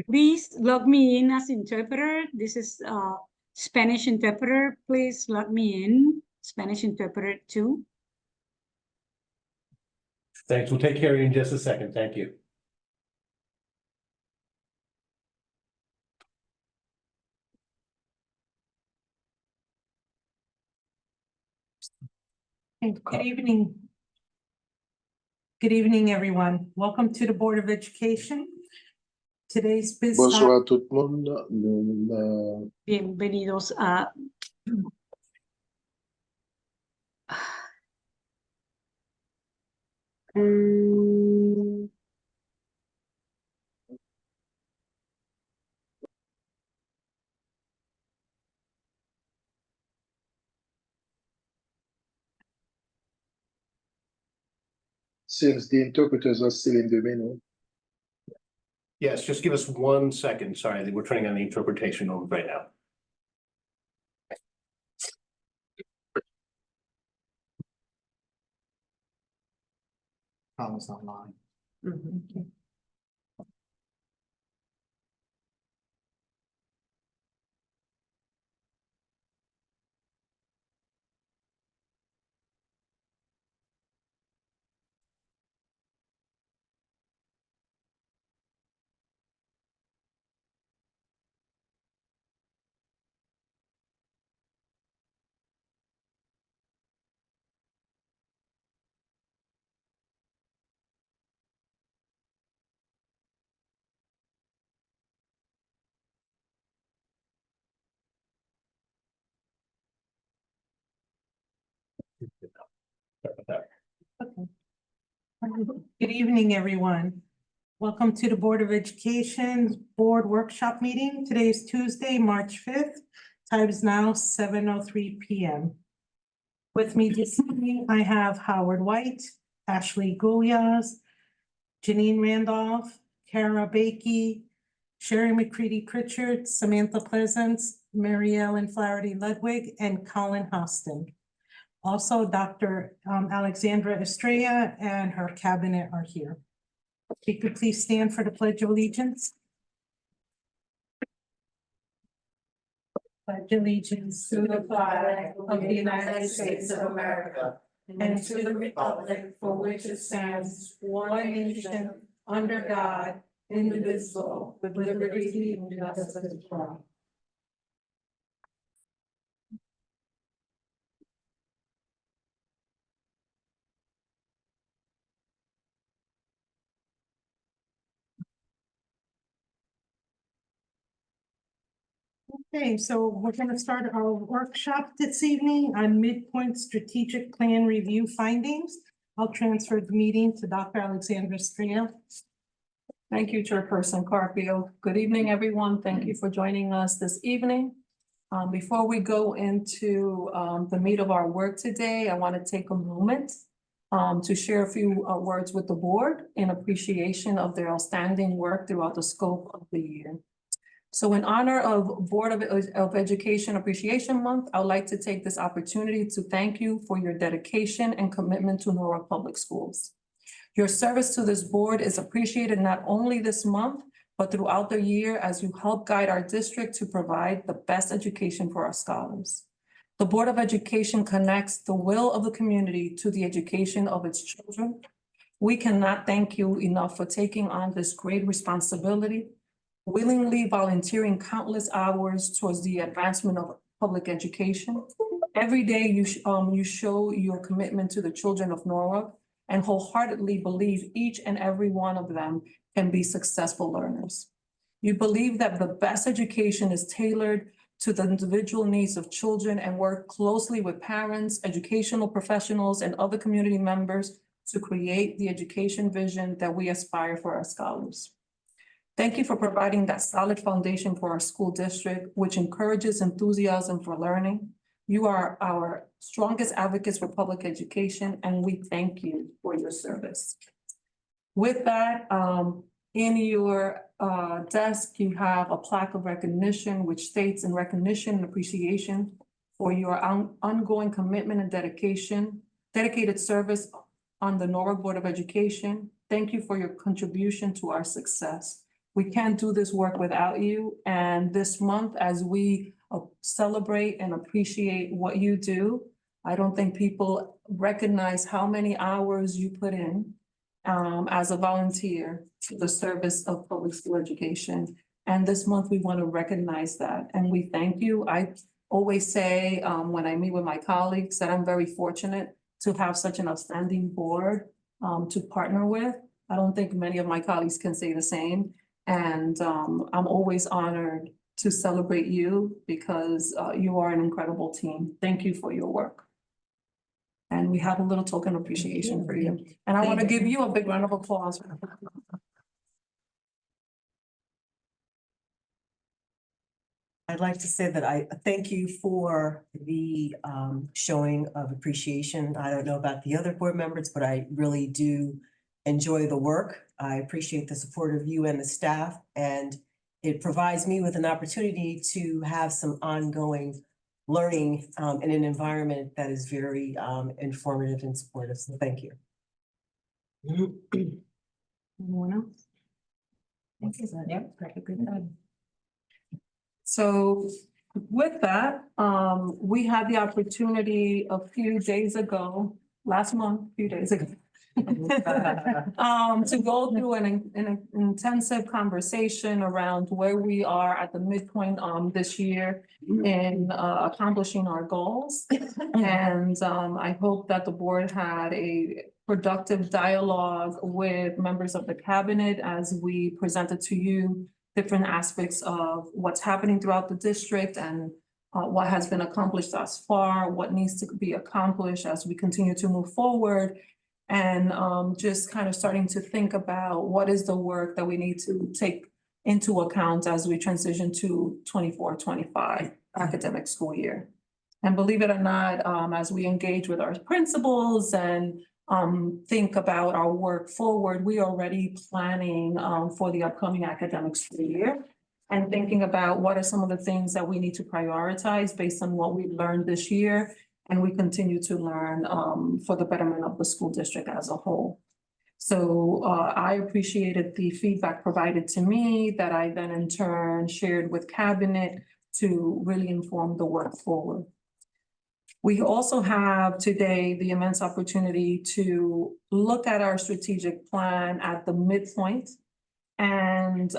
Please log me in as interpreter. This is Spanish interpreter. Please log me in, Spanish interpreter 2. Thanks. We'll take care of you in just a second. Thank you. Good evening. Good evening, everyone. Welcome to the Board of Education. Today's business. Bonsoir à tout le monde. Bienvenidos a Since the interpreters are still in the menu. Yes, just give us 1 second. Sorry, we're turning on the interpretation mode right now. Thomas online. Sorry about that. Good evening, everyone. Welcome to the Board of Education Board Workshop Meeting. Today is Tuesday, March 5th. Time is now 7:03 p.m. With me this evening, I have Howard White, Ashley Gulyas, Janine Randolph, Kara Bakey, Sherry McCready Pritchard, Samantha Pleasance, Mary Ellen Flaherty Ludwig, and Colin Hostin. Also, Dr. Alexandra Estrella and her cabinet are here. If you could please stand for the Pledge of Allegiance. Pledge allegiance to the flag of the United States of America and to the republic for which it stands, one nation, under God, indivisible, with liberty and justice for all. Okay, so we're going to start our workshop this evening on midpoint strategic plan review findings. I'll transfer the meeting to Dr. Alexandra Estrella. Thank you, Chairperson Carpio. Good evening, everyone. Thank you for joining us this evening. Before we go into the meat of our work today, I want to take a moment to share a few words with the board in appreciation of their outstanding work throughout the scope of the year. So in honor of Board of Education Appreciation Month, I would like to take this opportunity to thank you for your dedication and commitment to Norwalk Public Schools. Your service to this board is appreciated not only this month, but throughout the year as you help guide our district to provide the best education for our scholars. The Board of Education connects the will of the community to the education of its children. We cannot thank you enough for taking on this great responsibility, willingly volunteering countless hours towards the advancement of public education. Every day you show your commitment to the children of Norwalk and wholeheartedly believe each and every one of them can be successful learners. You believe that the best education is tailored to the individual needs of children and work closely with parents, educational professionals, and other community members to create the education vision that we aspire for our scholars. Thank you for providing that solid foundation for our school district, which encourages enthusiasm for learning. You are our strongest advocates for public education, and we thank you for your service. With that, in your desk, you have a plaque of recognition, which states in recognition and appreciation for your ongoing commitment and dedicated service on the Norwalk Board of Education. Thank you for your contribution to our success. We can't do this work without you. And this month, as we celebrate and appreciate what you do, I don't think people recognize how many hours you put in as a volunteer to the service of public school education. And this month, we want to recognize that, and we thank you. I always say, when I meet with my colleagues, that I'm very fortunate to have such an outstanding board to partner with. I don't think many of my colleagues can say the same. And I'm always honored to celebrate you because you are an incredible team. Thank you for your work. And we have a little token appreciation for you. And I want to give you a big round of applause. I'd like to say that I thank you for the showing of appreciation. I don't know about the other board members, but I really do enjoy the work. I appreciate the support of you and the staff, and it provides me with an opportunity to have some ongoing learning in an environment that is very informative and supportive. So thank you. Anyone else? Thank you. Yep, perfectly done. So with that, we had the opportunity a few days ago, last month, a few days ago, to go through an intensive conversation around where we are at the midpoint this year in accomplishing our goals. And I hope that the board had a productive dialogue with members of the cabinet as we presented to you different aspects of what's happening throughout the district and what has been accomplished thus far, what needs to be accomplished as we continue to move forward. And just kind of starting to think about what is the work that we need to take into account as we transition to 24-25 academic school year. And believe it or not, as we engage with our principals and think about our work forward, we are already planning for the upcoming academic school year and thinking about what are some of the things that we need to prioritize based on what we learned this year and we continue to learn for the betterment of the school district as a whole. So I appreciated the feedback provided to me that I then in turn shared with cabinet to really inform the work forward. We also have today the immense opportunity to look at our strategic plan at the midpoint and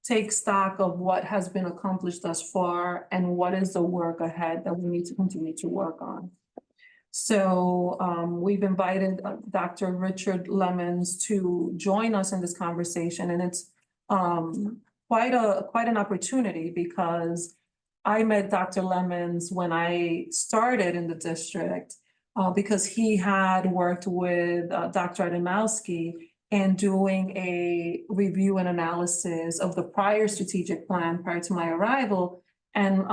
take stock of what has been accomplished thus far and what is the work ahead that we need to continue to work on. So we've invited Dr. Richard Lemons to join us in this conversation, and it's quite an opportunity because I met Dr. Lemons when I started in the district because he had worked with Dr. Adamowski in doing a review and analysis of the prior strategic plan prior to my arrival, and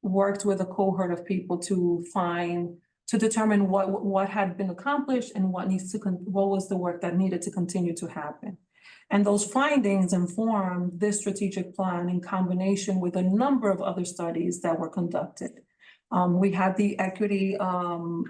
worked with a cohort of people to determine what had been accomplished and what was the work that needed to continue to happen. And those findings informed this strategic plan in combination with a number of other studies that were conducted. We had the equity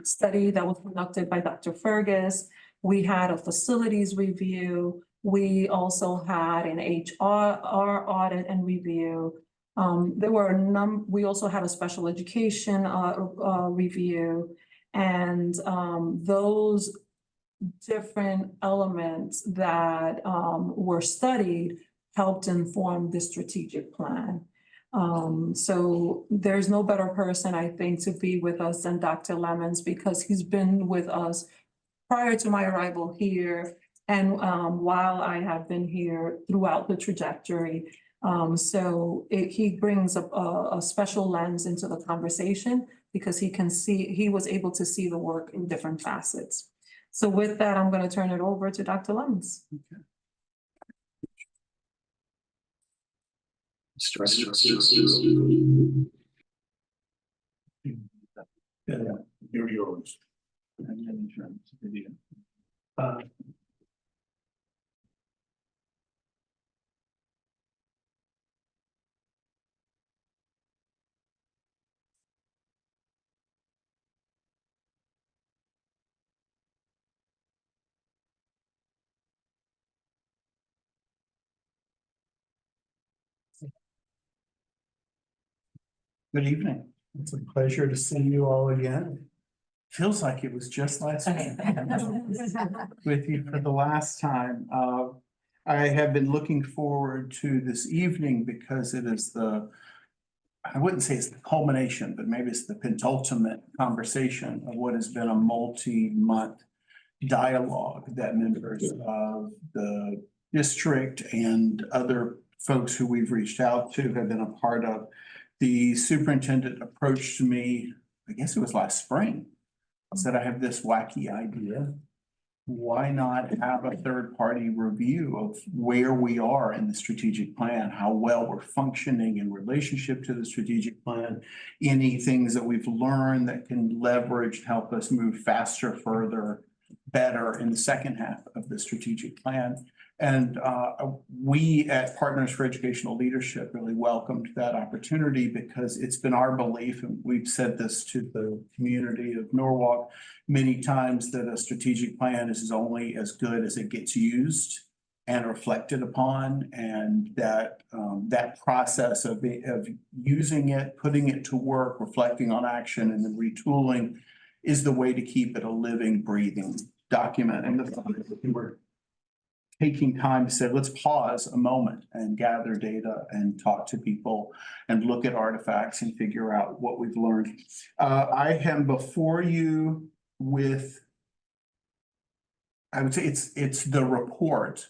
study that was conducted by Dr. Fergus. We had a facilities review. We also had an HR audit and review. We also had a special education review, and those different elements that were studied helped inform the strategic plan. So there's no better person, I think, to be with us than Dr. Lemons because he's been with us prior to my arrival here and while I have been here throughout the trajectory. He brings a special lens into the conversation because he was able to see the work in different facets. So with that, I'm going to turn it over to Dr. Lemons. You're yours. Good evening. It's a pleasure to see you all again. Feels like it was just last week with you for the last time. I have been looking forward to this evening because it is I wouldn't say it's the culmination, but maybe it's the penultimate conversation of what has been a multi-month dialogue that members of the district and other folks who we've reached out to have been a part of. The superintendent approached me, I guess it was last spring, said, I have this wacky idea. Why not have a third-party review of where we are in the strategic plan, how well we're functioning in relationship to the strategic plan, any things that we've learned that can leverage, help us move faster, further, better in the second half of the strategic plan. And we at Partners for Educational Leadership really welcomed that opportunity because it's been our belief, and we've said this to the community of Norwalk many times, that a strategic plan is only as good as it gets used and reflected upon, and that that process of using it, putting it to work, reflecting on action, and then retooling is the way to keep it a living, breathing document. And the fact that we were taking time to say, let's pause a moment and gather data and talk to people and look at artifacts and figure out what we've learned. I am before you with, I would say it's the report,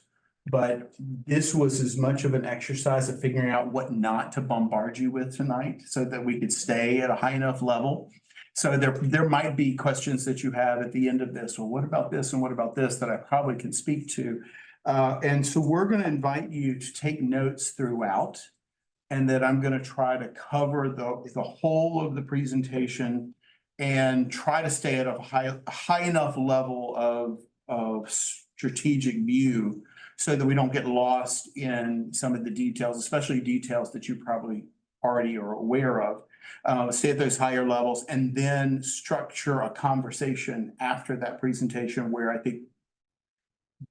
but this was as much of an exercise of figuring out what not to bombard you with tonight so that we could stay at a high enough level. So there might be questions that you have at the end of this, or what about this and what about this, that I probably can speak to. And so we're going to invite you to take notes throughout, and that I'm going to try to cover the whole of the presentation and try to stay at a high enough level of strategic view so that we don't get lost in some of the details, especially details that you probably already are aware of. Stay at those higher levels and then structure a conversation after that presentation where I think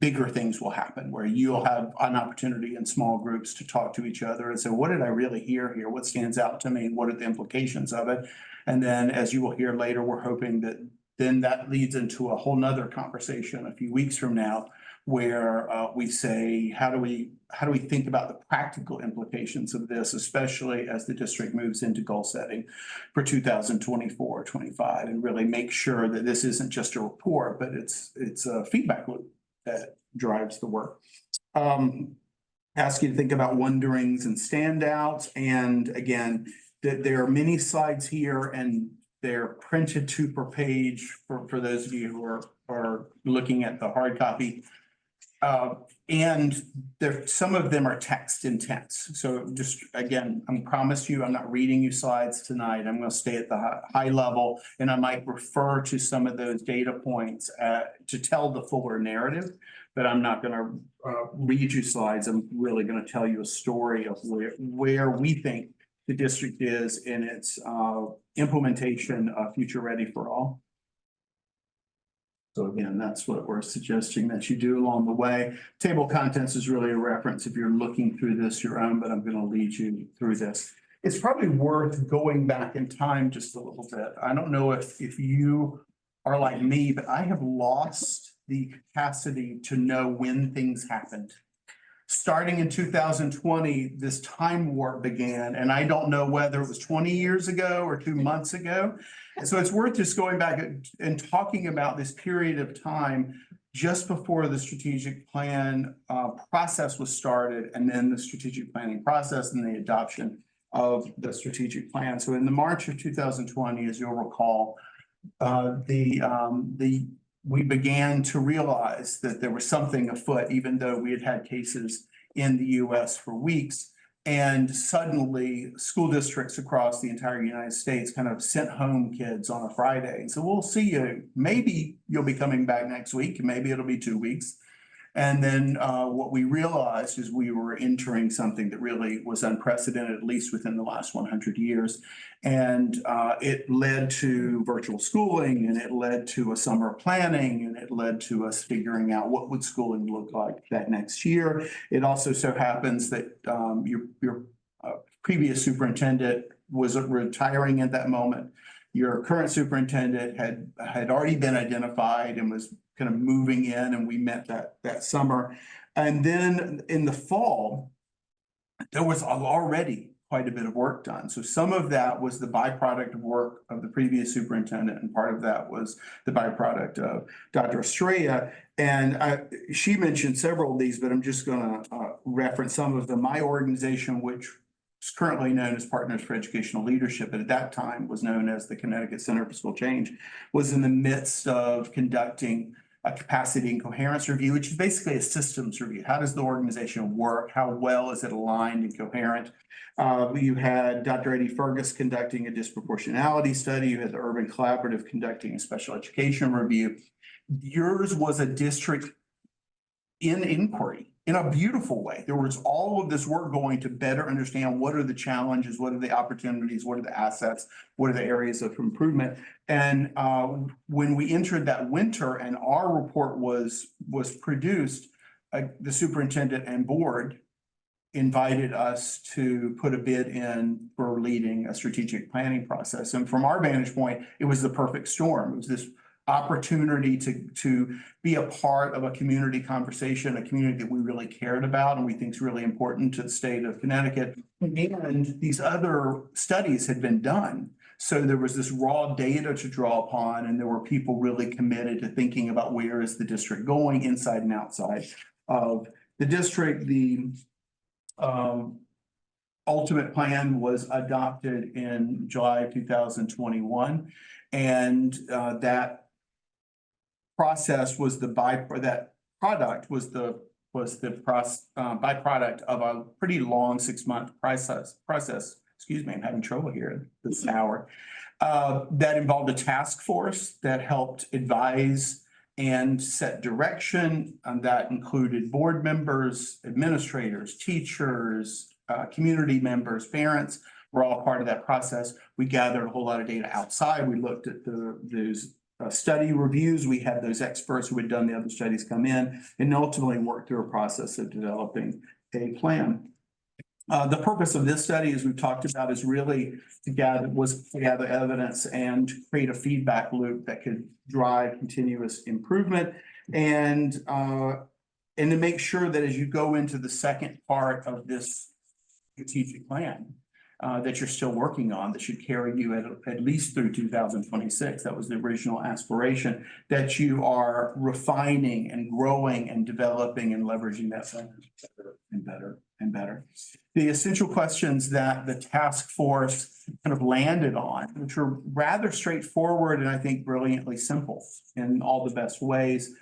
bigger things will happen, where you'll have an opportunity in small groups to talk to each other and say, what did I really hear here? What stands out to me? What are the implications of it? And then, as you will hear later, we're hoping that then that leads into a whole nother conversation a few weeks from now, where we say, how do we think about the practical implications of this, especially as the district moves into goal setting for 2024-25, and really make sure that this isn't just a report, but it's a feedback loop that drives the work. Ask you to think about wonderings and standouts. And again, that there are many slides here and they're printed 2 per page for those of you who are looking at the hard copy. And some of them are text intense. So just again, I promise you, I'm not reading you slides tonight. I'm going to stay at the high level, and I might refer to some of those data points to tell the fuller narrative, but I'm not going to read you slides. I'm really going to tell you a story of where we think the district is in its implementation of Future Ready for All. So again, that's what we're suggesting that you do along the way. Table of contents is really a reference if you're looking through this your own, but I'm going to lead you through this. It's probably worth going back in time just a little bit. I don't know if you are like me, but I have lost the capacity to know when things happened. Starting in 2020, this time warp began, and I don't know whether it was 20 years ago or 2 months ago. And so it's worth just going back and talking about this period of time just before the strategic plan process was started, and then the strategic planning process and the adoption of the strategic plan. So in the March of 2020, as you'll recall, we began to realize that there was something afoot, even though we had had cases in the US for weeks. And suddenly school districts across the entire United States kind of sent home kids on a Friday. And so we'll see you. Maybe you'll be coming back next week. Maybe it'll be 2 weeks. And then what we realized is we were entering something that really was unprecedented, at least within the last 100 years. And it led to virtual schooling, and it led to a summer planning, and it led to us figuring out what would schooling look like that next year. It also so happens that your previous superintendent was retiring at that moment. Your current superintendent had already been identified and was kind of moving in, and we met that summer. And then in the fall, there was already quite a bit of work done. So some of that was the byproduct of work of the previous superintendent, and part of that was the byproduct of Dr. Estrella. And she mentioned several of these, but I'm just gonna reference some of them. My organization, which is currently known as Partners for Educational Leadership, but at that time was known as the Connecticut Center for School Change, was in the midst of conducting a capacity and coherence review, which is basically a systems review. How does the organization work? How well is it aligned and coherent? You had Dr. Eddie Fergus conducting a disproportionality study. You had the Urban Collaborative conducting a special education review. Yours was a district in inquiry in a beautiful way. There was all of this work going to better understand what are the challenges, what are the opportunities, what are the assets, what are the areas of improvement. And when we entered that winter and our report was produced, the superintendent and board invited us to put a bid in for leading a strategic planning process. And from our vantage point, it was the perfect storm. It was this opportunity to be a part of a community conversation, a community that we really cared about and we think is really important to the state of Connecticut. And these other studies had been done. So there was this raw data to draw upon, and there were people really committed to thinking about where is the district going inside and outside of the district. The ultimate plan was adopted in July of 2021. And that process was byproduct of a pretty long 6-month process. Excuse me, I'm having trouble here this hour. That involved a task force that helped advise and set direction, and that included board members, administrators, teachers, community members, parents were all part of that process. We gathered a whole lot of data outside. We looked at those study reviews. We had those experts who had done the other studies come in and ultimately worked through a process of developing a plan. The purpose of this study, as we've talked about, is really to gather evidence and create a feedback loop that could drive continuous improvement and to make sure that as you go into the second part of this strategic plan that you're still working on, that should carry you at least through 2026. That was the original aspiration, that you are refining and growing and developing and leveraging that better and better and better. The essential questions that the task force kind of landed on, which were rather straightforward and I think brilliantly simple in all the best ways.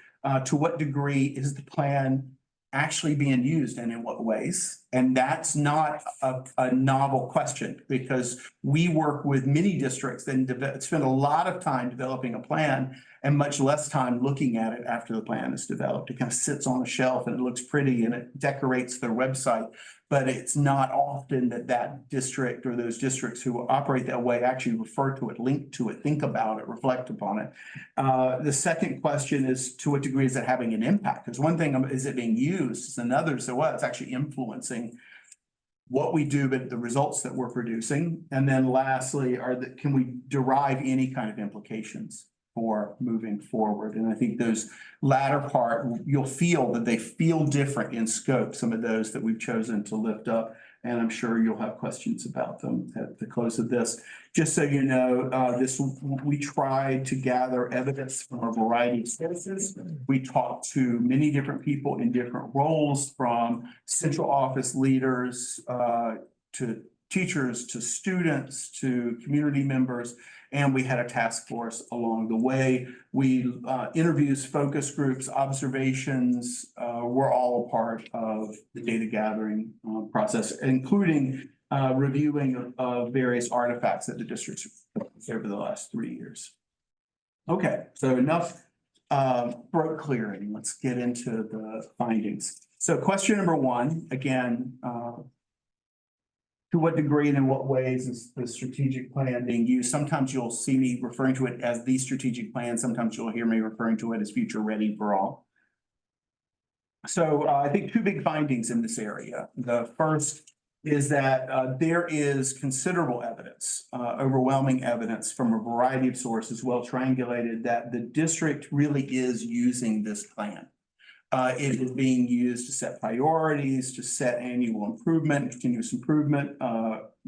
To what degree is the plan actually being used and in what ways? And that's not a novel question, because we work with many districts that spend a lot of time developing a plan and much less time looking at it after the plan is developed. It kind of sits on a shelf and it looks pretty and it decorates their website, but it's not often that district or those districts who operate that way actually refer to it, link to it, think about it, reflect upon it. The second question is, to what degree is it having an impact? Because one thing is it being used, it's another, so well, it's actually influencing what we do, but the results that we're producing. And then lastly, can we derive any kind of implications for moving forward? And I think those latter part, you'll feel that they feel different in scope, some of those that we've chosen to lift up. And I'm sure you'll have questions about them at the close of this. Just so you know, we tried to gather evidence from a variety of sources. We talked to many different people in different roles, from central office leaders to teachers, to students, to community members, and we had a task force along the way. We interviews, focus groups, observations were all a part of the data gathering process, including reviewing of various artifacts that the districts over the last 3 years. Okay, so enough throat clearing. Let's get into the findings. So question number one, again, to what degree and in what ways is the strategic plan being used? Sometimes you'll see me referring to it as the strategic plan. Sometimes you'll hear me referring to it as Future Ready for All. So I think two big findings in this area. The first is that there is considerable evidence, overwhelming evidence from a variety of sources, well triangulated, that the district really is using this plan. It is being used to set priorities, to set annual improvement, continuous improvement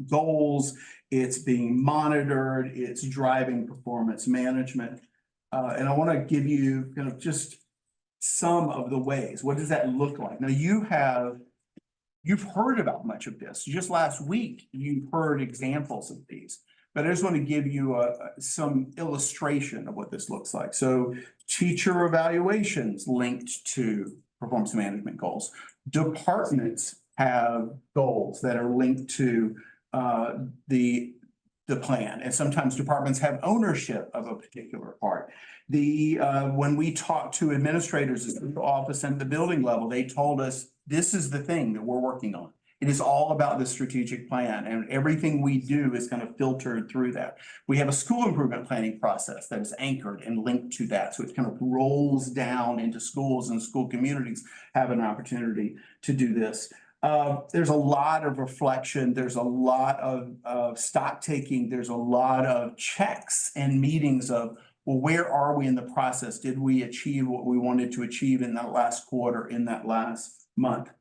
goals. It's being monitored, it's driving performance management. And I want to give you kind of just some of the ways. What does that look like? Now, you've heard about much of this. Just last week, you've heard examples of these. But I just want to give you some illustration of what this looks like. So teacher evaluations linked to performance management goals. Departments have goals that are linked to the plan. And sometimes departments have ownership of a particular part. When we talked to administrators at the office and the building level, they told us this is the thing that we're working on. It is all about the strategic plan, and everything we do is kind of filtered through that. We have a school improvement planning process that is anchored and linked to that. So it kind of rolls down into schools, and school communities have an opportunity to do this. There's a lot of reflection. There's a lot of stock taking. There's a lot of checks and meetings of, well, where are we in the process? Did we achieve what we wanted to achieve in that last quarter, in that last month?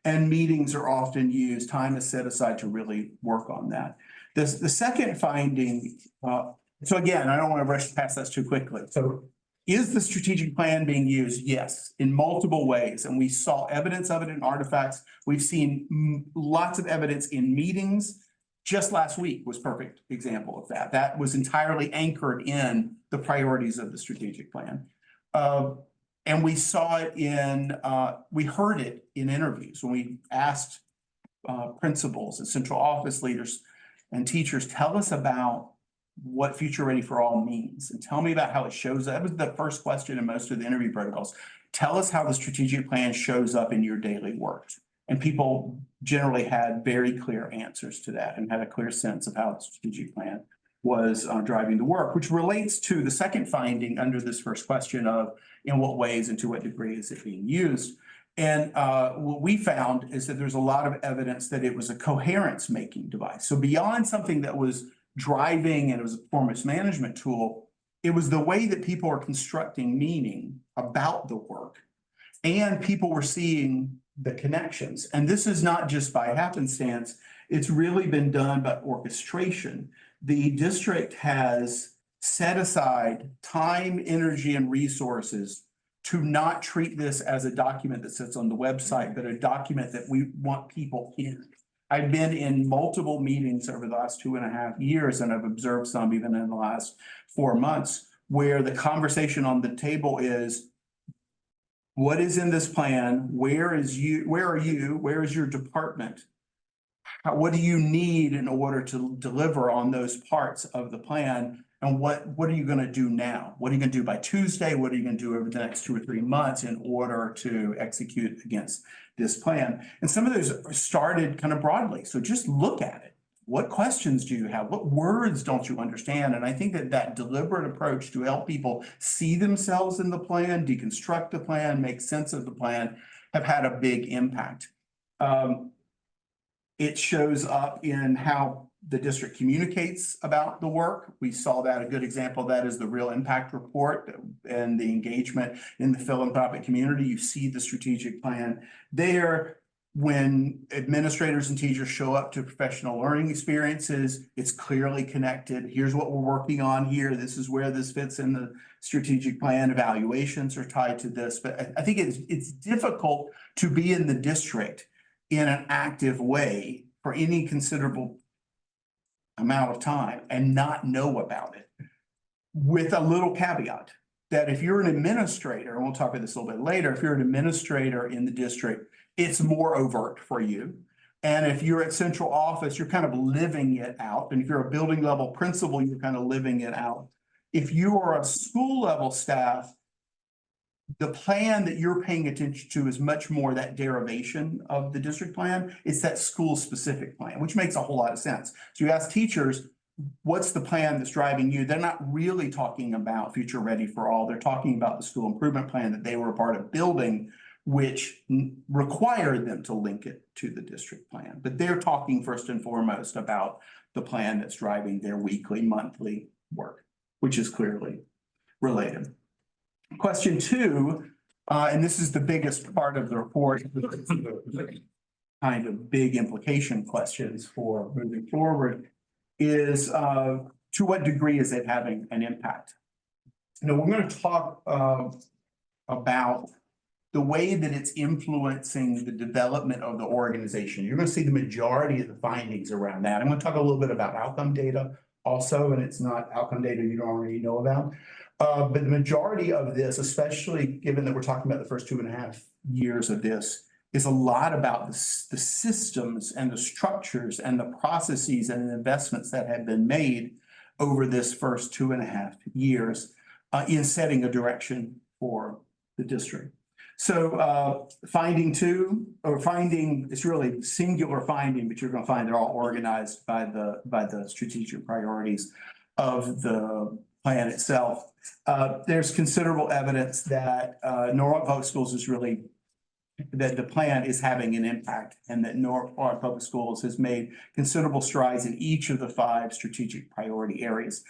And meetings are often used, time is set aside to really work on that. The second finding, so again, I don't want to rush past this too quickly. So is the strategic plan being used? Yes, in multiple ways. And we saw evidence of it in artifacts. We've seen lots of evidence in meetings. Just last week was a perfect example of that. That was entirely anchored in the priorities of the strategic plan. And we saw it we heard it in interviews when we asked principals and central office leaders and teachers, tell us about what Future Ready for All means and tell me about how it shows up. That was the first question in most of the interview protocols. Tell us how the strategic plan shows up in your daily work. And people generally had very clear answers to that and had a clear sense of how the strategic plan was driving the work, which relates to the second finding under this first question of in what ways and to what degree is it being used. And what we found is that there's a lot of evidence that it was a coherence making device. So beyond something that was driving and it was a performance management tool, it was the way that people are constructing meaning about the work, and people were seeing the connections. And this is not just by happenstance, it's really been done by orchestration. The district has set aside time, energy, and resources to not treat this as a document that sits on the website, but a document that we want people in. I've been in multiple meetings over the last 2.5 years, and I've observed some even in the last 4 months, where the conversation on the table is, what is in this plan? Where are you? Where is your department? What do you need in order to deliver on those parts of the plan? And what are you going to do now? What are you going to do by Tuesday? What are you going to do over the next 2 or 3 months in order to execute against this plan? And some of those started kind of broadly. So just look at it. What questions do you have? What words don't you understand? And I think that deliberate approach to help people see themselves in the plan, deconstruct the plan, make sense of the plan, have had a big impact. It shows up in how the district communicates about the work. We saw that a good example of that is the Real Impact Report and the engagement in the philanthropic community. You see the strategic plan there. When administrators and teachers show up to professional learning experiences, it's clearly connected. Here's what we're working on here. This is where this fits in the strategic plan. Evaluations are tied to this. But I think it's difficult to be in the district in an active way for any considerable amount of time and not know about it, with a little caveat that if you're an administrator, and we'll talk about this a little bit later, if you're an administrator in the district, it's more overt for you. And if you're at central office, you're kind of living it out. And if you're a building level principal, you're kind of living it out. If you are a school level staff, the plan that you're paying attention to is much more that derivation of the district plan. It's that school specific plan, which makes a whole lot of sense. So you ask teachers, what's the plan that's driving you? They're not really talking about Future Ready for All. They're talking about the school improvement plan that they were a part of building which require them to link it to the district plan. But they're talking first and foremost about the plan that's driving their weekly, monthly work, which is clearly related. Question two, and this is the biggest part of the report, kind of big implication questions for moving forward, is to what degree is it having an impact? You know, we're going to talk about the way that it's influencing the development of the organization. You're going to see the majority of the findings around that. I'm going to talk a little bit about outcome data also, and it's not outcome data you don't already know about. But the majority of this, especially given that we're talking about the first 2.5 years of this, is a lot about the systems and the structures and the processes and the investments that have been made over this first 2.5 years in setting a direction for the district. So finding two, or finding, it's really singular finding, but you're going to find they're all organized by the strategic priorities of the plan itself. There's considerable evidence that Norwalk Public Schools is really, that the plan is having an impact, and that Norwalk Public Schools has made considerable strides in each of the 5 strategic priority areas.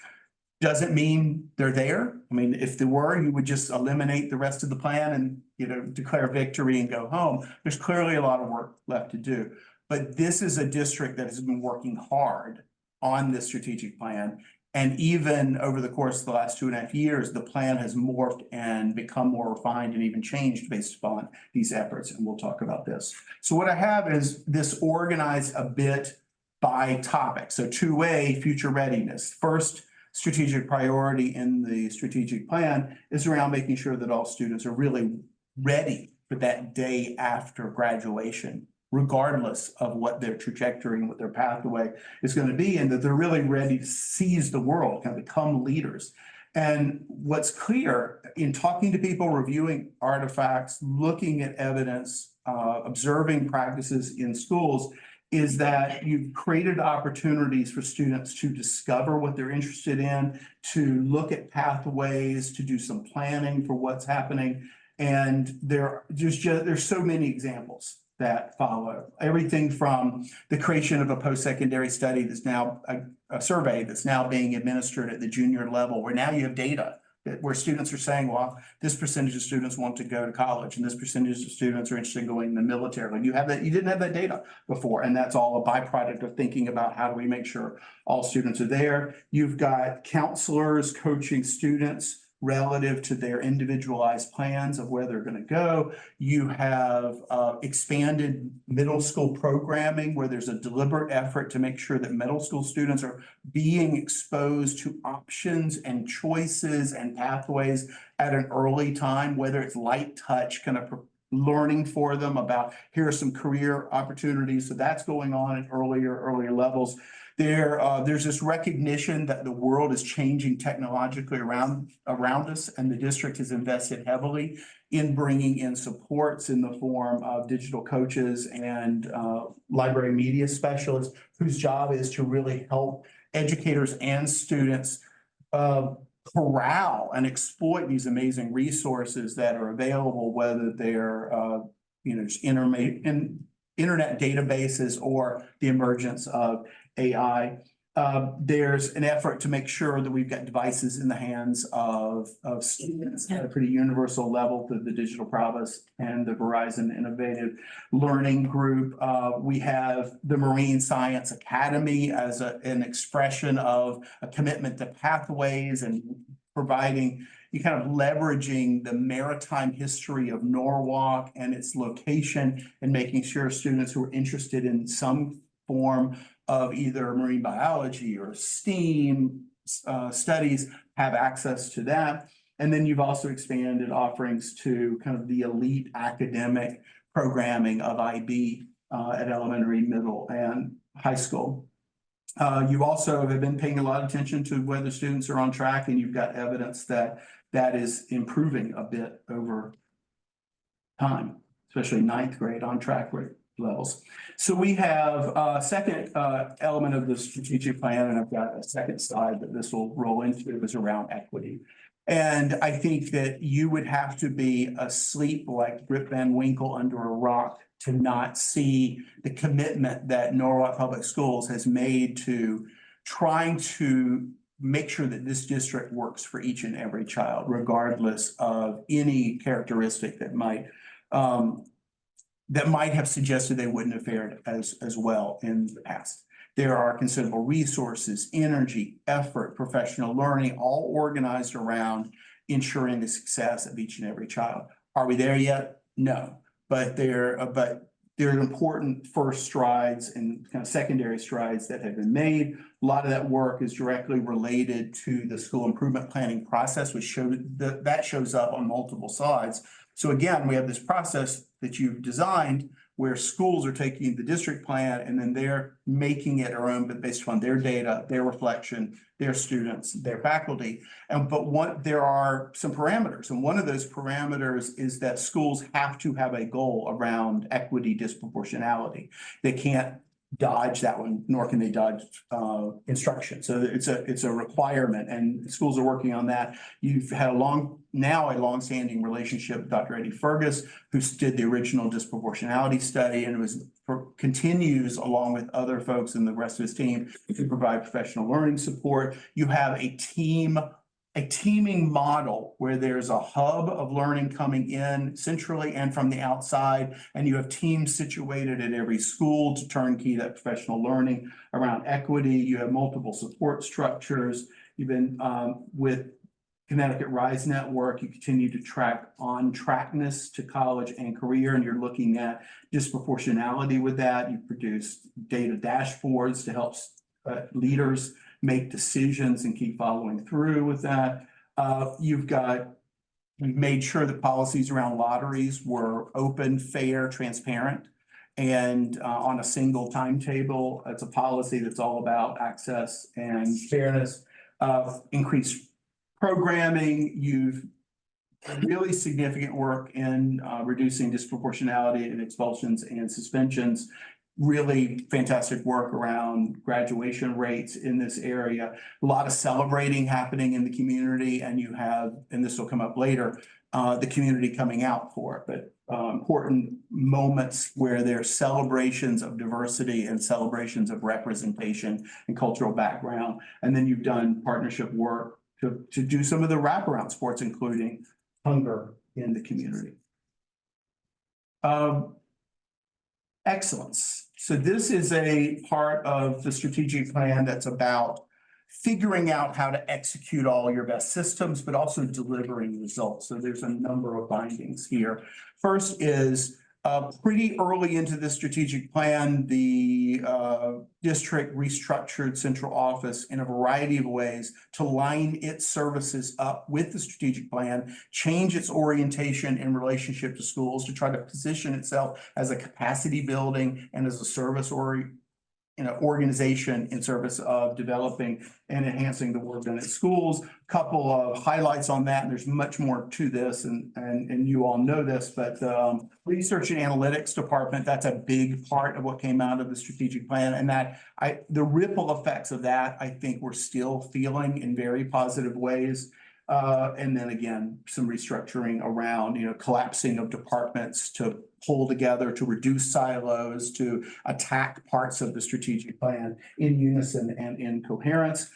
Doesn't mean they're there. I mean, if they were, you would just eliminate the rest of the plan and, you know, declare victory and go home. There's clearly a lot of work left to do. But this is a district that has been working hard on this strategic plan. And even over the course of the last 2.5 years, the plan has morphed and become more refined and even changed based upon these efforts. And we'll talk about this. So what I have is this organized a bit by topic. So 2A, future readiness. First strategic priority in the strategic plan is around making sure that all students are really ready for that day after graduation, regardless of what their trajectory and what their pathway is going to be, and that they're really ready to seize the world, kind of become leaders. And what's clear in talking to people, reviewing artifacts, looking at evidence, observing practices in schools, is that you've created opportunities for students to discover what they're interested in, to look at pathways, to do some planning for what's happening. And there's so many examples that follow. Everything from the creation of a post-secondary study that's now a survey that's now being administered at the junior level, where now you have data where students are saying, well, this percentage of students want to go to college and this percentage of students are interested in going in the military. You have that, you didn't have that data before, and that's all a byproduct of thinking about how do we make sure all students are there. You've got counselors coaching students relative to their individualized plans of where they're going to go. You have expanded middle school programming where there's a deliberate effort to make sure that middle school students are being exposed to options and choices and pathways at an early time, whether it's light touch kind of learning for them about here are some career opportunities. So that's going on at earlier levels. There's this recognition that the world is changing technologically around us, and the district has invested heavily in bringing in supports in the form of digital coaches and library media specialists whose job is to really help educators and students corral and exploit these amazing resources that are available, whether they're internet databases or the emergence of AI. There's an effort to make sure that we've got devices in the hands of students at a pretty universal level through the Digital Prowess and the Verizon Innovative Learning Group. We have the Marine Science Academy as an expression of a commitment to pathways and providing, you kind of leveraging the maritime history of Norwalk and its location and making sure students who are interested in some form of either marine biology or STEAM studies have access to that. And then you've also expanded offerings to kind of the elite academic programming of IB at elementary, middle, and high school. You also have been paying a lot of attention to whether students are on track, and you've got evidence that that is improving a bit over time, especially 9th grade on track rate levels. So we have a second element of the strategic plan, and I've got a second slide that this will roll into, is around equity. And I think that you would have to be asleep like Rip Van Winkle under a rock to not see the commitment that Norwalk Public Schools has made to trying to make sure that this district works for each and every child, regardless of any characteristic that might have suggested they wouldn't have fared as well in the past. There are considerable resources, energy, effort, professional learning, all organized around ensuring the success of each and every child. Are we there yet? No, but there are important first strides and kind of secondary strides that have been made. A lot of that work is directly related to the school improvement planning process, which shows up on multiple slides. So again, we have this process that you've designed where schools are taking the district plan and then they're making it their own, but based upon their data, their reflection, their students, their faculty. But there are some parameters, and one of those parameters is that schools have to have a goal around equity disproportionality. They can't dodge that one, nor can they dodge instruction. So it's a requirement, and schools are working on that. You've had a long-standing relationship with Dr. Eddie Fergus, who did the original disproportionality study and continues along with other folks and the rest of his team to provide professional learning support. You have a teaming model where there's a hub of learning coming in centrally and from the outside, and you have teams situated at every school to turnkey that professional learning around equity. You have multiple support structures. You've been with Connecticut Rise Network, you continue to track on-trackness to college and career, and you're looking at disproportionality with that. You produce data dashboards to help leaders make decisions and keep following through with that. You've made sure that policies around lotteries were open, fair, transparent, and on a single timetable. It's a policy that's all about access and fairness. Increased programming. You've really significant work in reducing disproportionality in expulsions and suspensions. Really fantastic work around graduation rates in this area. A lot of celebrating happening in the community, and you have, and this will come up later, the community coming out for it, but important moments where there's celebrations of diversity and celebrations of representation and cultural background. And then you've done partnership work to do some of the wraparound sports, including hunger in the community. Excellence. So this is a part of the strategic plan that's about figuring out how to execute all your best systems, but also delivering results. So there's a number of findings here. First is pretty early into the strategic plan, the district restructured central office in a variety of ways to line its services up with the strategic plan, change its orientation in relationship to schools to try to position itself as a capacity building and as a service organization in service of developing and enhancing the work done at schools. Couple of highlights on that, and there's much more to this, and you all know this, but research and analytics department, that's a big part of what came out of the strategic plan, and the ripple effects of that, I think we're still feeling in very positive ways. And then again, some restructuring around, collapsing of departments to pull together, to reduce silos, to attack parts of the strategic plan in unison and in coherence.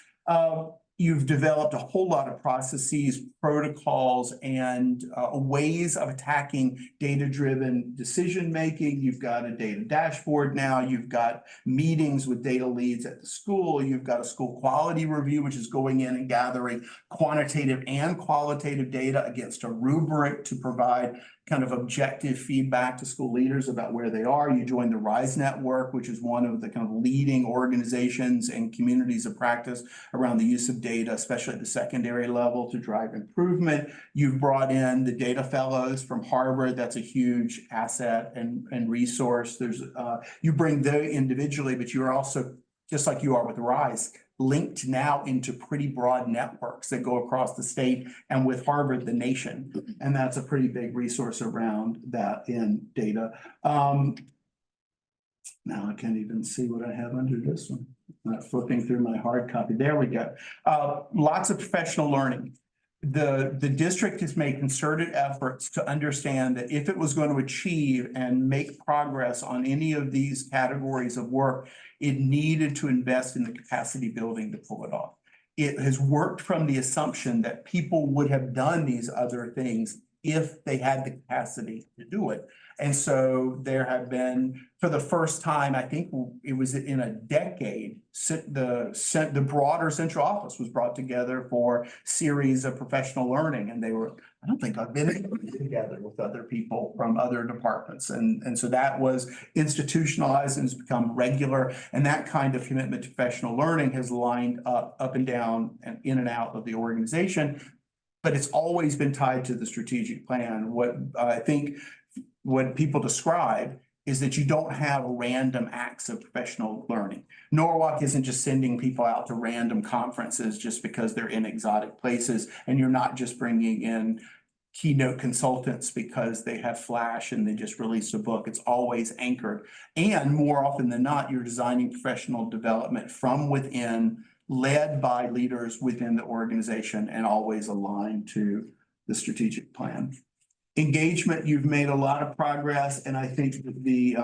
You've developed a whole lot of processes, protocols, and ways of attacking data-driven decision-making. You've got a data dashboard now. You've got meetings with data leads at the school. You've got a school quality review, which is going in and gathering quantitative and qualitative data against a rubric to provide kind of objective feedback to school leaders about where they are. You joined the Rise Network, which is one of the kind of leading organizations and communities of practice around the use of data, especially at the secondary level, to drive improvement. You've brought in the data fellows from Harvard. That's a huge asset and resource. You bring them individually, but you're also, just like you are with Rise, linked now into pretty broad networks that go across the state and with Harvard, the nation. And that's a pretty big resource around that in data. Now I can't even see what I have under this one. I'm not flipping through my hard copy. There we go. Lots of professional learning. the district has made concerted efforts to understand that if it was going to achieve and make progress on any of these categories of work, it needed to invest in the capacity building to pull it off. It has worked from the assumption that people would have done these other things if they had the capacity to do it. And so there have been, for the first time, I think it was in a decade, the broader central office was brought together for series of professional learning. And they were, I don't think I've been together with other people from other departments. And so that was institutionalized and has become regular. And that kind of commitment to professional learning has lined up and down and in and out of the organization. But it's always been tied to the strategic plan. What I think what people describe is that you don't have random acts of professional learning. Norwalk isn't just sending people out to random conferences just because they're in exotic places, and you're not just bringing in keynote consultants because they have flash and they just released a book. It's always anchored. And more often than not, you're designing professional development from within, led by leaders within the organization, and always aligned to the strategic plan. Engagement, you've made a lot of progress, and I think that the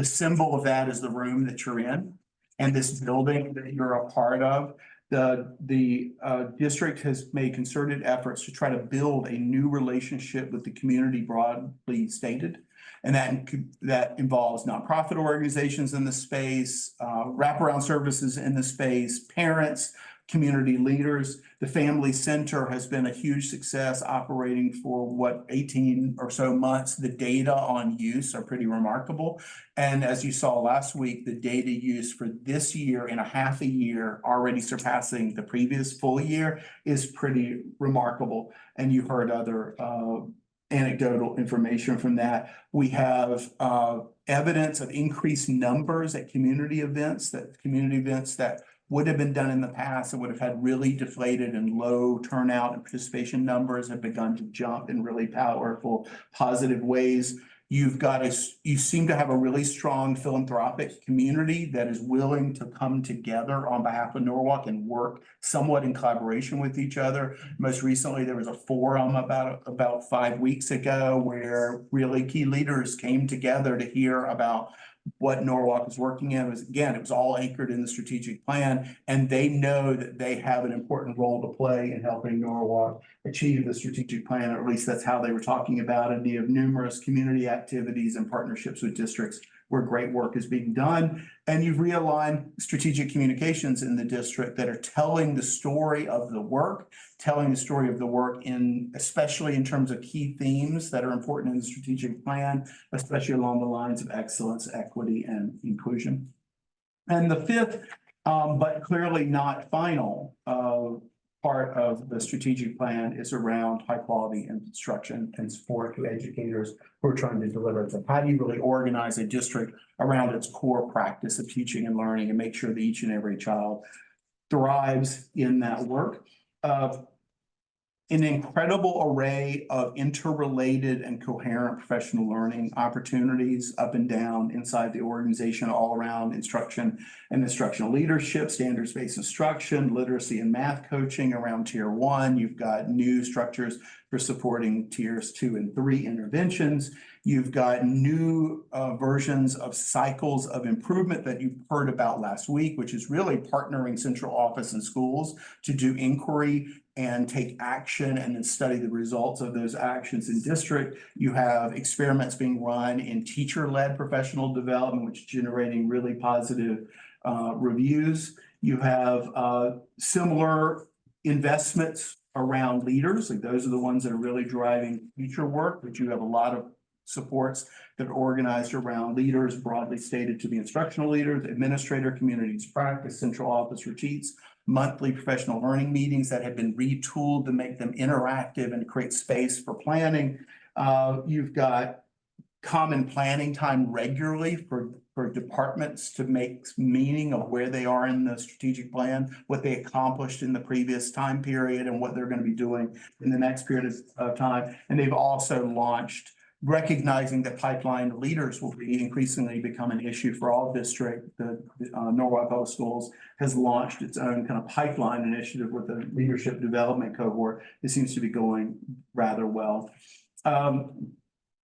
symbol of that is the room that you're in and this building that you're a part of. The district has made concerted efforts to try to build a new relationship with the community, broadly stated. And that involves nonprofit organizations in the space, wraparound services in the space, parents, community leaders. The Family Center has been a huge success, operating for 18 or so months. The data on use are pretty remarkable. And as you saw last week, the data use for this year in a half a year, already surpassing the previous full year, is pretty remarkable. And you heard other anecdotal information from that. We have evidence of increased numbers at community events that would have been done in the past and would have had really deflated and low turnout and participation numbers have begun to jump in really powerful, positive ways. You seem to have a really strong philanthropic community that is willing to come together on behalf of Norwalk and work somewhat in collaboration with each other. Most recently, there was a forum about 5 weeks ago where really key leaders came together to hear about what Norwalk is working in. It was all anchored in the strategic plan, and they know that they have an important role to play in helping Norwalk achieve the strategic plan, or at least that's how they were talking about it. And you have numerous community activities and partnerships with districts where great work is being done. And you've realigned strategic communications in the district that are telling the story of the work, especially in terms of key themes that are important in the strategic plan, especially along the lines of excellence, equity, and inclusion. And the fifth, but clearly not final, part of the strategic plan is around high quality instruction and support to educators who are trying to deliver it. How do you really organize a district around its core practice of teaching and learning and make sure that each and every child thrives in that work? An incredible array of interrelated and coherent professional learning opportunities up and down inside the organization, all around instruction and instructional leadership, standards-based instruction, literacy and math coaching around Tier 1. You've got new structures for supporting Tiers 2 and 3 interventions. You've got new versions of cycles of improvement that you heard about last week, which is really partnering central office and schools to do inquiry and take action and then study the results of those actions in district. You have experiments being run in teacher-led professional development, which is generating really positive reviews. You have similar investments around leaders, like those are the ones that are really driving future work, but you have a lot of supports that are organized around leaders, broadly stated to the instructional leaders, administrator, communities practice, central office retreats, monthly professional learning meetings that have been retooled to make them interactive and create space for planning. You've got common planning time regularly for departments to make meaning of where they are in the strategic plan, what they accomplished in the previous time period, and what they're going to be doing in the next period of time. And they've also launched recognizing that pipeline leaders will be increasingly become an issue for all district, the Norwalk Public Schools has launched its own kind of pipeline initiative with the leadership development cohort. It seems to be going rather well.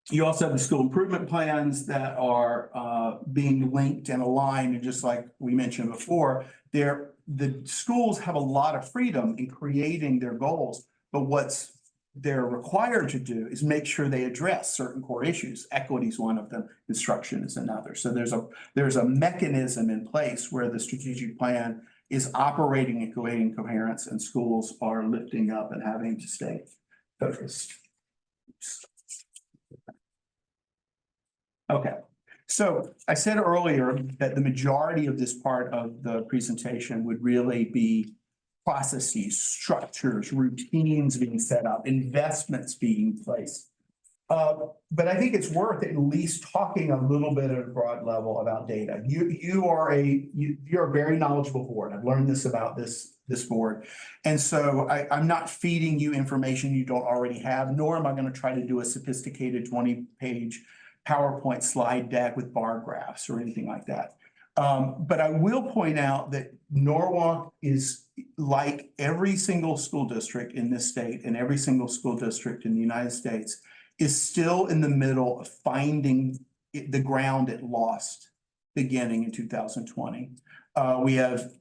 You also have the school improvement plans that are being linked and aligned, and just like we mentioned before, the schools have a lot of freedom in creating their goals, but what's they're required to do is make sure they address certain core issues. Equity is one of them, instruction is another. So there's a mechanism in place where the strategic plan is operating and creating coherence, and schools are lifting up and having to stay focused. Okay, so I said earlier that the majority of this part of the presentation would really be processes, structures, routines being set up, investments being placed. But I think it's worth at least talking a little bit at a broad level about data. You're a very knowledgeable board. I've learned this about this board. And so I'm not feeding you information you don't already have, nor am I going to try to do a sophisticated 20-page PowerPoint slide deck with bar graphs or anything like that. But I will point out that Norwalk is like every single school district in this state and every single school district in the United States is still in the middle of finding the ground it lost beginning in 2020. We have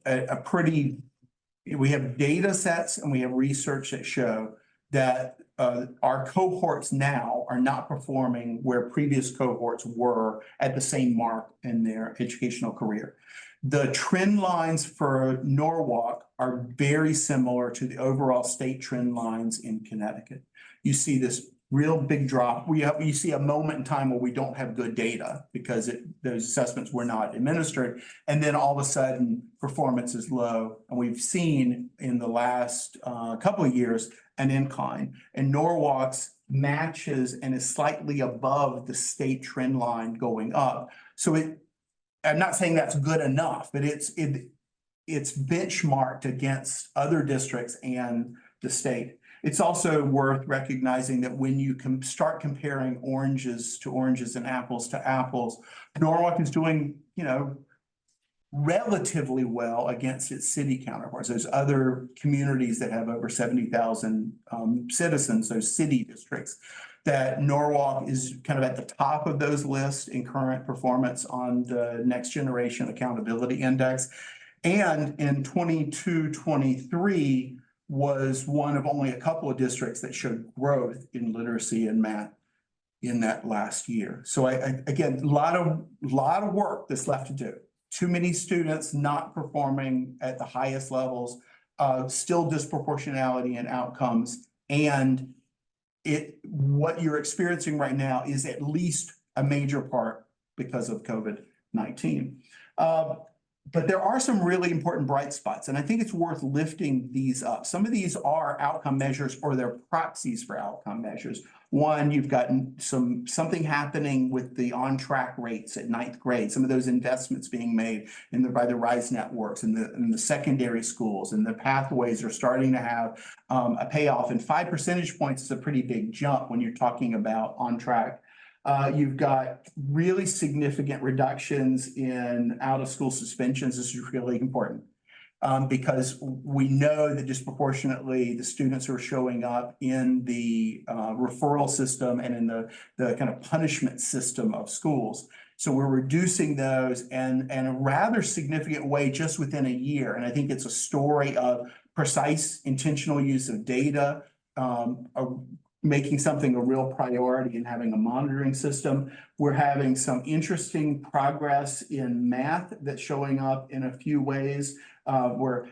we have data sets and we have research that show that our cohorts now are not performing where previous cohorts were at the same mark in their educational career. The trend lines for Norwalk are very similar to the overall state trend lines in Connecticut. You see this real big drop. You see a moment in time where we don't have good data because those assessments were not administered. And then all of a sudden performance is low. And we've seen in the last couple of years an incline, and Norwalk's matches and is slightly above the state trend line going up. So I'm not saying that's good enough, but it's benchmarked against other districts and the state. It's also worth recognizing that when you can start comparing oranges to oranges and apples to apples, Norwalk is doing, relatively well against its city counterparts. There's other communities that have over 70,000 citizens, those city districts, that Norwalk is kind of at the top of those lists in current performance on the Next Generation Accountability Index. And in 22-23 was one of only a couple of districts that showed growth in literacy and math in that last year. So again, a lot of work that's left to do. Too many students not performing at the highest levels, still disproportionality in outcomes, and what you're experiencing right now is at least a major part because of COVID-19. But there are some really important bright spots, and I think it's worth lifting these up. Some of these are outcome measures or they're proxies for outcome measures. One, you've got something happening with the on-track rates at 9th grade, some of those investments being made by the RISE networks and the secondary schools, and the pathways are starting to have a payoff, and 5 percentage points is a pretty big jump when you're talking about on-track. You've got really significant reductions in out-of-school suspensions. This is really important because we know that disproportionately the students are showing up in the referral system and in the kind of punishment system of schools. So we're reducing those in a rather significant way just within a year. And I think it's a story of precise, intentional use of data, making something a real priority and having a monitoring system. We're having some interesting progress in math that's showing up in a few ways. We're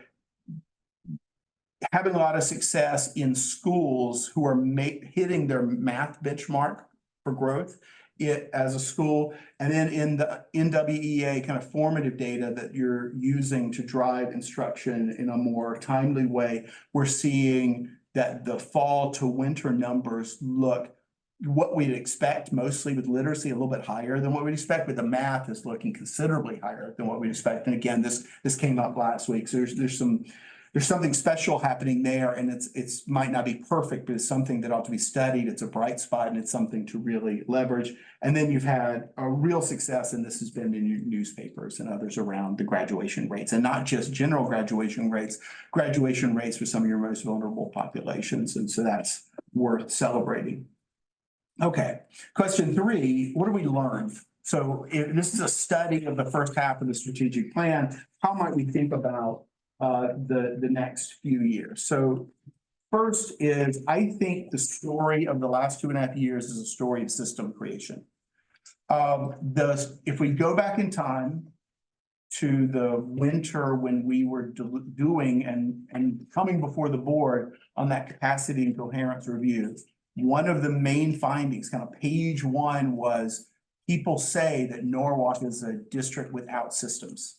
having a lot of success in schools who are hitting their math benchmark for growth as a school. And then in the NWEA kind of formative data that you're using to drive instruction in a more timely way, we're seeing that the fall to winter numbers look what we'd expect, mostly with literacy a little bit higher than what we'd expect, but the math is looking considerably higher than what we'd expect. And again, this came up last week. So there's some there's something special happening there, and it's might not be perfect, but it's something that ought to be studied. It's a bright spot, and it's something to really leverage. And then you've had a real success, and this has been in your newspapers and others around the graduation rates, and not just general graduation rates for some of your most vulnerable populations. And so that's worth celebrating. Okay, question 3, what do we learn? So if this is a study of the first half of the strategic plan, how might we think about the next few years? So first is, I think the story of the last 2.5 years is a story of system creation. If we go back in time to the winter when we were doing and coming before the board on that capacity and coherence review, one of the main findings, kind of page 1, was people say that Norwalk is a district without systems.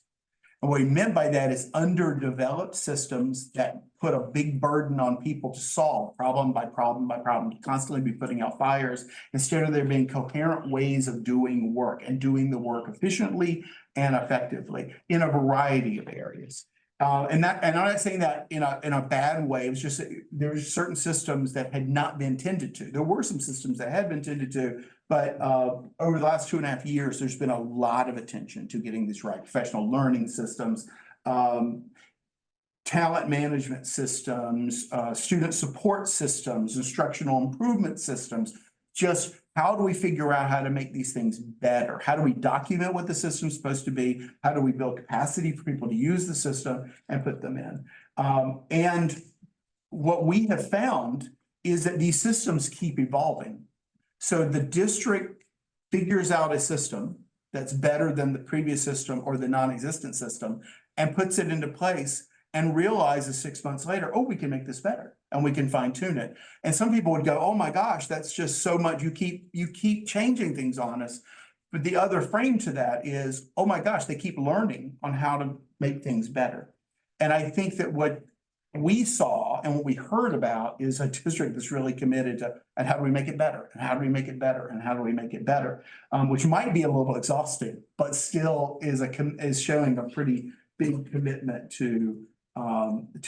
And what we meant by that is underdeveloped systems that put a big burden on people to solve problem by problem by problem, to constantly be putting out fires, instead of there being coherent ways of doing work and doing the work efficiently and effectively in a variety of areas. And I'm not saying that in a bad way. It was just there's certain systems that had not been tended to. There were some systems that had been tended to, but over the last 2.5 years, there's been a lot of attention to getting these right. Professional learning systems, talent management systems, student support systems, instructional improvement systems. Just how do we figure out how to make these things better? How do we document what the system's supposed to be? How do we build capacity for people to use the system and put them in? And what we have found is that these systems keep evolving. So the district figures out a system that's better than the previous system or the non-existent system and puts it into place and realizes 6 months later, oh, we can make this better and we can fine tune it. And some people would go, oh my gosh, that's just so much. You keep changing things on us. But the other frame to that is, oh my gosh, they keep learning on how to make things better. And I think that what we saw and what we heard about is a district that's really committed to, and how do we make it better? And how do we make it better? And how do we make it better? Which might be a little exhausting, but still is showing a pretty big commitment to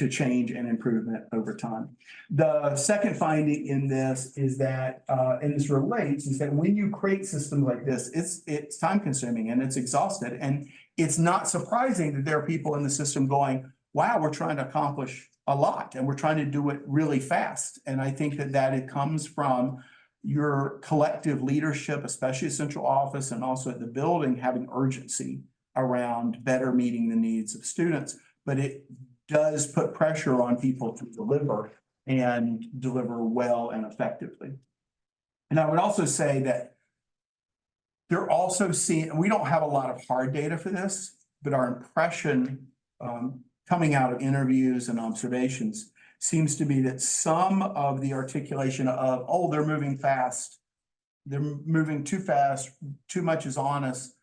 change and improvement over time. The second finding in this is that, and this relates, is that when you create systems like this, it's time consuming and it's exhausted. And it's not surprising that there are people in the system going, wow, we're trying to accomplish a lot and we're trying to do it really fast. And I think that it comes from your collective leadership, especially central office and also at the building, having urgency around better meeting the needs of students. But it does put pressure on people to deliver and deliver well and effectively. And I would also say that they're also seeing, we don't have a lot of hard data for this, but our impression coming out of interviews and observations seems to be that some of the articulation of, oh, they're moving fast, they're moving too fast, too much is on us.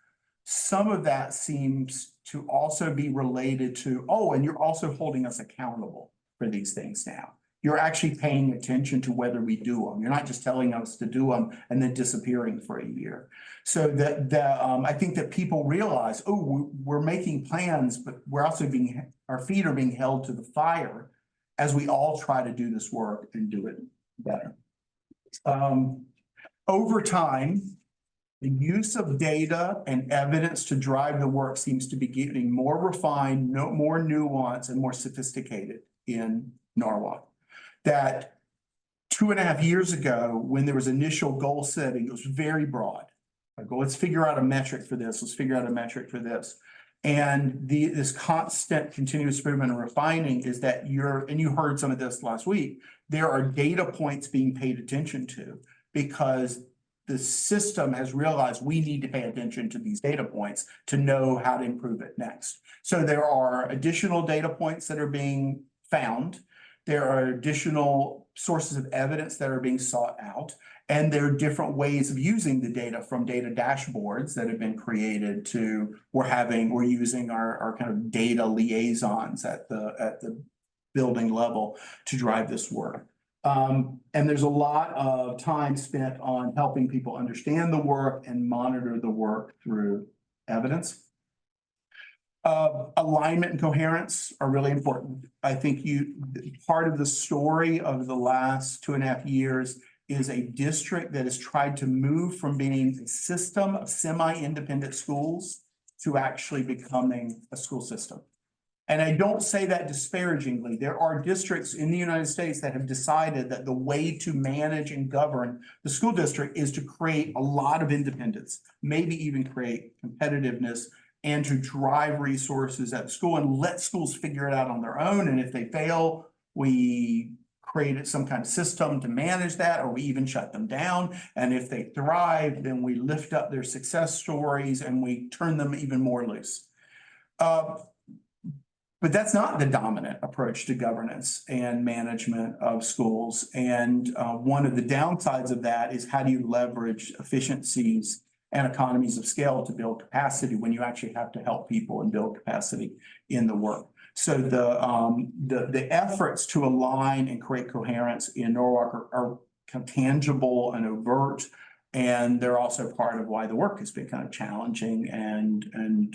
Some of that seems to also be related to, oh, and you're also holding us accountable for these things now. You're actually paying attention to whether we do them. You're not just telling us to do them and then disappearing for a year. So I think that people realize, oh, we're making plans, but we're also our feet are being held to the fire as we all try to do this work and do it better. Over time, the use of data and evidence to drive the work seems to be getting more refined, more nuanced, and more sophisticated in Norwalk. That 2.5 years ago, when there was initial goal setting, it was very broad. Like, well, let's figure out a metric for this. Let's figure out a metric for this. And this constant continuous improvement and refining is that and you heard some of this last week, there are data points being paid attention to because the system has realized we need to pay attention to these data points to know how to improve it next. So there are additional data points that are being found. There are additional sources of evidence that are being sought out, and there are different ways of using the data, from data dashboards that have been created to we're using our kind of data liaisons at the building level to drive this work. And there's a lot of time spent on helping people understand the work and monitor the work through evidence. Alignment and coherence are really important. I think part of the story of the last 2.5 years is a district that has tried to move from being a system of semi-independent schools to actually becoming a school system. And I don't say that disparagingly. There are districts in the United States that have decided that the way to manage and govern the school district is to create a lot of independence, maybe even create competitiveness, and to drive resources at school and let schools figure it out on their own. And if they fail, we created some kind of system to manage that, or we even shut them down. And if they thrive, then we lift up their success stories and we turn them even more loose. But that's not the dominant approach to governance and management of schools. And one of the downsides of that is how do you leverage efficiencies and economies of scale to build capacity when you actually have to help people and build capacity in the work. So the efforts to align and create coherence in Norwalk are kind of tangible and overt, and they're also part of why the work has been kind of challenging and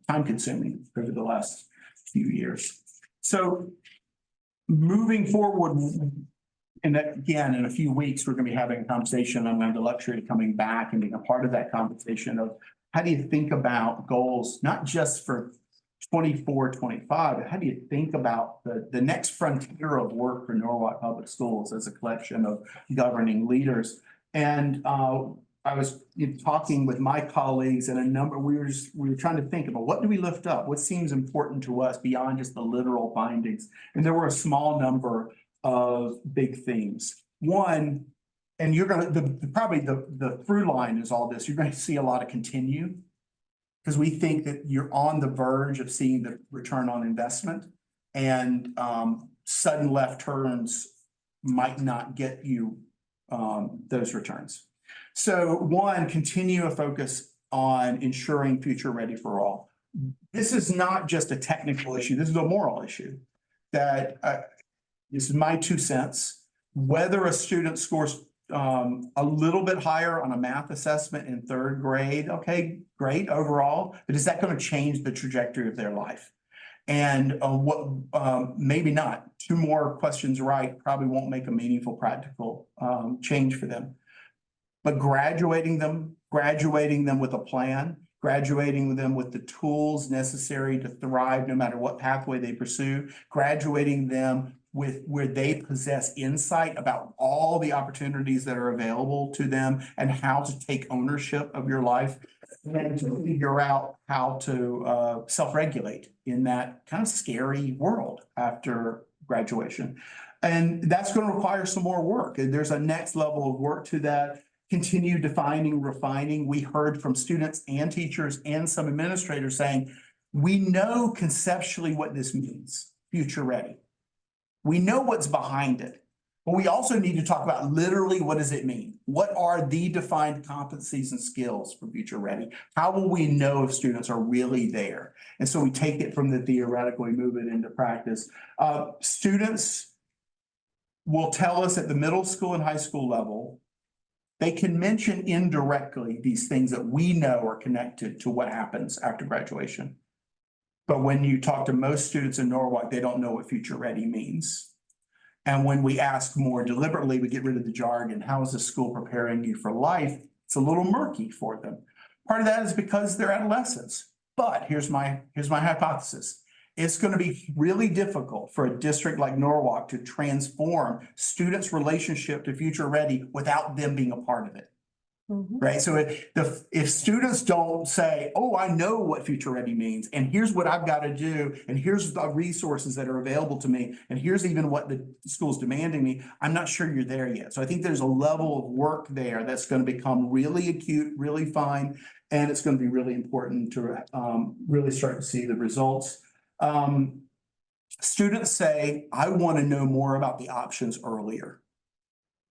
time consuming over the last few years. So moving forward, and again, in a few weeks, we're going to be having a conversation. I'm going to have the luxury of coming back and being a part of that conversation of how do you think about goals, not just for 24, 25, but how do you think about the next frontier of work for Norwalk Public Schools as a collection of governing leaders? And I was talking with my colleagues and a number, we were trying to think about what do we lift up? What seems important to us beyond just the literal findings? And there were a small number of big themes. One, and you're going to, probably the through line is all this, you're going to see a lot of continue, because we think that you're on the verge of seeing the return on investment, and sudden left turns might not get you those returns. So one, continue a focus on ensuring future ready for all. This is not just a technical issue. This is a moral issue that this is my 2 cents. Whether a student scores a little bit higher on a math assessment in 3rd grade, okay, great overall, but is that going to change the trajectory of their life? And maybe not. 2 more questions right probably won't make a meaningful practical change for them. But graduating them with a plan, graduating them with the tools necessary to thrive no matter what pathway they pursue, graduating them with where they possess insight about all the opportunities that are available to them and how to take ownership of your life, and to figure out how to self-regulate in that kind of scary world after graduation. And that's going to require some more work. And there's a next level of work to that. Continue defining, refining. We heard from students and teachers and some administrators saying, we know conceptually what this means, future ready. We know what's behind it, but we also need to talk about literally what does it mean? What are the defined competencies and skills for future ready? How will we know if students are really there? And so we take it from the theoretical, we move it into practice. Students will tell us at the middle school and high school level, they can mention indirectly these things that we know are connected to what happens after graduation. But when you talk to most students in Norwalk, they don't know what future ready means. And when we ask more deliberately, we get rid of the jargon. How is the school preparing you for life? It's a little murky for them. Part of that is because they're adolescents. But here's my hypothesis. It's going to be really difficult for a district like Norwalk to transform students' relationship to future ready without them being a part of it. Right. So if students don't say, oh, I know what future ready means, and here's what I've got to do, and here's the resources that are available to me, and here's even what the school's demanding me, I'm not sure you're there yet. So I think there's a level of work there that's going to become really acute, really fine, and it's going to be really important to really start to see the results. Students say, I want to know more about the options earlier.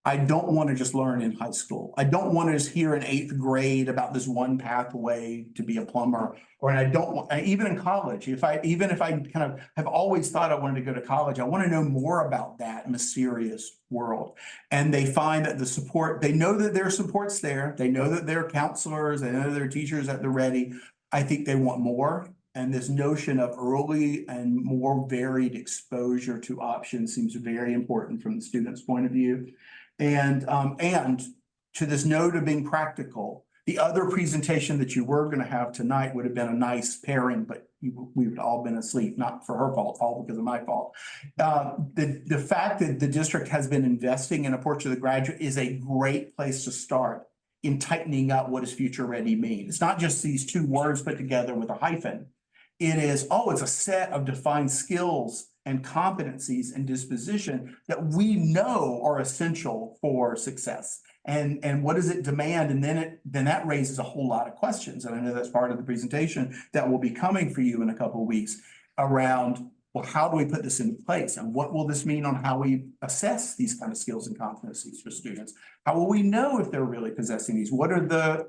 I don't want to just learn in high school. I don't want to just hear in 8th grade about this one pathway to be a plumber, or I don't want, even in college, even if I kind of have always thought I wanted to go to college, I want to know more about that mysterious world. And they find that the support, they know that their support's there. They know that there are counselors, they know there are teachers at the ready. I think they want more. And this notion of early and more varied exposure to options seems very important from the student's point of view. And to this note of being practical, the other presentation that you were going to have tonight would have been a nice pairing, but we would all been asleep, not for her fault, all because of my fault. The fact that the district has been investing in a porch of the graduate is a great place to start in tightening up what does future ready mean. It's not just these two words put together with a hyphen. It is, it's a set of defined skills and competencies and disposition that we know are essential for success. And what does it demand? And then that raises a whole lot of questions. And I know that's part of the presentation that will be coming for you in a couple of weeks around, well, how do we put this into place? And what will this mean on how we assess these kind of skills and competencies for students? How will we know if they're really possessing these? What are the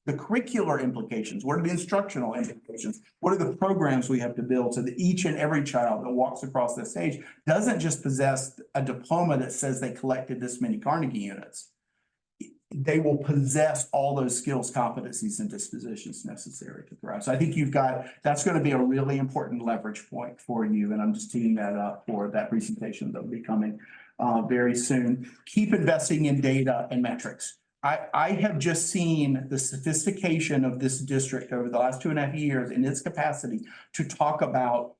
curricular implications? What are the instructional implications? What are the programs we have to build so that each and every child that walks across the stage doesn't just possess a diploma that says they collected this many Carnegie units? They will possess all those skills, competencies, and dispositions necessary to thrive. So I think that's going to be a really important leverage point for you. And I'm just teeing that up for that presentation that will be coming very soon. Keep investing in data and metrics. I have just seen the sophistication of this district over the last 2.5 years in its capacity to talk about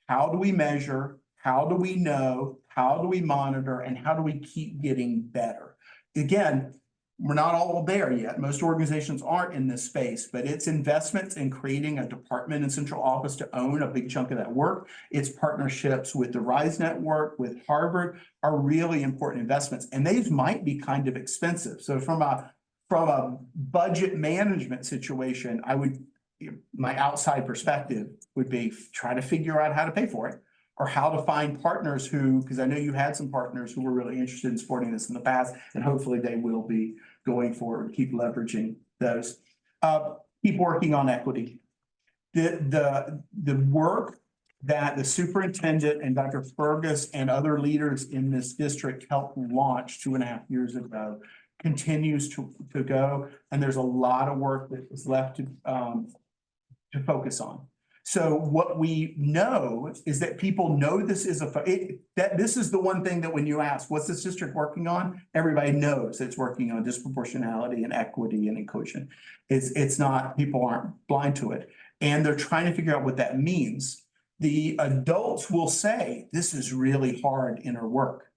how do we measure, how do we know, how do we monitor, and how do we keep getting better. Again, we're not all there yet. Most organizations aren't in this space, but it's investments in creating a department and central office to own a big chunk of that work. Its partnerships with the RISE network, with Harvard, are really important investments. And these might be kind of expensive. So from a budget management situation, my outside perspective would be try to figure out how to pay for it, or how to find partners because I know you had some partners who were really interested in supporting this in the past, and hopefully they will be going forward, keep leveraging those. Keep working on equity. The work that the superintendent and Dr. Fergus and other leaders in this district helped launch 2.5 years ago continues to go, and there's a lot of work that is left to focus on. So what we know is that people know this is this is the one thing that when you ask, what's this district working on? Everybody knows it's working on disproportionality and equity and inclusion. It's not, people aren't blind to it. And they're trying to figure out what that means. The adults will say, this is really hard inner work.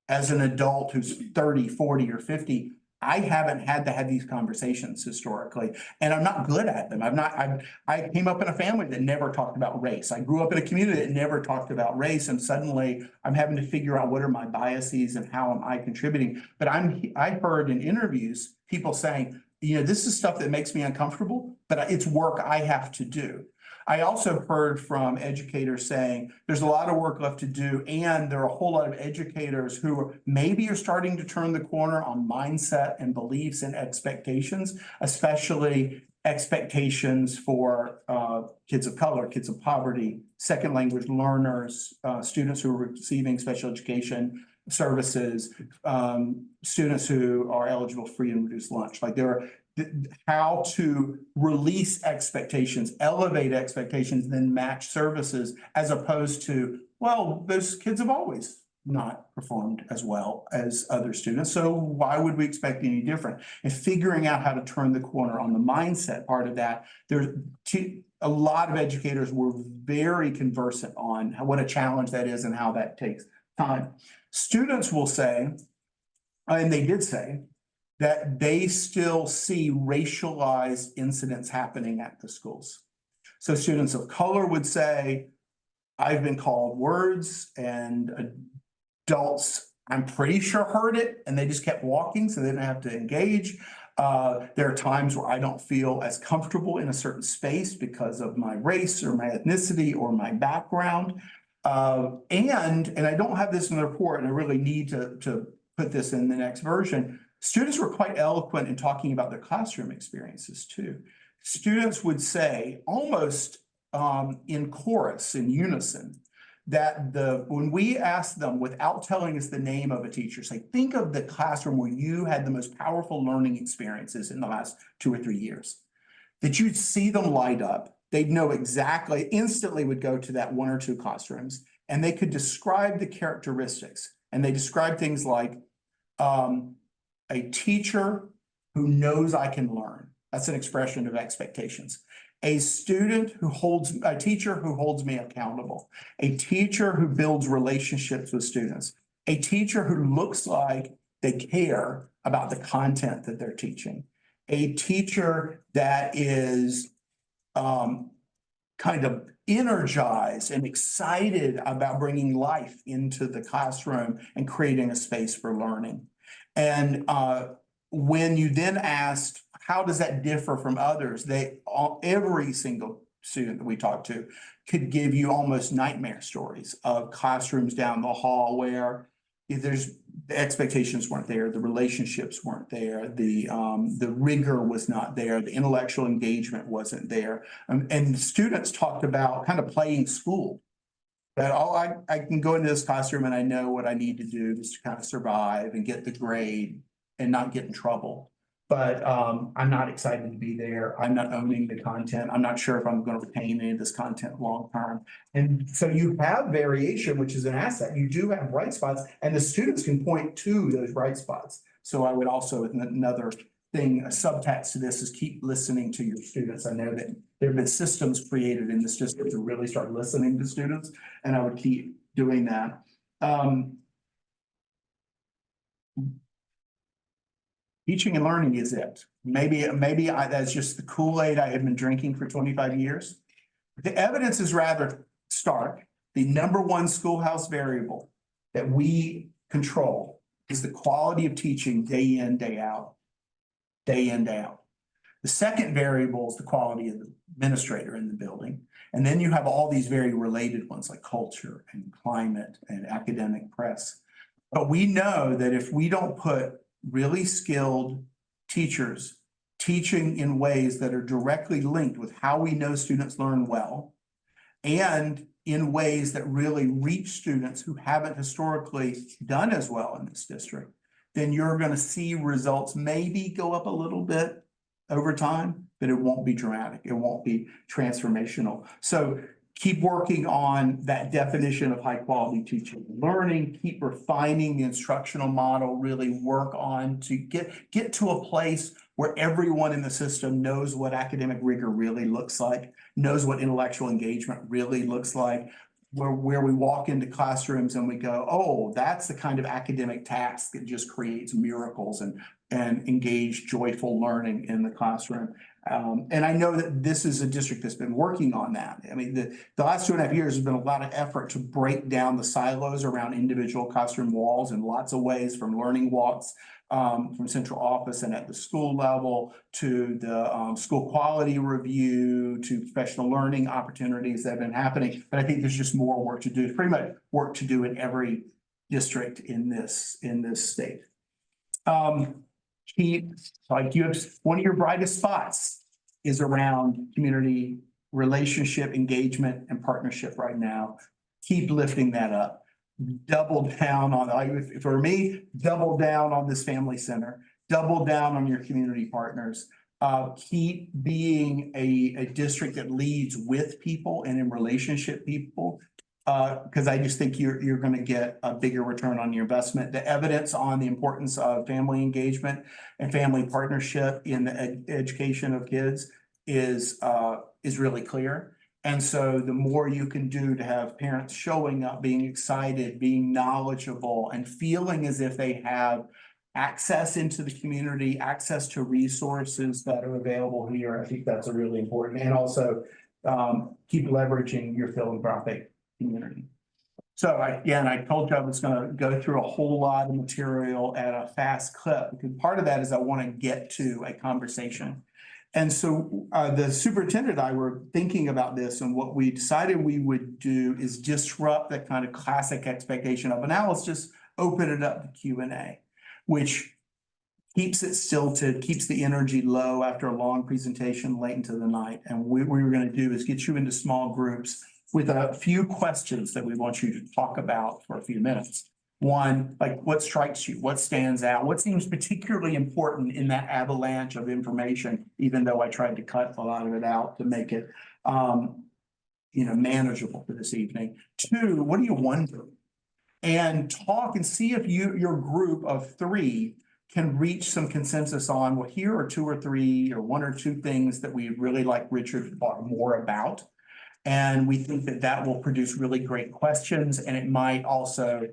As an adult who's 30, 40, or 50, I haven't had to have these conversations historically, and I'm not good at them. I came up in a family that never talked about race. I grew up in a community that never talked about race, and suddenly I'm having to figure out what are my biases and how am I contributing. But I heard in interviews people saying, this is stuff that makes me uncomfortable, but it's work I have to do. I also heard from educators saying there's a lot of work left to do, and there are a whole lot of educators who maybe are starting to turn the corner on mindset and beliefs and expectations, especially expectations for kids of color, kids of poverty, second language learners, students who are receiving special education services, students who are eligible for free and reduced lunch. Like how to release expectations, elevate expectations, then match services, as opposed to, well, those kids have always not performed as well as other students, so why would we expect any different? And figuring out how to turn the corner on the mindset part of that, a lot of educators were very conversant on what a challenge that is and how that takes time. Students will say, and they did say, that they still see racialized incidents happening at the schools. So students of color would say, I've been called words, and adults, I'm pretty sure, heard it, and they just kept walking so they didn't have to engage. There are times where I don't feel as comfortable in a certain space because of my race or my ethnicity or my background. And I don't have this in the report, and I really need to put this in the next version. Students were quite eloquent in talking about their classroom experiences too. Students would say almost in chorus, in unison, that when we asked them, without telling us the name of a teacher, say, think of the classroom where you had the most powerful learning experiences in the last 2 or 3 years, that you'd see them light up they'd know exactly, instantly would go to that one or two classrooms, and they could describe the characteristics. And they describe things like a teacher who knows I can learn. That's an expression of expectations. A teacher who holds me accountable. A teacher who builds relationships with students. A teacher who looks like they care about the content that they're teaching. A teacher that is kind of energized and excited about bringing life into the classroom and creating a space for learning. And when you then asked, how does that differ from others? Every single student that we talked to could give you almost nightmare stories of classrooms down the hall where the expectations weren't there, the relationships weren't there, the rigor was not there, the intellectual engagement wasn't there. And students talked about kind of playing school. That I can go into this classroom and I know what I need to do just to kind of survive and get the grade and not get in trouble. But I'm not excited to be there. I'm not owning the content. I'm not sure if I'm going to retain any of this content long term. And so you have variation, which is an asset. You do have bright spots, and the students can point to those bright spots. So I would also, another thing, a subtext to this is keep listening to your students. I know that there have been systems created in this district to really start listening to students, and I would keep doing that. Teaching and learning is it. Maybe that's just the Kool-Aid I have been drinking for 25 years. The evidence is rather stark. The number one schoolhouse variable that we control is the quality of teaching day in, day out. Day in, day out. The second variable is the quality of the administrator in the building. And then you have all these very related ones like culture and climate and academic press. But we know that if we don't put really skilled teachers teaching in ways that are directly linked with how we know students learn well, and in ways that really reach students who haven't historically done as well in this district, then you're going to see results maybe go up a little bit over time, but it won't be dramatic. It won't be transformational. So keep working on that definition of high quality teaching and learning, keep refining the instructional model, really work on to get to a place where everyone in the system knows what academic rigor really looks like, knows what intellectual engagement really looks like, where we walk into classrooms and we go, oh, that's the kind of academic task that just creates miracles and engage joyful learning in the classroom. And I know that this is a district that's been working on that. I mean, the last 2.5 years has been a lot of effort to break down the silos around individual classroom walls in lots of ways, from learning walks from central office and at the school level to the school quality review to professional learning opportunities that have been happening. But I think there's just more work to do, pretty much work to do in every district in this state. Keep, like you have, one of your brightest spots is around community relationship, engagement, and partnership right now. Keep lifting that up. Double down on, for me, double down on this family center, double down on your community partners. Keep being a district that leads with people and in relationship people. Because I just think you're going to get a bigger return on your investment. The evidence on the importance of family engagement and family partnership in the education of kids is really clear. And so the more you can do to have parents showing up, being excited, being knowledgeable, and feeling as if they have access into the community, access to resources that are available here, I think that's a really important. And also keep leveraging your philanthropic community. So I told you I was going to go through a whole lot of material at a fast clip, because part of that is I want to get to a conversation. And so the superintendent and I were thinking about this, and what we decided we would do is disrupt that kind of classic expectation of, now let's just open it up to Q&A, which keeps it stilted, keeps the energy low after a long presentation late into the night. And what we were going to do is get you into small groups with a few questions that we want you to talk about for a few minutes. One, like, what strikes you? What stands out? What seems particularly important in that avalanche of information, even though I tried to cut a lot of it out to make it manageable for this evening. Two, what are you wondering? And talk and see if your group of three can reach some consensus on, well, here are two or three or one or two things that we really like Richard to talk more about. And we think that will produce really great questions, and it might also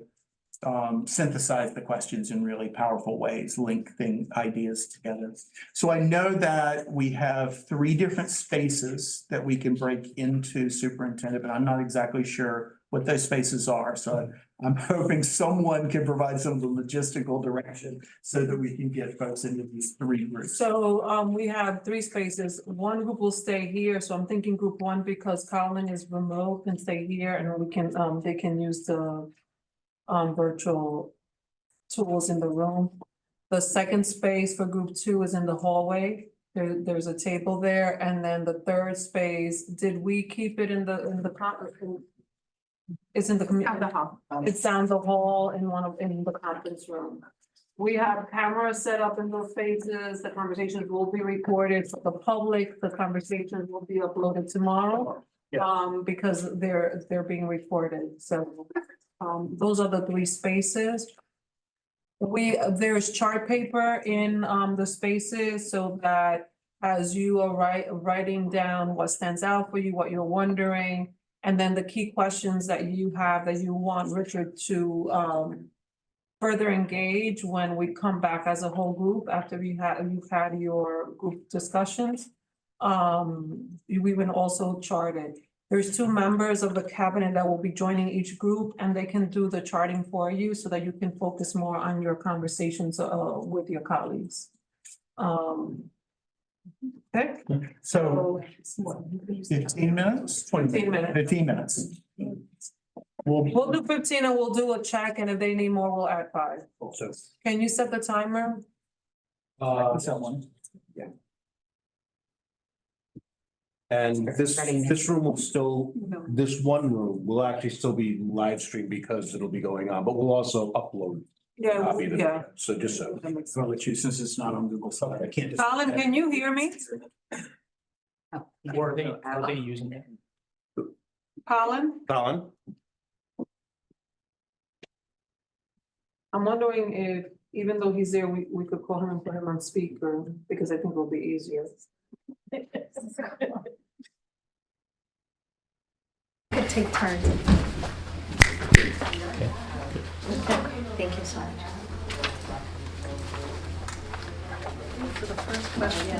synthesize the questions in really powerful ways, link ideas together. So I know that we have 3 different spaces that we can break into superintendent, but I'm not exactly sure what those spaces are. So I'm hoping someone can provide some of the logistical direction so that we can get folks into these 3 groups. So we have 3 spaces. One group will stay here. So I'm thinking group 1 because Colin is remote and stay here, and we can they can use the virtual tools in the room. The second space for group 2 is in the hallway. There's a table there, and then the third space, did we keep it in the it's in the community. It's down the hall in the conference room. We have cameras set up in those spaces. The conversations will be recorded for the public. The conversations will be uploaded tomorrow. Because they're being recorded. So those are the 3 spaces. There's chart paper in the spaces so that as you are writing down what stands out for you, what you're wondering, and then the key questions that you have that you want Richard to further engage when we come back as a whole group after you've had your group discussions. We've been also charted. There's 2 members of the cabinet that will be joining each group, and they can do the charting for you so that you can focus more on your conversations with your colleagues. Okay. So 15 minutes? 15 minutes. 15 minutes. We'll do 15 and we'll do a check, and if they need more, we'll add 5. So, Can you set the timer? Someone. and this room will still, this one room will actually still be live streamed because it'll be going on, but we'll also upload. Yeah, copy of it. yeah. So just so. I'll let you, since it's not on Google Slides. I can't just. Colin, can you hear me? Or are they using it? Colin, Colin? I'm wondering if, even though he's there, we could call him and put him on speaker, because I think it'll be easier. Could take turns. Thank you so much. So the first question.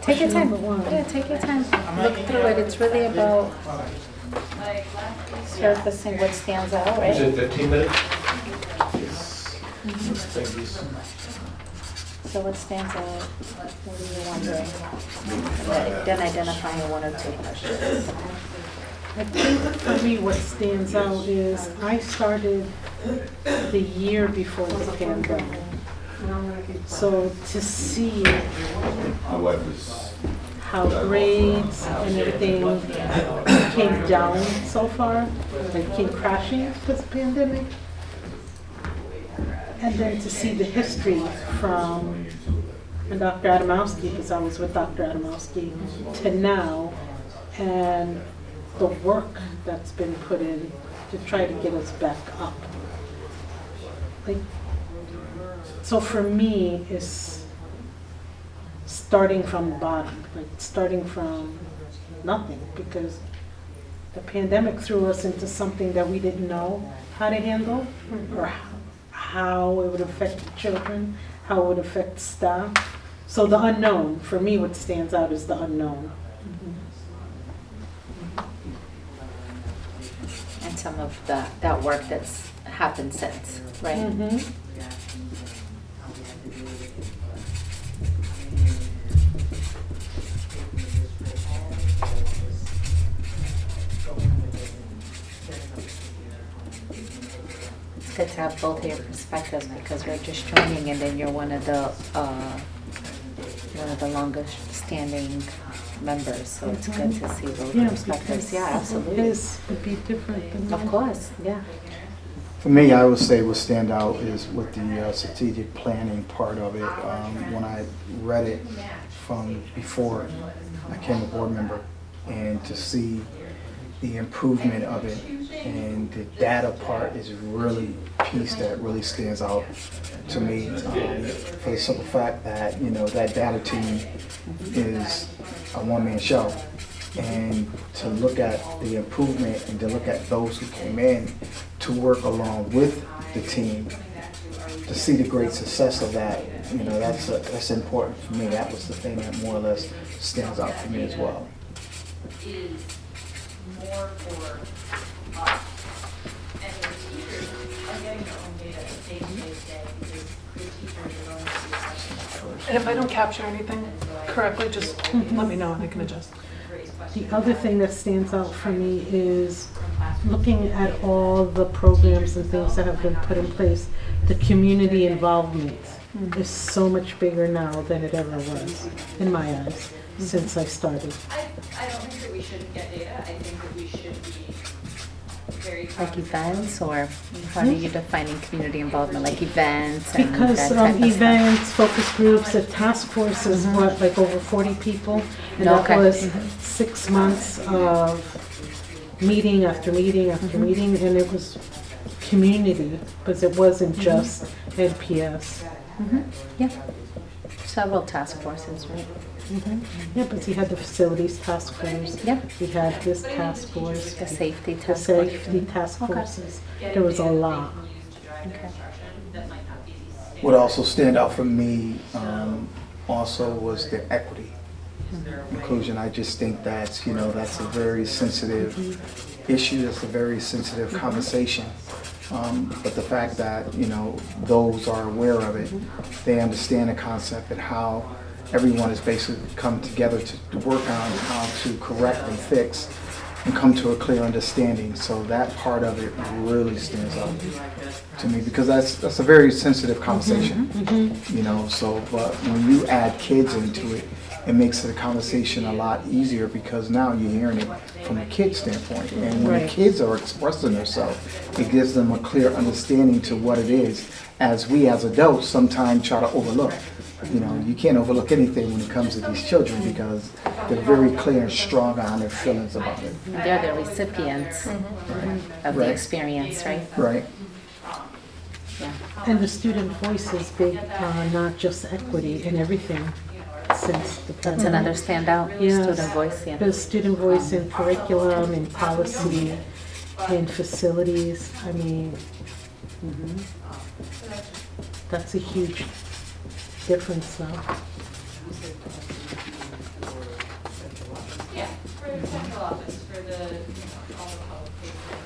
Take your time. Yeah, take your time. Look through it. It's really about surfacing what stands out, right? Is it 15 minutes? So what stands out? What are you wondering? And then identifying 1 or 2 questions. I think for me, what stands out is I started the year before the pandemic. So to see how grades and everything came down so far, like came crashing because of the pandemic. And then to see the history from Dr. Adamowski, because I was with Dr. Adamowski, to now, and the work that's been put in to try to get us back up. Like, so for me, it's starting from the bottom, like starting from nothing, because the pandemic threw us into something that we didn't know how to handle, or how it would affect the children, how it would affect staff. So the unknown, for me, what stands out is the unknown. And some of that work that's happened since, right? Mm-hmm. It's good to have both of your perspectives because you're just joining and then you're one of the longest standing members, so it's good to see both Yeah, perspectives. because Yeah, absolutely. His would be different than Of mine. course, yeah. For me, I would say what stand out is with the strategic planning part of it. When I read it from before I became a board member, and to see the improvement of it and the data part is really a piece that really stands out to me, for the simple fact that, you know, that data team is a one-man show. And to look at the improvement and to look at those who came in to work along with the team, to see the great success of that, you know, that's important for me. That was the thing that more or less stands out for me as well. More for us and the teachers are getting their own data day to day because the teachers are going to be assessing. And if I don't capture anything correctly, just let me know and I can adjust. The other thing that stands out for me is looking at all the programs and things that have been put in place. The community involvement is so much bigger now than it ever was, in my eyes, since I started. I don't think that we shouldn't get data. I think that we should be very proud Like of events, or how are you defining community involvement, like events and Because that type of stuff? events, focus groups, the task force is what, like over 40 people? And that Okay. was 6 months of meeting after meeting after meeting, and it was community, because it wasn't just NPS. Yeah, several task forces, right? Yeah, but you had the facilities task force. Yeah. We had this task force. The safety The task force. safety task Okay. forces. There was a lot. Okay. What also stand out for me also was the equity inclusion. I just think that's, you know, that's a very sensitive issue. That's a very sensitive conversation. But the fact that, you know, those are aware of it, they understand the concept and how everyone has basically come together to work on how to correct and fix and come to a clear understanding. So that part of it really stands out to me, because that's a very sensitive conversation, you know. So, but when you add kids into it, it makes the conversation a lot easier, because now you're hearing it from a kid standpoint. And when the Right. kids are expressing themselves, it gives them a clear understanding to what it is, as we as adults sometimes try to overlook. You know, you can't overlook anything when it comes to these children, because they're very clear and strong on their feelings about it. They're the recipients of the Right. experience, right? Right? Yeah. And the student voice is big, not just equity and everything since the. That's another standout, Yes. student voice, yeah. The student voice in curriculum, in policy, in facilities, I mean, that's a huge difference now. Yeah, for the central office, for the, all the public facing.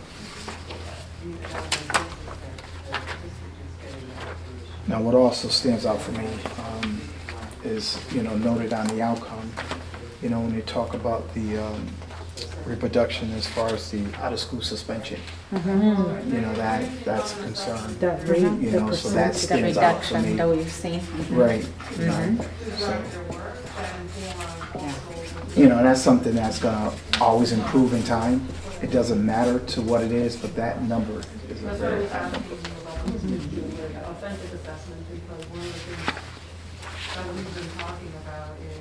Now, what also stands out for me is, you know, noted on the outcome, you know, when you talk about the reproduction as far as the out-of-school suspension, you know, that's a concern. That rate, You the know, so that percentage. The stands out for reduction me. that we've seen. Right. You know, so, you know, that's something that's gonna always improve in time. It doesn't matter to what it is, but that number is a very high number. Authentic assessment, because one of the things that we've been talking about is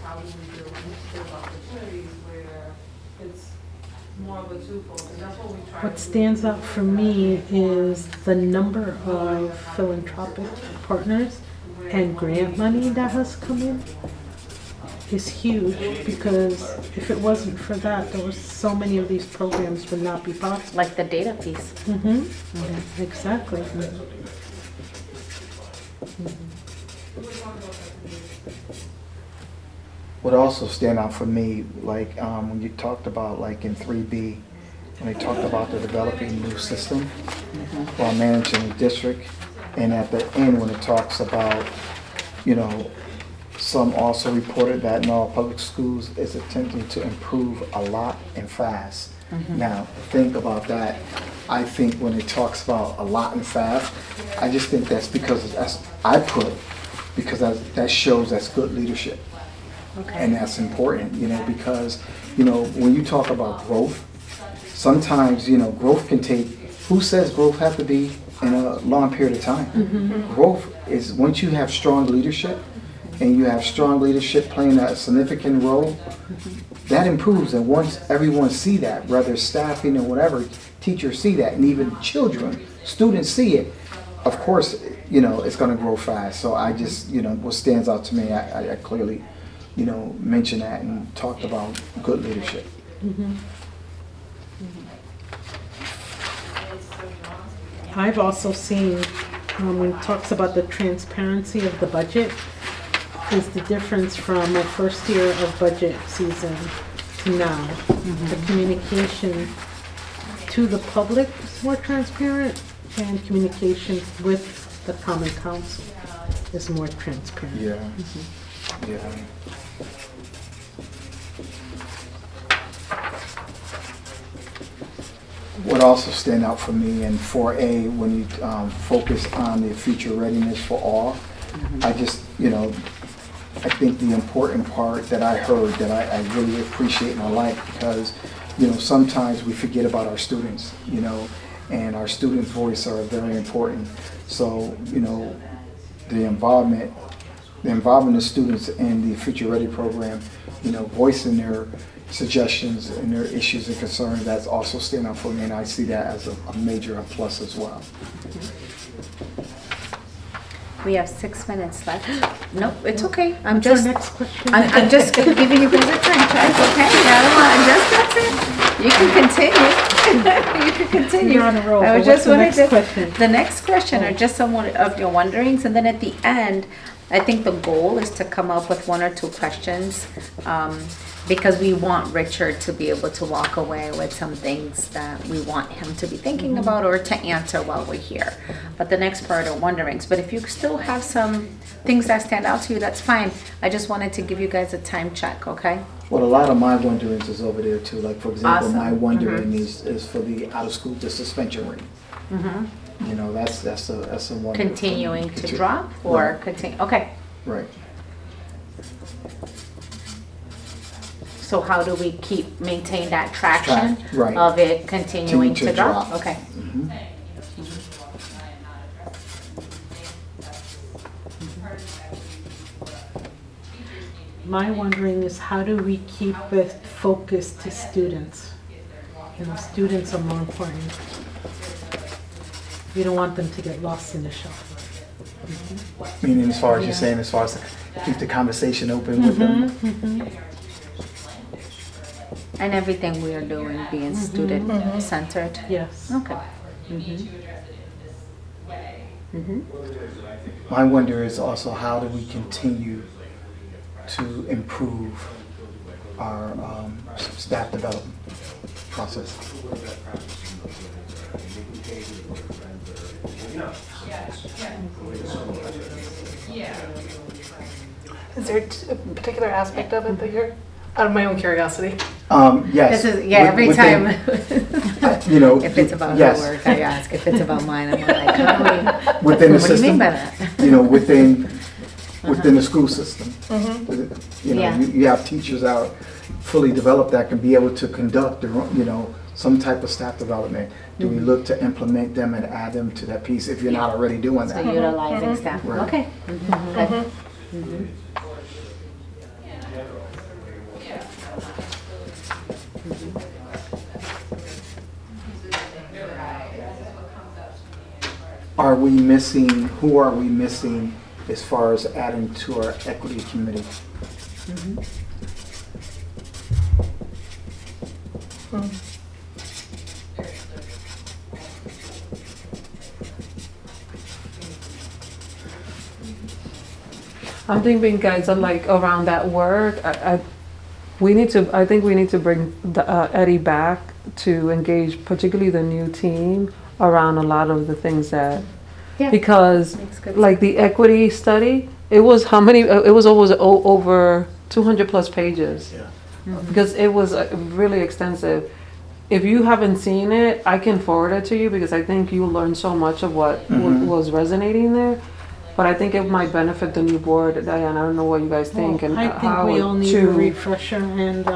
how do we build opportunities where it's more of a twofold, and that's what we try to do. What stands out for me is the number of philanthropic partners and grant money that has come in is huge, because if it wasn't for that, there was so many of these programs would not be possible. Like the data piece. Exactly. What also stand out for me, like when you talked about, like in 3B, when they talked about the developing new system while managing the district, and at the end when it talks about, you know, some also reported that in all public schools is attempting to improve a lot and fast. Now, think about that. I think when it talks about a lot and fast, I just think that's because that's, I put, because that shows that's good leadership. And that's important, you know, because, you know, when you talk about growth, sometimes, you know, growth can take who says growth have to be in a long period of time? Growth is, once you have strong leadership, and you have strong leadership playing a significant role, that improves. And once everyone see that, whether staffing or whatever, teachers see that, and even children, students see it, of course, you know, it's gonna grow fast. So I just, you know, what stands out to me, I clearly, you know, mentioned that and talked about good leadership. I've also seen, when it talks about the transparency of the budget, is the difference from my first year of budget season to now. The communication to the public is more transparent, and communication with the Common Council is more transparent. Yeah. Yeah. What also stand out for me in 4A, when you focus on the future readiness for all, I just, you know, I think the important part that I heard that I really appreciate and I like, because, you know, sometimes we forget about our students, you know, and our students' voice are very important. So, you know, the involvement of students in the Future Ready program, you know, voicing their suggestions and their issues and concerns, that's also stand out for me, and I see that as a major plus as well. We have 6 minutes left. Nope, it's okay. I'm What's our just, next question? I'm just giving you guys a time, Charles, okay? That's it. You can continue. You can continue. You're on a roll, I but was what's just the wanted next to- question? The next question are just some of your wonderings, and then at the end, I think the goal is to come up with 1 or 2 questions, because we want Richard to be able to walk away with some things that we want him to be thinking about or to answer while we're here. But the next part are wonderings. But if you still have some things that stand out to you, that's fine. I just wanted to give you guys a time check, okay? Well, a lot of my wonderings is over there too. Like, for example, my Awesome. wondering is for the out of school, the suspension rate. You know, that's a wonder. Continuing to drop or Right. continue, okay. Right. So how do we maintain that traction Right. of it continuing Continue to to drop? drop. Okay. My wondering is, how do we keep it focused to students? You know, students are more important. We don't want them to get lost in the shuffle. Meaning, as far as you're Yeah. saying, as far as to keep the conversation open with them. And everything we are doing being student-centered? Yes. Okay. My wonder is also, how do we continue to improve our staff development process? Is there a particular aspect of it that you're, out of my own curiosity? Yes. This is, yeah, every Within- time. You know. If it's about her yes. work, I ask. If it's about mine, I'm like, how do we? Within the What do you mean system, by that? you know, within the school system. You know, Yeah. you have teachers out fully developed that can be able to conduct their own, you know, some type of staff development. Do we look to implement them and add them to that piece if you're not already doing So that? utilizing staff, Right. okay. Good. Are we missing, who are we missing as far as adding to our equity committee? I'm thinking, guys, like around that work, I think we need to bring Eddie back to engage, particularly the new team, around a lot of the things that, Yeah. because Makes good like the equity study, it was how many, it was always over 200 plus pages. Because it was really extensive. If you haven't seen it, I can forward it to you because I think you learned so much of what was resonating there. but I think it might benefit the new board, Diana, I don't know what you guys think and I think how we all need a to. refresher and,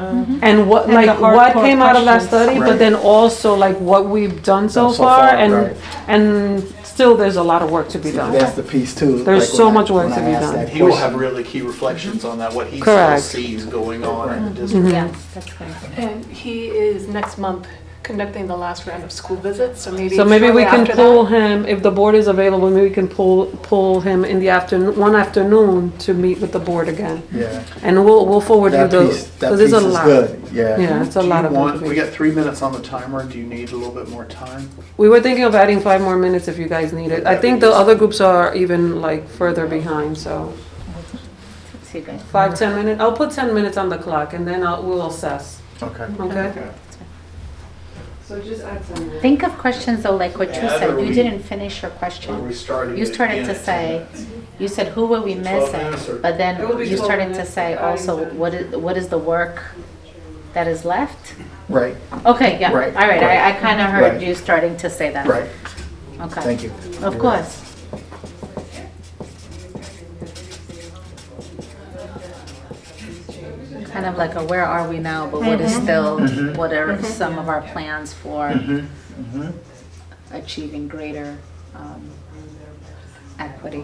And what, And the like, what hardcore came out of that questions. study, but Right. then also like what we've done so So far far, and, right. and still there's a lot of work to be done. That's the piece too. There's like so when much work when to I be asked done. that He will question. have really key reflections on that, what he still Correct. sees going on in the Mhm. district. Yeah, that's right. And he is next month conducting the last round of school visits, so maybe So maybe we shortly can after pull that. him, if the board is available, maybe we can pull him in the afternoon, one afternoon to meet with the board again. Yeah. And we'll forward you That the, piece, that because piece there's a is lot. good, yeah. Yeah, it's a Do lot you of want, we information. got 3 minutes on the timer, do you need a little bit more time? We were thinking of adding 5 more minutes if you guys need it. I think the other groups are even like further behind, so See you guys. 5, 10 minutes. I'll put 10 minutes on the clock and then we'll assess, Okay. okay? So just add 10 minutes. Think of questions though, like what you Add or said, you we- didn't finish your Are question. we starting You it started again to at 10 say, minutes? you said, who will we 12 missing? minutes or- But then It will be you 12 started to minutes, say adding also, 10. what is the work that is left? Right, Okay, yeah, all Right, right, right. I kind of heard Right. you starting to say that. right. Okay, Thank you. of course. Kind of like a where are we now, but what is still, Mhm. what are some of our plans for Mhm, mhm. achieving greater equity?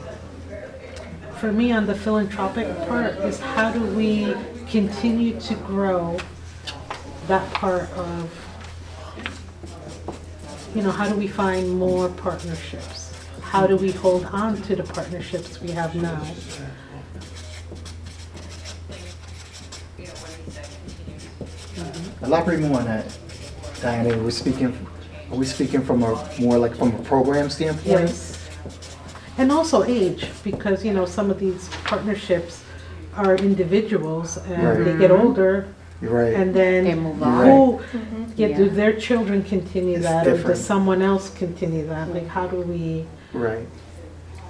for me, on the philanthropic part, is how do we continue to grow that part of, how do we find more partnerships? How do we hold on to the partnerships we have now? Elaborate more on that, Diana. Are we speaking from a, more like from a program standpoint? Yes. And also age, because, some of these partnerships are individuals and they get older You're right. and They then move You're on. right. who, Yeah. do their children continue It's that or different. does someone else continue that? Like, how do we, Right,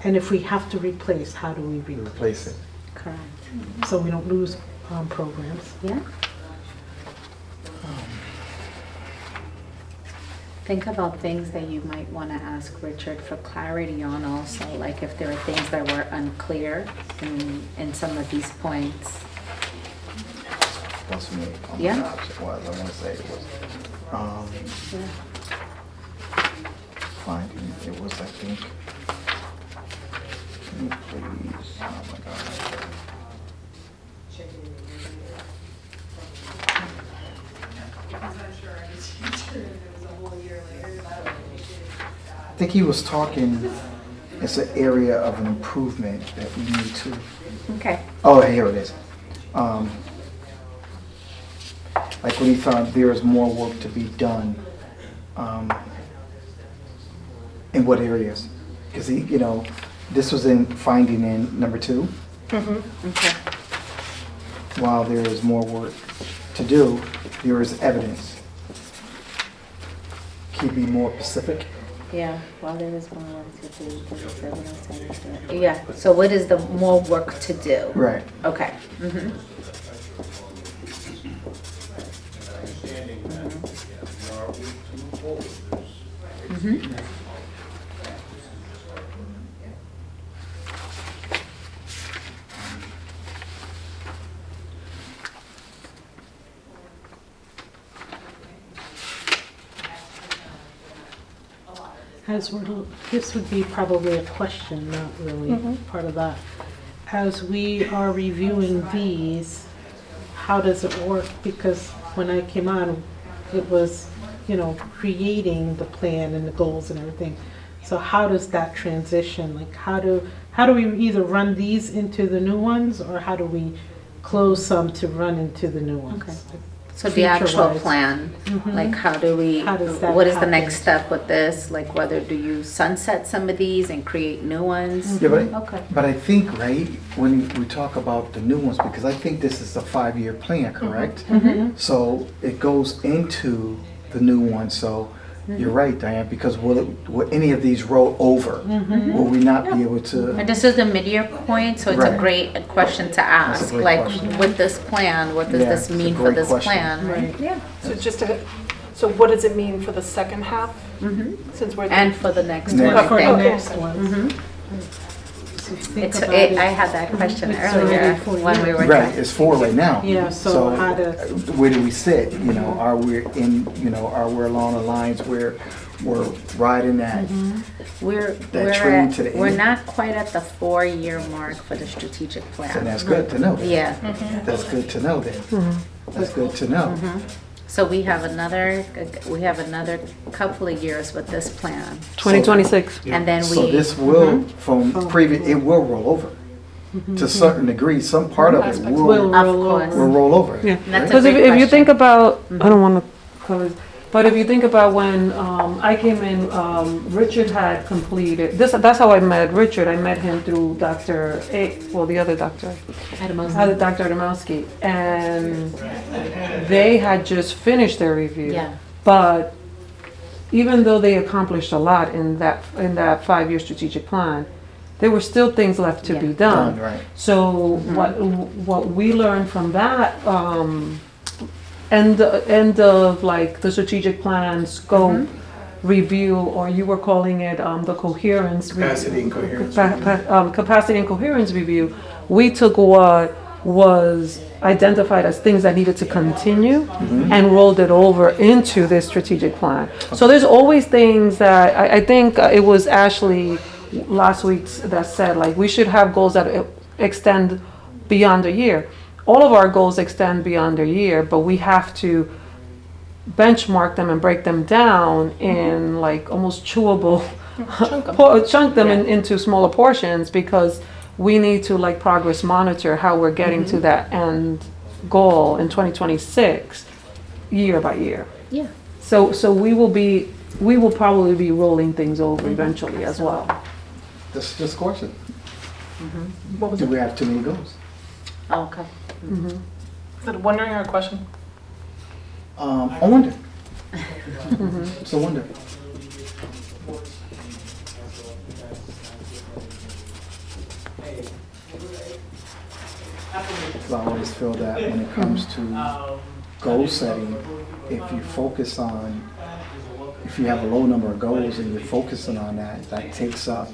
and if we have to replace, how do we replace? replace it. Correct. So we don't lose programs. Yeah. Think about things that you might want to ask Richard for clarity on also, like if there are things that were unclear in some of these points. That's me. Oh my Yeah. gosh, it was. I want to say it was. Finding it was. I think. Can you please? Oh my God. I think he was talking. It's an area of an improvement that we need to. Okay. Oh, here it is. Like when he found there is more work to be done, in what areas? Because he, this was in finding in number 2. Okay. While there is more work to do, there is evidence. Can you be more specific? Yeah, while there is more work to do, there is evidence of it. Yeah, so what is the more work to do? Right. Okay. Mm-hmm. Mm-hmm. This would be probably a question, not really part of that. As we are reviewing these, how does it work? Because when I came on, it was, creating the plan and the goals and everything. So how does that transition? Like, how do we either run these into the new ones, or how do we close some to run into the new ones? Okay. So the actual Feature-wise. plan, like how does that what is the next step with this? Like whether do you sunset some of these and create new ones? Yeah, but Okay. But I think, right, when we talk about the new ones, because I think this is a 5-year plan, correct? So it goes into the new one, so you're right, Diane, because will any of these roll over? Will we not be able to? And this is the mid-year point, so it's a Right. great question to That's a ask. great Like question. with this plan, what does Yeah, this it's a mean for great this question. plan? Right. Yeah. So what does it mean for the second half? Mm-hmm. Since we're. And for the next Next. one, I For the think. next one. Mhm. I had that question earlier when we were. Right, it's 4 right now. Yeah, so how to, Where do we sit, you know, are we in, you know, are we along the lines where we're riding that? We're, That train to the we're end. not quite at the 4-year mark for the strategic And plan. that's good to know. Yeah, That's good to know then. That's good to know. so we have another couple of years with this plan. 2026. And then So we, this will, from previous, it will roll over. To a certain degree, some part of it will of course. roll over. Yeah, That's a because great if you think question. about, I don't want to cover this, but if you think about when I came in, Richard had completed, that's how I met Richard. I met him through Dr. The other doctor. Dr. Adamowski. And they had just finished their review. Yeah. But even though they accomplished a lot in that 5-year strategic plan, there were still things left to be done. Done, right. So what we learned from that end of like the strategic plan scope review, or you were calling it the coherence Capacity and coherence. capacity and coherence review, we took what was identified as things that needed to continue and rolled it over into this strategic plan. So there's always things that I think it was Ashley last week that said, like, we should have goals that extend beyond a year. All of our goals extend beyond a year, but we have to benchmark them and break them down in like almost chewable, chunk them into smaller portions, because we need to like progress monitor how we're getting to that end goal in 2026, year by year. Yeah. So we will probably be rolling things over eventually as well. Just question. What was Do it? we have too many goals? Okay. Is it a wondering or a question? I wonder. It's a wonder. I always feel that when it comes to goal setting, if you focus on, if you have a low number of goals and you're focusing on that, that takes up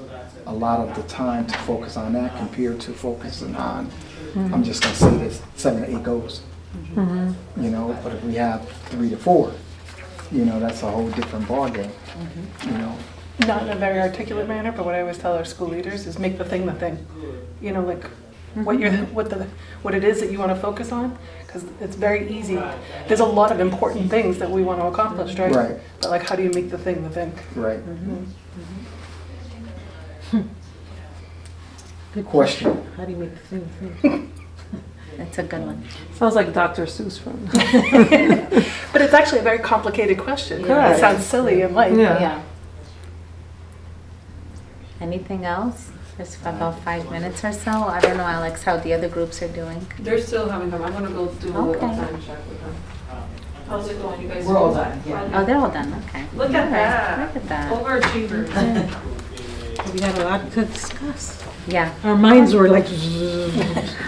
a lot of the time to focus on that compared to focusing on, I'm just gonna say this, 7 to 8 goals. You know, but if we have 3 to 4, you know, that's a whole different ballgame, you know. Not in a very articulate manner, but what I always tell our school leaders is make the thing the thing. You know, like what it is that you want to focus on, because it's very easy. There's a lot of important things that we want to accomplish, right? Right. But like, how do you make the thing the thing? Right. Good question. how do you make the thing? That's a good one. Sounds like Dr. Seuss from. But it's actually a very complicated question. Correct. It sounds silly and light. Yeah. Yeah. Anything else? Just for about 5 minutes or so. I don't know, Alex, how the other groups are doing. They're still having them. I'm gonna go do a Okay. time check with them. How's it going, you guys? We're all done, Oh, they're all done, okay. Look at All right, that. Look at that. Overachievers. We had a lot to discuss. Yeah. Our minds were like.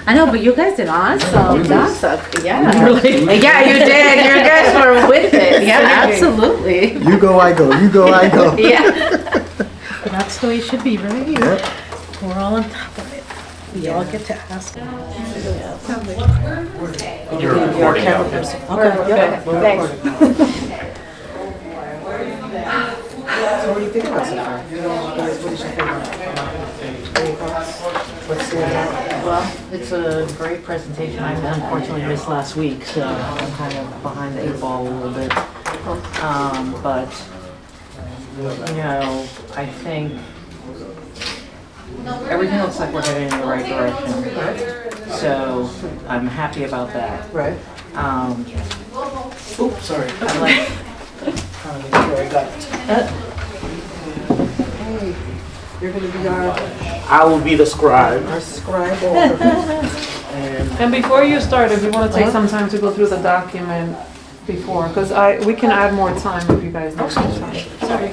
I know, but you guys did awesome. That's yeah. Really? Yeah, you did. You guys were with it. Yeah, absolutely. You go, I go, you go, I go. Yeah. That's the way it should be, right? Yep. We're all on top of it. We all get to ask. You're recording now. Okay, yeah. Thanks. So what do you think about so far? What is your favorite? Any thoughts? What's the Well, it's a great presentation. I unfortunately missed last week, so I'm kind of behind the 8 ball a little bit. But, you know, I think everything looks like we're heading in the right direction. So I'm happy about that. Right. Oops, sorry. I like, Trying to make sure I got it. Hey, you're gonna be I will be the scribe. our scribe over. And before you start, if you want to take some time to go through the document before, because we can add more time if you guys need some time. Sorry.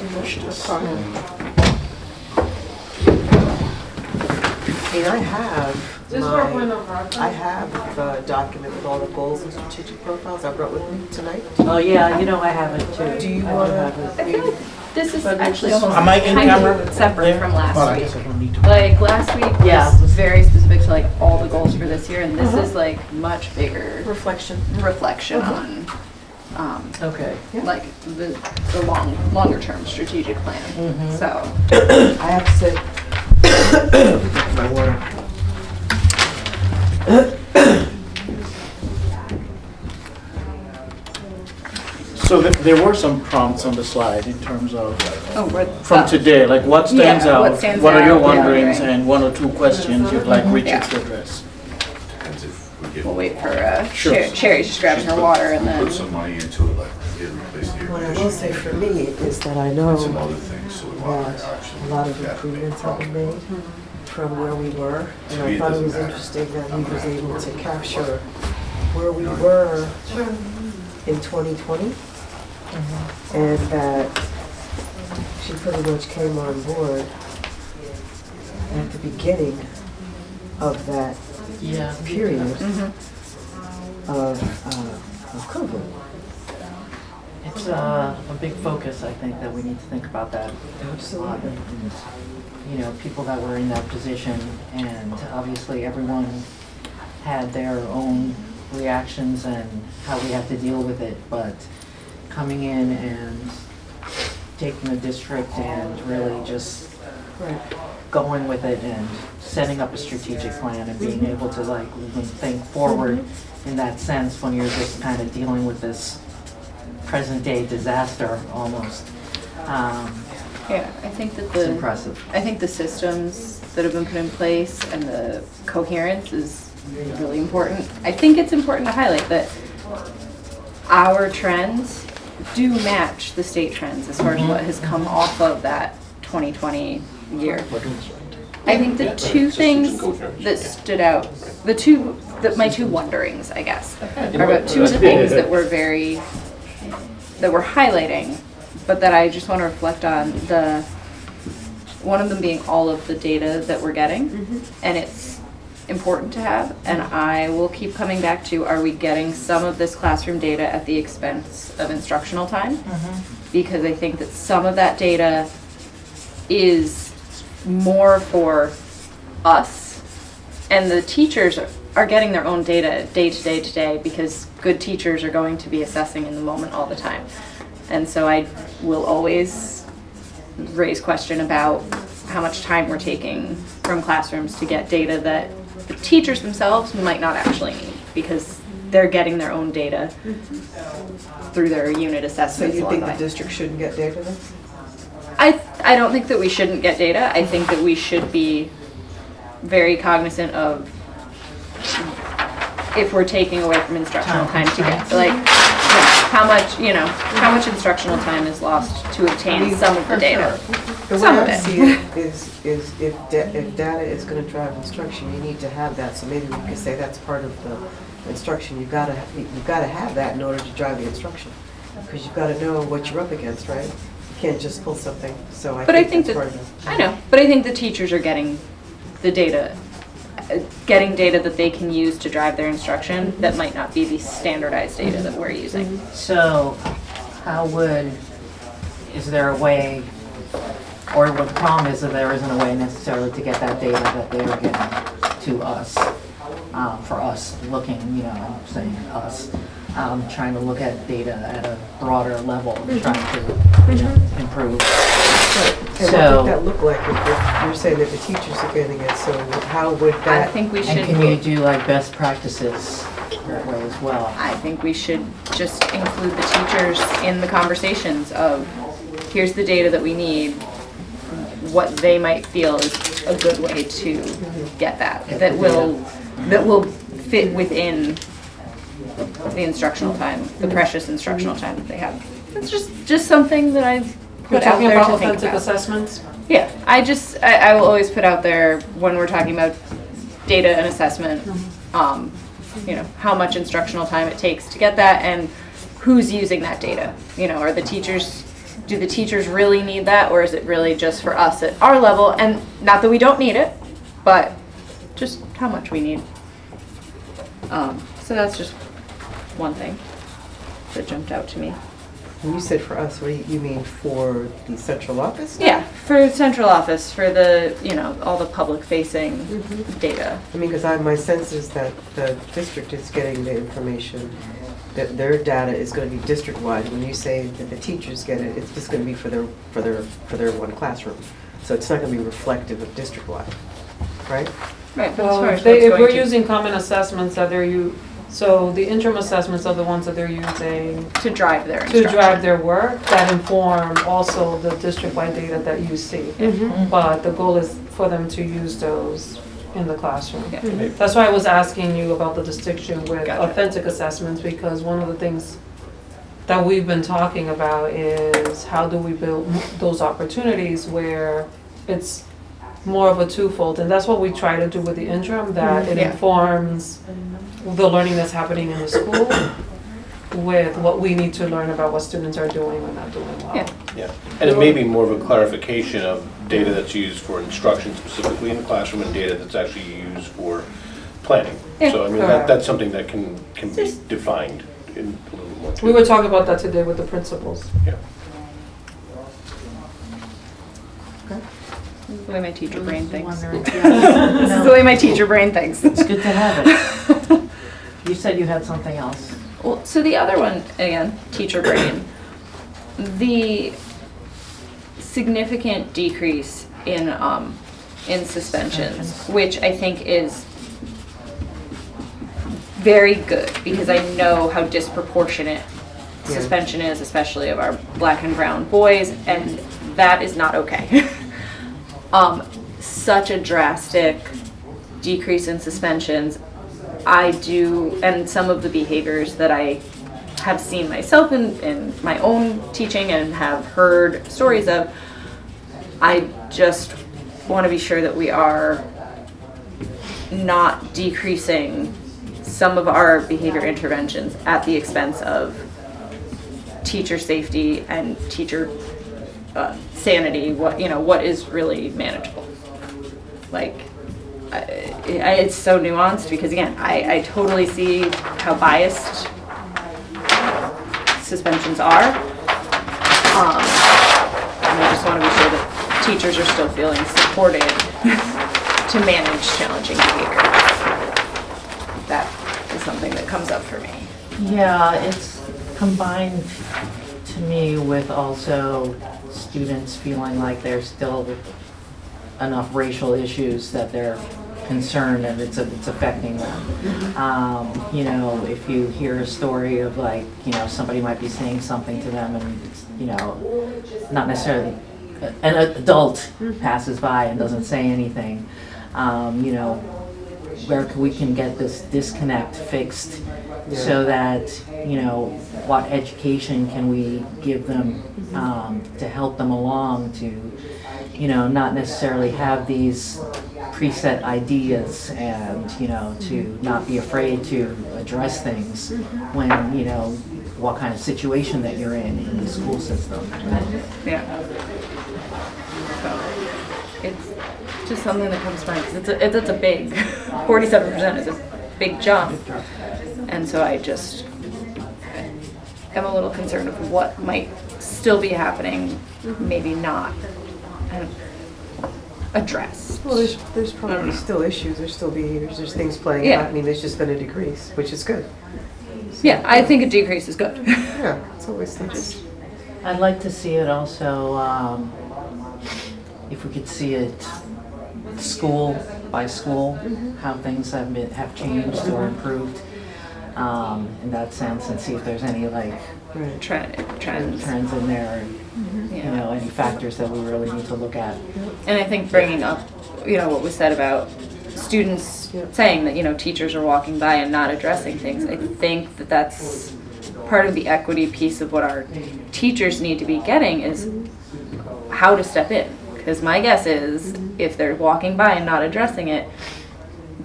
Hey, I have Just for a point of reference. I have the document with all the goals and strategic profiles I brought with me tonight. Oh, yeah, you know I have it too. Do you I want have it. to This is But it's actually just- almost Am I in kind camera? of separate from last Oh, I week. guess I don't need to. Like last week Yeah. was very specific to like all the goals for this year, and this is like much bigger Reflection. reflection on, Okay. like the longer term strategic plan. So, I have to say, My water. So there were some prompts on the slide in terms of, oh, we're. from today, like what stands Yeah, out? what stands What are your out, yeah, wonderings right. and one or two questions you'd like Richard Yeah. to address? We'll wait for Sure. Sherry's just grabbing her water and then. Put some money into it, like, get replaced the air what I will conditioning say for me is that I know and some other things, so we want that to actually. a lot of look at improvements have been properly. made from where we were. And To me, I it thought it doesn't was matter. interesting that he was able to capture where we were in 2020. And that she pretty much came on board at the beginning of that Yeah. period Mm-hmm. of COVID. It's a big focus, I think, that we need to think about that. Absolutely. And, you know, people that were in that position, and obviously everyone had their own reactions and how we have to deal with it, but coming in and taking the district and really just going with it and setting up a strategic plan and being able to like even think forward in that sense when you're just kind of dealing with this present day disaster almost. Yeah, I think that It's impressive. I think the systems that have been put in place and the coherence is really important. I think it's important to highlight that our trends do match the state trends as far as what has come off of that 2020 year. I think the two things that stood out, my two wonderings, I guess, are about two of the things that were highlighting, but that I just want to reflect on. One of them being all of the data that we're getting, and it's important to have, and I will keep coming back to, are we getting some of this classroom data at the expense of instructional time? Because I think that some of that data is more for us, and the teachers are getting their own data day to day today, because good teachers are going to be assessing in the moment all the time. And so I will always raise question about how much time we're taking from classrooms to get data that the teachers themselves might not actually need, because they're getting their own data through their unit So assessments you along think the the way. district shouldn't get data then? I don't think that we shouldn't get data. I think that we should be very cognizant of if we're taking away from instructional time to get, like, how much instructional time is lost to obtain some of the data. The way Some of I it. see it is if data is gonna drive instruction, you need to have that, so maybe we could say that's part of the instruction, you've gotta have that in order to drive the instruction. Because you've gotta know what you're up against, right? You can't just pull something, so I But I think think that's that, part of it. I know, but I think the teachers are getting the data, getting data that they can use to drive their instruction that might not be the standardized data that we're using. So is there a way, or what the problem is that there isn't a way necessarily to get that data that they are getting to us, for us looking, I'm saying us, trying to look at data at a broader level, trying to, improve. And So- what would that look like if you're saying that the teachers are getting it, so how would I that? think we And should, can you do like best practices that way as well? I think we should just include the teachers in the conversations of, here's the data that we need, what they might feel is a good way to get that will fit within the instructional time, the precious instructional time that they have. It's just something that I've You're put out talking there about to think authentic about. assessments? Yeah, I will always put out there when we're talking about data and assessment, how much instructional time it takes to get that and who's using that data. Do the teachers really need that, or is it really just for us at our level? And not that we don't need it, but just how much we need. So that's just one thing that jumped out to me. When you said for us, what do you mean for the central office? Yeah, for central office, for the, you know, all the public facing data. I mean, because my sense is that the district is getting the information, that their data is going to be district-wide. When you say that the teachers get it, it's just going to be for their one classroom. So it's not going to be reflective of district-wide, right? Right, but as Well, far if as what's if going we're to- using common assessments that so the interim assessments are the ones that they're using to drive their to instruction. drive their work, that inform also the district-wide data that you see. But the goal is for them to use those in the classroom. Yeah. That's why I was asking you about the distinction with Gotcha. authentic assessments, because one of the things that we've been talking about is how do we build those opportunities where it's more of a twofold, and that's what we try to do with the interim, that it Yeah. informs the learning that's happening in the school with what we need to learn about what students are doing or not doing well. Yeah. Yeah, and it may be more of a clarification of data that's used for instruction specifically in the classroom and data that's actually used for planning. Yeah. So I mean, Correct. that's something that can be defined in a little more. We were talking about that today with the principals. Yeah. This is the way my teacher brain thinks. Wondering, This yeah. is the way my teacher brain thinks. It's good to have it. You said you had something else. Well, so the other one, again, teacher brain, the significant decrease in suspensions, which I think is very good, because I know how disproportionate Yeah. suspension is, especially of our black and brown boys, and that is not okay. Such a drastic decrease in suspensions. I do, and some of the behaviors that I have seen myself in my own teaching and have heard stories of, I just want to be sure that we are not decreasing some of our behavior interventions at the expense of teacher safety and teacher sanity, what is really manageable. Like, it's so nuanced, because again, I totally see how biased suspensions are. And I just want to be sure that teachers are still feeling supported to manage challenging behavior. That is something that comes up for me. Yeah, it's combined to me with also students feeling like there's still enough racial issues that they're concerned and it's affecting them. You know, if you hear a story of like, you know, somebody might be saying something to them and, you know, not necessarily, an adult passes by and doesn't say anything, you know, where we can get this disconnect fixed so that, you know, what education can we give them to help them along to, you know, not necessarily have these preset ideas and, you know, to not be afraid to address things when, you know, what kind of situation that you're in the school system. Yeah. So, it's just something that comes to mind, because it's a big, 47% is a big jump. And so I just am a little concerned of what might still be happening, maybe not addressed. Well, there's probably still issues, there's still behaviors, there's things playing Yeah. out. I mean, there's just been a decrease, which is good. Yeah, I think a decrease is good. Yeah, it's always things. I'd like to see it also, if we could see it school by school, how things have changed or improved, in that sense, and see if there's any like trends in there, and, you know, any factors that we really need to look at. And I think bringing up, you know, what was said about students saying that, you know, teachers are walking by and not addressing things, I think that that's part of the equity piece of what our teachers need to be getting is how to step in. Because my guess is if they're walking by and not addressing it,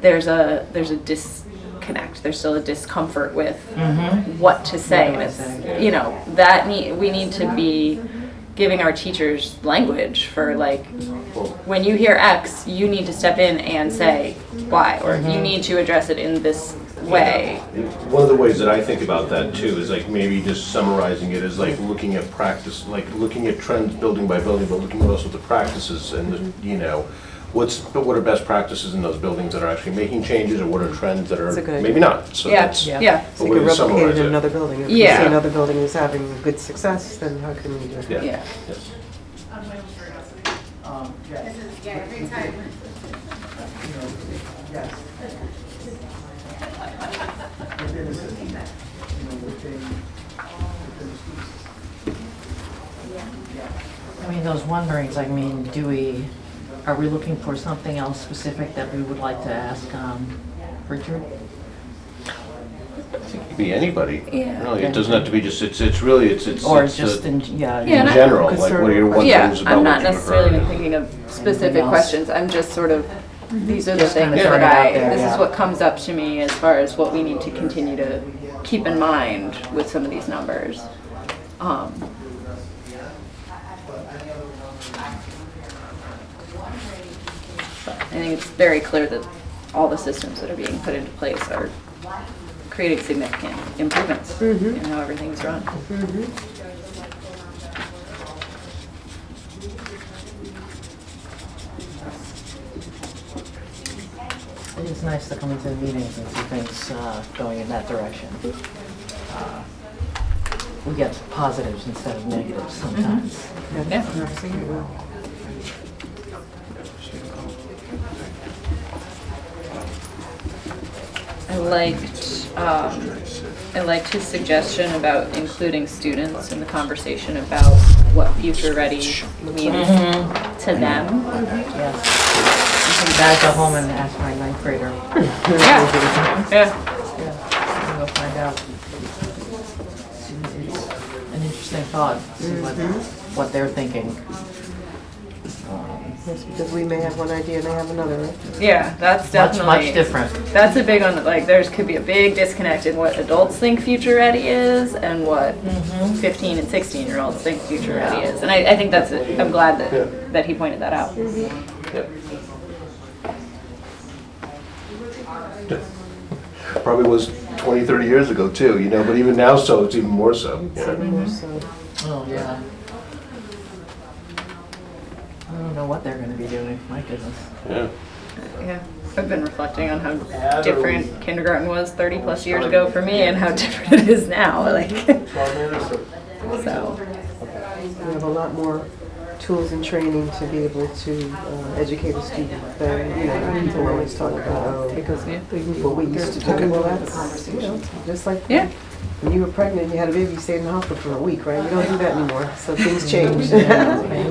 there's a disconnect. There's still a discomfort with what to say. And it's, you know, we need to be giving our teachers language for like, when you hear X, you need to step in and say Y, or you need to address it in this way. One of the ways that I think about that too is like maybe just summarizing it as like looking at practice, like looking at trends building by building, but looking also at the practices and the, you know, what are best practices in those buildings that are actually making changes, or what are trends that are That's a good maybe not. So Yeah, that's yeah. a So you way can to replicate summarize it in it. another building. If you Yeah. see another building is having good success, then how can we do it? Yeah. Yeah. Yes. I mean, those wonderings, I mean, are we looking for something else specific that we would like to ask, Richard? I think it could be anybody. Yeah. Really, it doesn't have to be just, it's really, it's Or it's, just in, yeah. Yeah, in and general, like what are your wonderings Yeah, about I'm not what you've necessarily heard? thinking of specific else. questions, I'm just sort of, these are the Just kinda things throwing that it out there, this is yeah. what comes up to me as far as what we need to continue to keep in mind with some of these numbers. But I think it's very clear that all the systems that are being put into place are creating significant improvements in how everything's run. It is nice to come into the meetings and see things going in that direction. We get positives instead of negatives sometimes. Yeah. Absolutely. I liked his suggestion about including students in the conversation about what future ready means to them. Yes. I gotta go home and ask my ninth grader. Yeah. Yeah, I'm gonna find out. It's an interesting thought, see what they're thinking. Yes, because we may have one idea and they have another, right? Yeah, that's Much, definitely. much different. That's a big one, like, could be a big disconnect in what adults think future ready is and what 15 and 16-year-olds think future ready is. And I think I'm glad that he pointed that out. Yep. Probably was 20, 30 years ago too, you know, but even now, so it's even more so. Yeah. Oh, yeah. I don't know what they're gonna be doing, my goodness. Yeah. Yeah, I've been reflecting on how different kindergarten was 30 plus years ago for me and how different it is now, like, so. We have a lot more tools and training to be able to educate a student than, people always talk about, because what we used to do, well, that's, just like when you were pregnant and you had a baby, you stayed in the hospital for a week, right? We don't do that anymore, so things change.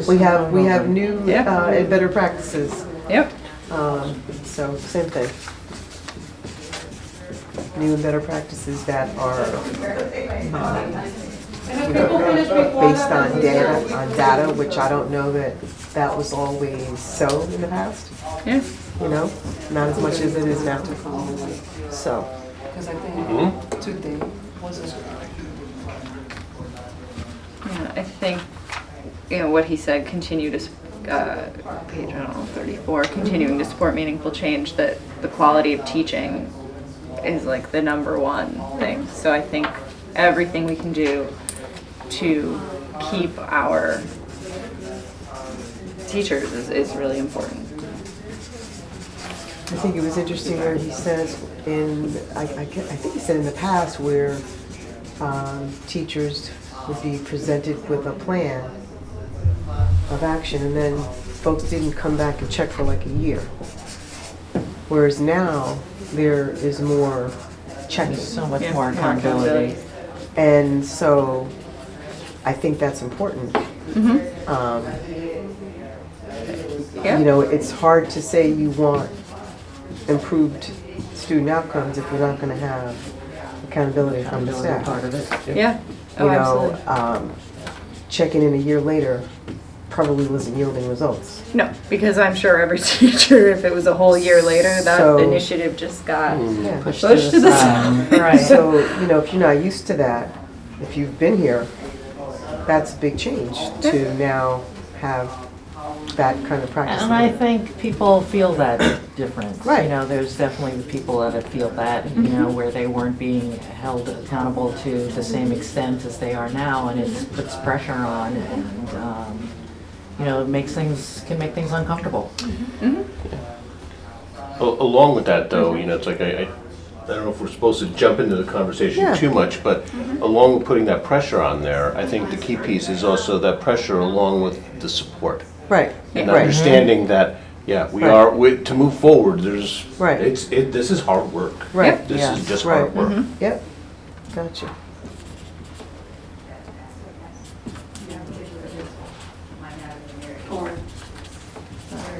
We have new and better practices. Yep. So, same thing. New and better practices that are based on data, which I don't know that was always so in the past. Yeah. Not as much as it is now. So. Because I think today wasn't. Yeah, I think, what he said, continue to, page, 34, continuing to support meaningful change, that the quality of teaching is like the #1 thing. So I think everything we can do to keep our teachers is really important. I think it was interesting where he says I think he said in the past where teachers would be presented with a plan of action and then folks didn't come back and check for like a year. Whereas now there is more checking. So much more accountability. And so I think that's important. It's hard to say you want improved student outcomes if you're not going to have accountability from the staff. Part of it. Yeah. Oh, absolutely. Checking in a year later probably wasn't yielding results. No, because I'm sure every teacher, if it was a whole year later, that initiative just got pushed to the side. Right. So, if you're not used to that, if you've been here, that's a big change to now have that kind of practice. And I think people feel that difference. Right. You know, there's definitely the people that feel that, you know, where they weren't being held accountable to the same extent as they are now, and it puts pressure on, and, you know, it can make things uncomfortable. Along with that, though, you know, it's like I don't know if we're supposed to jump into the conversation Yeah. too much, but along with putting that pressure on there, I think the key piece is also that pressure along with the support. Right, And right. understanding that, yeah, Right. to move forward, there's, Right. this is hard work. Right, This yeah, is just right. hard work. Yep, gotcha.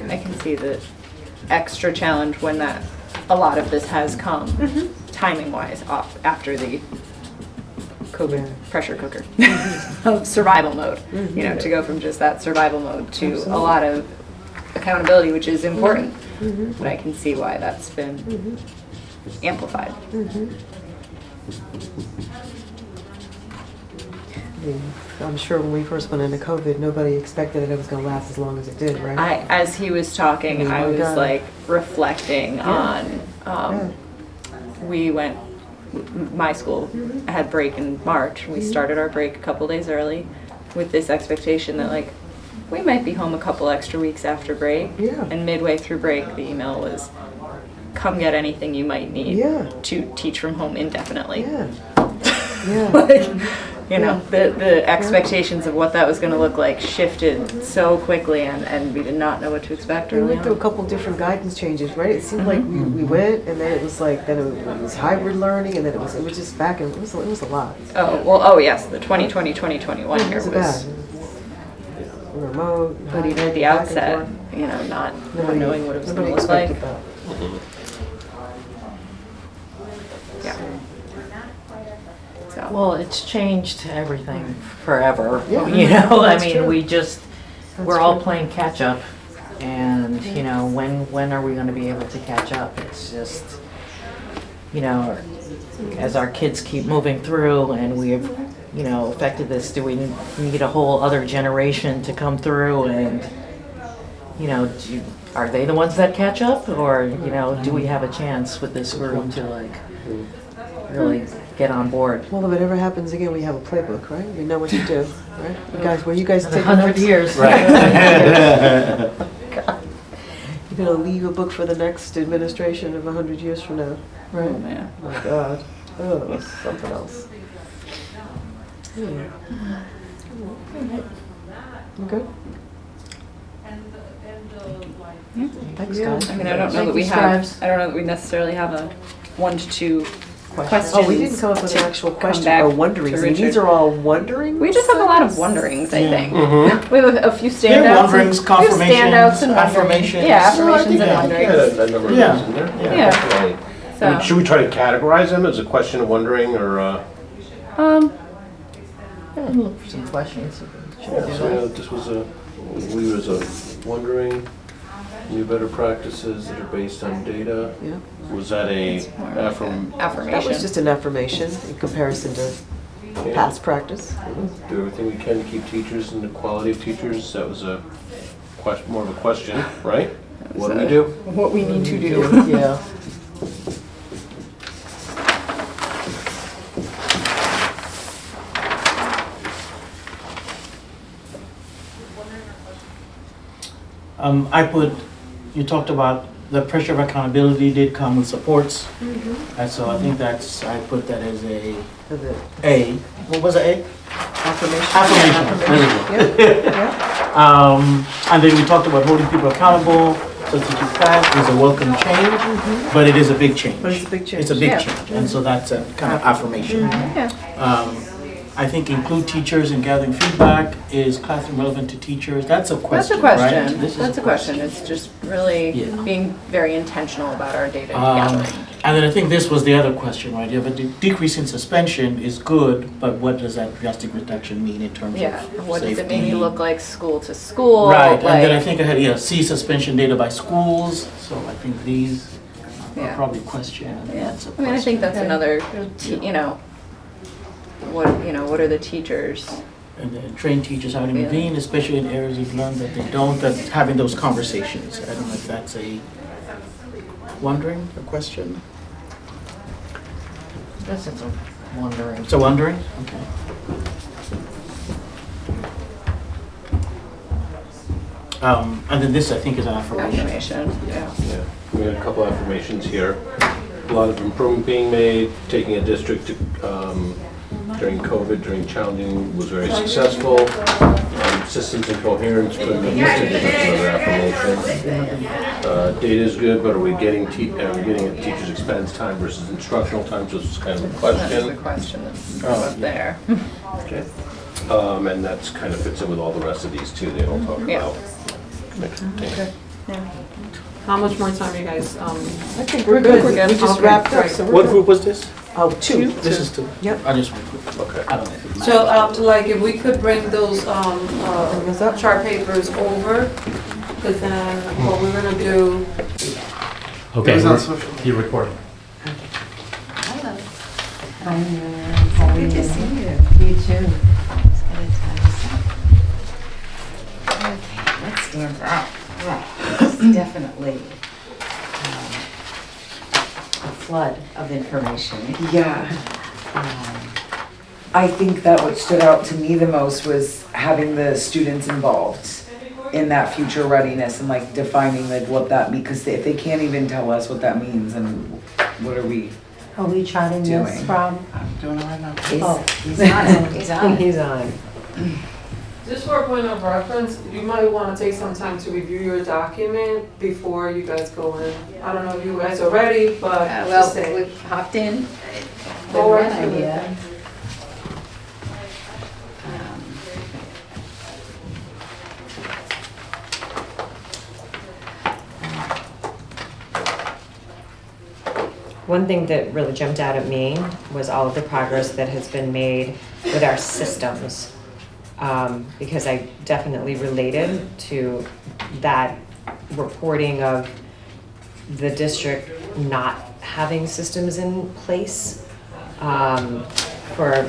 I can see the extra challenge when a lot of this has come, timing wise, off after the COVID pressure cooker of survival mode. You know, to go from just that survival mode to a lot of accountability, which is important. But I can see why that's been amplified. I'm sure when we first went into COVID, nobody expected that it was gonna last as long as it did, right? As he was talking, I Oh my was God. like reflecting on, we went, my school had break in March. We started our break a couple days early with this expectation that like, we might be home a couple extra weeks after break. Yeah. And midway through break, the email was, come get anything you might need Yeah. to teach from home indefinitely. Yeah. Yeah. Like, you know, the expectations of what that was gonna look like shifted so quickly, and we did not know what to expect We early went through a on. couple different guidance changes, right? It seemed like we went, and then it was like, then it was hybrid learning, and then it was just back, and it was a lot. Oh yes, the 2020, 2021 year It was was, bad. Remote. but even at the back and outset, forth. you know, not Nobody- knowing what it was gonna nobody look like. expected that. Yeah. So, Well, it's changed everything forever, Yeah. you know, I That's mean, true. we're all playing catch up, and, you know, when are we gonna be able to catch up? It's just, you know, as our kids keep moving through and we have, you know, affected this, do we need a whole other generation to come through and, you know, are they the ones that catch up, or, you know, do we have a chance with this group to like really get on board? Well, if it ever happens again, we have a playbook, right? We know what to do, right? You guys, were you guys taking 100 notes? years. You're gonna leave a book for the next administration of 100 years from now, right? oh man. Oh my God. Oh, that was something else. Yeah. You good? Thanks, Yeah. guys. I mean, I don't know Thank that we you, have, Scribes. I don't know that we necessarily have a 1 to 2 questions. Oh, we didn't come up with an to actual come question back or to wonderings. And these Richard. are all wonderings? We just have a lot of wonderings, I think. Mhm. We have a few standouts. Yeah, and- wonderings, we have standouts confirmations, and wonderings. affirmations. Yeah, Well, I affirmations think and yeah, wonderings. a number of Yeah. those in there. Yeah. Definitely. I mean, So, should we try to categorize them as a question of wondering, or, Look for some questions. Should we yeah, do so that? this was we was a wondering, new better practices that are based on data. Yeah. Was that a affirm? affirmation. That was just an affirmation in comparison to past practice. Do everything we can to keep teachers and the quality of teachers. That was a question, more of a question, right? What do we do? What we need to do. Yeah. I put, you talked about the pressure of accountability did come with supports. And so I think that's, I put that as a A. What was it, A? Affirmation. Affirmation. There we go. And then we talked about holding people accountable, substitute class is a welcome change, but it is a big change. But it's a big change. It's a big Yeah. change, and so that's a kind of affirmation. Yeah. I think include teachers in gathering feedback. Is classroom relevant to teachers? That's a That's question, a right? question. This is That's a question. It's just really Yeah. being very intentional about our data Um, gathering. And then I think this was the other question, right? You have a decrease in suspension is good, but what does that drastic reduction mean in terms Yeah. of What does it maybe safety? look like school to school? Right, and then I like- think I had, see suspension data by schools, so I think these are Yeah. probably questions. Yeah, That's a I mean, I think question. that's another, what are the teachers and train teachers how to intervene, especially in areas we've learned that they don't, that having those conversations. I don't know if that's a wondering, a question? I guess it's a wondering. It's a wondering? Okay. And then this, I think, is an affirmation. Affirmation, yeah. Yeah, we had a couple affirmations here. A lot of improvement being made, taking a district to, during COVID, during challenging, was very successful. Systems and coherence, for the another affirmation. Data is good, but are we getting at teachers' expense time versus instructional time? So it's kind of a That's the question. question that's Oh, up there. Okay. And that's kind of fits in with all the rest of these too, they all talk Yeah. about. Okay. How much more time, you guys? I think we're good. We just wrapped up, so we're What good. group was this? Oh, two. This is two? Yep. I just, Okay. I don't know if it matters. So, like, if we could bring those, chart papers over, because then what we're gonna do. Okay, you're recording. Good to see you. You too. Okay, that stands out. Right, it's definitely a flood of information. Yeah. I think that what stood out to me the most was having the students involved in that future readiness and like defining like what that means, because if they can't even tell us what that means, and what are we Are we charting this doing? from? I'm doing it right now. He's Oh. he's on it, he's on it. He's on it. Just for a point of reference, you might want to take some time to review your document before you guys go in. I don't know if you guys are ready, but Well, just saying. we hopped in. Go Good right run through it. idea. One thing that really jumped out at me was all of the progress that has been made with our systems. Because I definitely related to that reporting of the district not having systems in place. For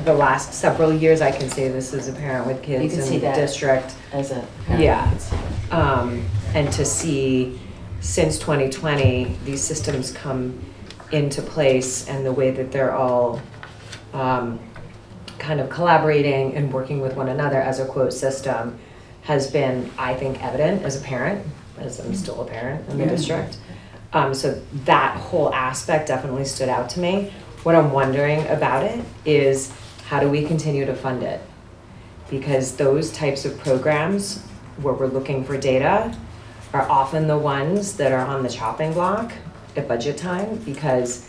the last several years, I can say this as a parent with You kids can see in the that district. as a parent. Yeah. And to see since 2020, these systems come into place and the way that they're all kind of collaborating and working with one another as a quote system has been, I think, evident as a parent, as I'm still a parent in the Yeah. district. So that whole aspect definitely stood out to me. What I'm wondering about it is, how do we continue to fund it? Because those types of programs where we're looking for data are often the ones that are on the chopping block at budget time, because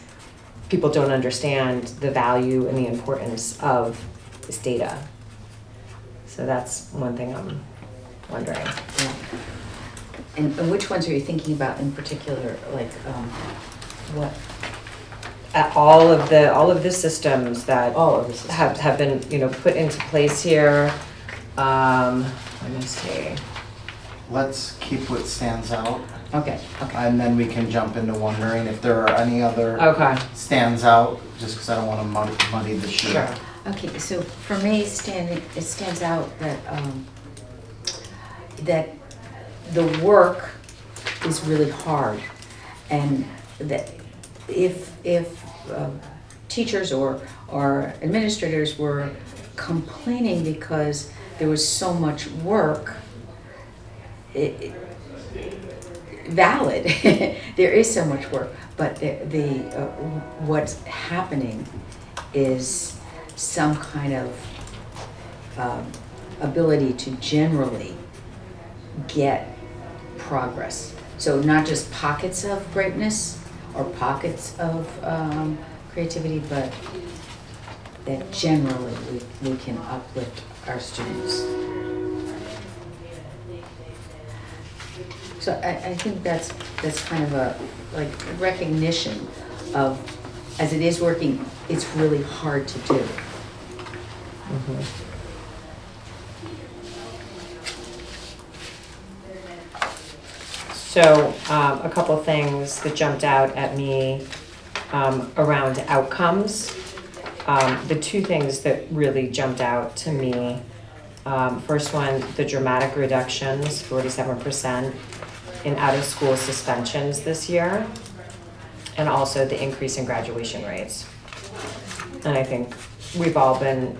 people don't understand the value and the importance of this data. So that's one thing I'm wondering. And which ones are you thinking about in particular, like, what? All of the systems that have been, put into place here. Let me see. Let's keep what stands out. Okay. And then we can jump into wondering if there are any other stands out, just because I don't want to muddy the shoe. Sure. Okay, so for me, it stands out that, that the work is really hard, and that if teachers or administrators were complaining because there was so much work, valid. There is so much work, but what's happening is some kind of ability to generally get progress. So not just pockets of greatness or pockets of creativity, but that generally we can uplift our students. So I think that's kind of a recognition of, as it is working, it's really hard to do. So a couple things that jumped out at me around outcomes. The two things that really jumped out to me, first one, the dramatic reductions, 47% in out-of-school suspensions this year, and also the increase in graduation rates. And I think we've all been,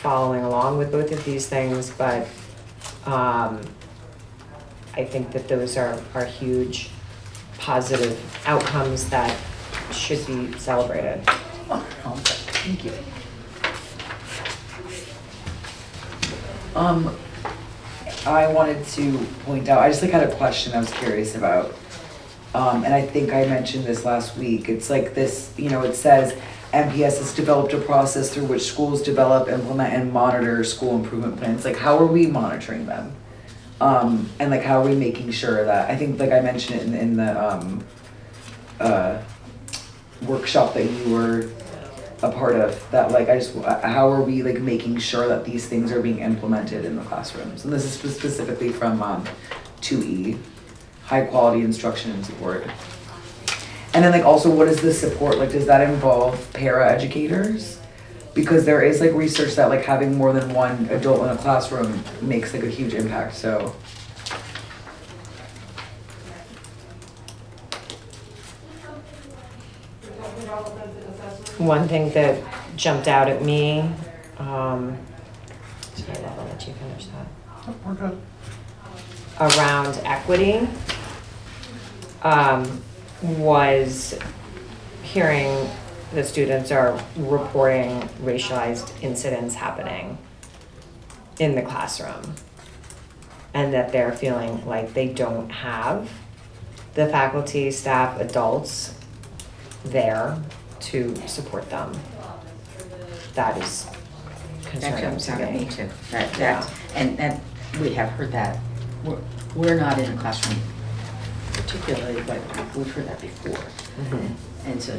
following along with both of these things, but I think that those are huge positive outcomes that should be celebrated. Thank you. I wanted to point out, I just had a question I was curious about. And I think I mentioned this last week. It's like this, it says MPS has developed a process through which schools develop, implement, and monitor school improvement plans. Like, how are we monitoring them? And like, how are we making sure that, I think like I mentioned it in the workshop that you were a part of, that like, how are we like making sure that these things are being implemented in the classrooms? And this is specifically from 2E, high quality instruction and support. And then like also, what is the support? Like, does that involve para educators? Because there is like research that like having more than one adult in a classroom makes like a huge impact, so. One thing that jumped out at me, sorry, I'll let you finish that. We're good. Around equity, was hearing the students are reporting racialized incidents happening in the classroom, and that they're feeling like they don't have the faculty, staff, adults there to support them. That is That concerning jumps to out at me. me too. And we have heard that. We're not in a classroom particularly, but we've heard that before. And so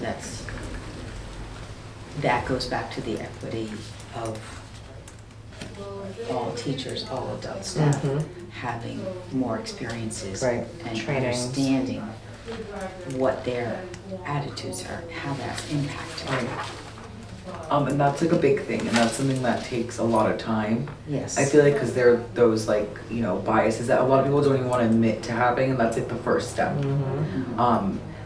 that goes back to the equity of all teachers, all adult staff, having more experiences Right. and Trainings. understanding what their attitudes are, how that's impacting. And that's like a big thing, and that's something that takes a lot of time. Yes. I feel like because there are those like, biases that a lot of people don't even want to admit to having, and that's like the first step.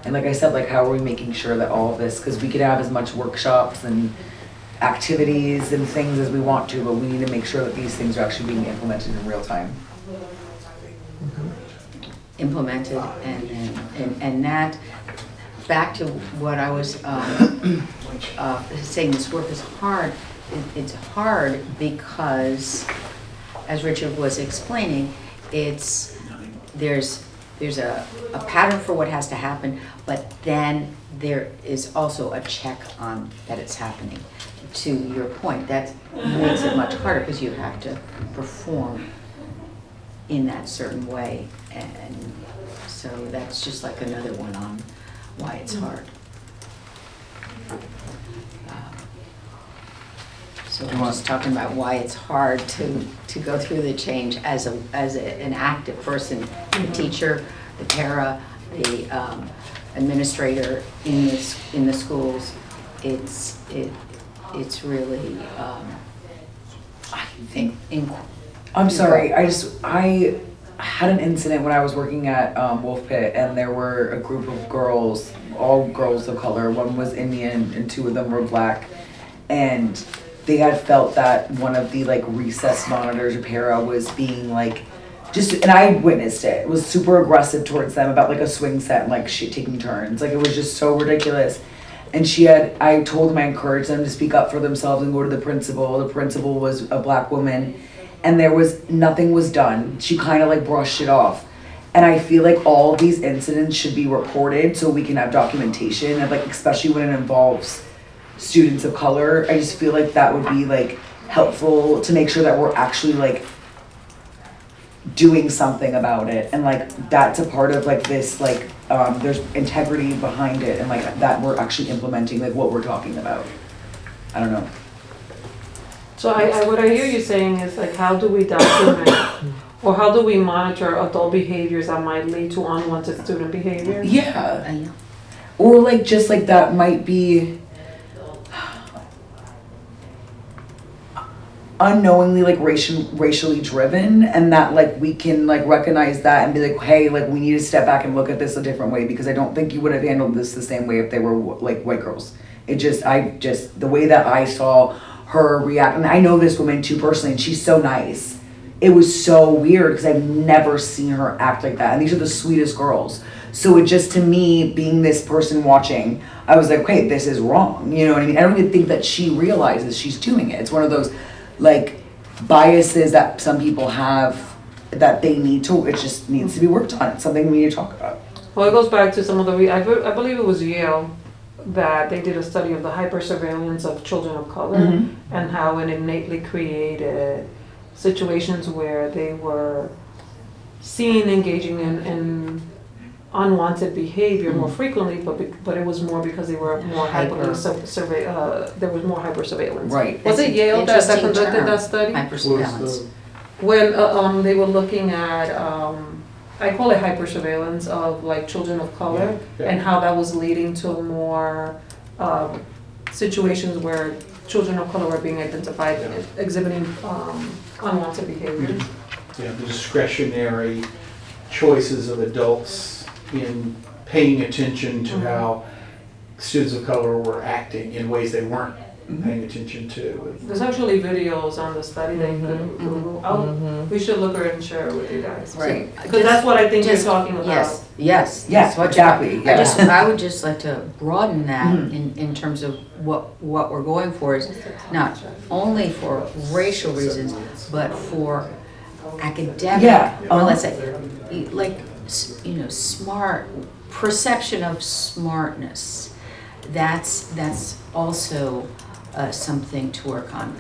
And like I said, like how are we making sure that all of this, because we could have as much workshops and activities and things as we want to, but we need to make sure that these things are actually being implemented in real time. Implemented and that, back to what I was saying, this work is hard. It's hard because, as Richard was explaining, there's a pattern for what has to happen, but then there is also a check on that it's happening. To your point, that makes it much harder because you have to perform in that certain way, and so that's just like another one on why it's hard. So I'm just talking about why it's hard to go through the change as an active person, the teacher, the para, the administrator in the schools. It's really I think. I'm sorry, I had an incident when I was working at Wolf Pit, and there were a group of girls, all girls of color. One was Indian and two of them were black, and they had felt that one of the like recess monitors or para was being like and I witnessed it. It was super aggressive towards them about like a swing set and like shit taking turns. Like it was just so ridiculous. And I told them, I encouraged them to speak up for themselves and go to the principal. The principal was a black woman, and nothing was done. She kind of like brushed it off. And I feel like all of these incidents should be reported so we can have documentation, and like especially when it involves students of color. I just feel like that would be like helpful to make sure that we're actually like doing something about it, and like that's a part of like this like there's integrity behind it, and like that we're actually implementing like what we're talking about. I don't know. So what I hear you saying is like, how do we document or how do we monitor adult behaviors that might lead to unwanted student behavior? Yeah. Or like just like that might be, unknowingly like racially driven, and that like we can like recognize that and be like, hey, like we need to step back and look at this a different way, because I don't think you would have handled this the same way if they were like white girls. The way that I saw her react, and I know this woman too personally, and she's so nice. It was so weird because I've never seen her act like that, and these are the sweetest girls. So it just, to me, being this person watching, I was like, okay, this is wrong. You know what I mean? I don't even think that she realizes she's doing it. It's one of those like biases that some people have that they need to, it just needs to be worked on. It's something we need to talk about. Well, it goes back to some of the, I believe it was Yale that they did a study of the hyper-surveillance of children of color and how it innately created situations where they were seen engaging in unwanted behavior more frequently, but it was more because they were more there was more hyper surveillance. Right. Was it Yale that conducted that study? Hypersurveillance. When they were looking at I call it hyper surveillance of like children of color, and how that was leading to more situations where children of color were being identified exhibiting unwanted behaviors. Yeah, the discretionary choices of adults in paying attention to how students of color were acting in ways they weren't paying attention to. There's actually videos on the study that you could Google. We should look at it and share it with you guys. Right. Because that's what I think you're talking about. Yes, Yes, what exactly, you're- yeah. I would just like to broaden that in terms of what we're going for is not only for racial reasons, but for academic, well, let's say, like, smart, perception of smartness. That's also something to work on.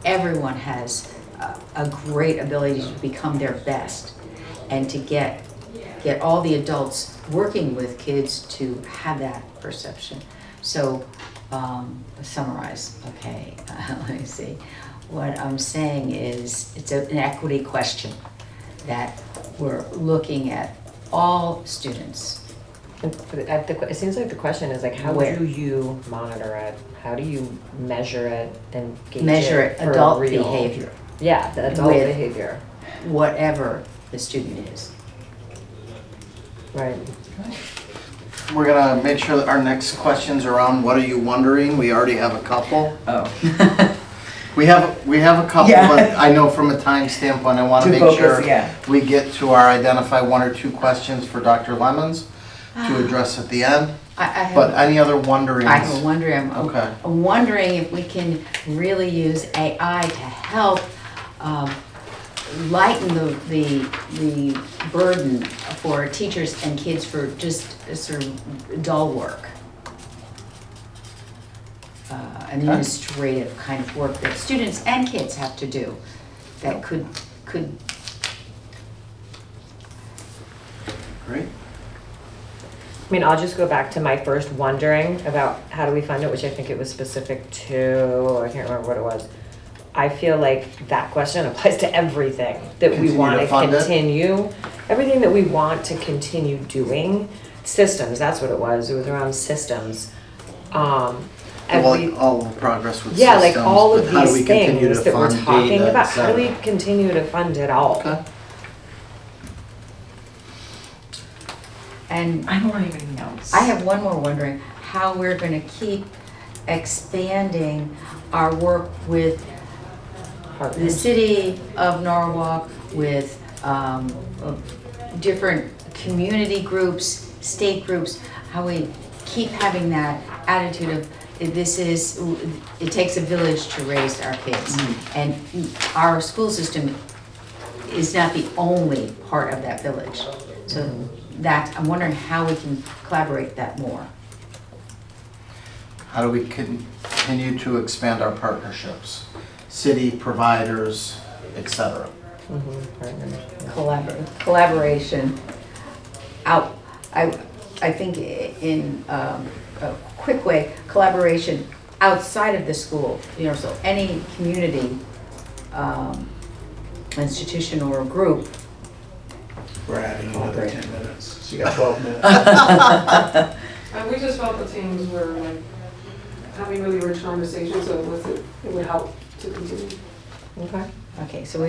Everyone has a great ability to become their best and to get all the adults working with kids to have that perception. So, summarize, okay, let me see. What I'm saying is it's an equity question that we're looking at all students. It seems like the question is like, how do you monitor it? How do you measure it and gauge Measure it it, for adult real? behavior. Yeah, the adult With behavior. Whatever the student is. Right. We're gonna make sure that our next questions are on what are you wondering? We already have a couple. Oh. We have a couple, Yeah. but I know from a time standpoint, I wanna To make focus, sure yeah. we get to our identify one or two questions for Dr. Lemons to address at the end. I have- But any other wonderings? I have a wondering. Okay. I'm wondering if we can really use AI to help lighten the burden for teachers and kids for just sort of dull work. Administrative kind of work that students and kids have to do that could. Great. I mean, I'll just go back to my first wondering about how do we fund it, which I think it was specific to, I can't remember what it was. I feel like that question applies to everything that we Continue want to to fund it? continue, everything that we want to continue doing. Systems, that's what it was. It was around systems. All progress with systems. Yeah, like all of but how do these we continue things to that we're fund talking data, about, et how do we cetera? continue to fund it all? Okay. And I don't even know. I have one more wondering, how we're gonna keep expanding our work with the city of Norwalk, with different community groups, state groups, how we keep having that attitude of it takes a village to raise our kids. And our school system is not the only part of that village. So I'm wondering how we can collaborate that more. How do we continue to expand our partnerships? City, providers, et cetera. Collaboration. I think in a quick way, collaboration outside of the school, so any community institution or group. We're adding another 10 minutes, so you got 12 minutes. And we just felt the teams were like having really rich conversations, so it would help to continue. Okay. Okay, so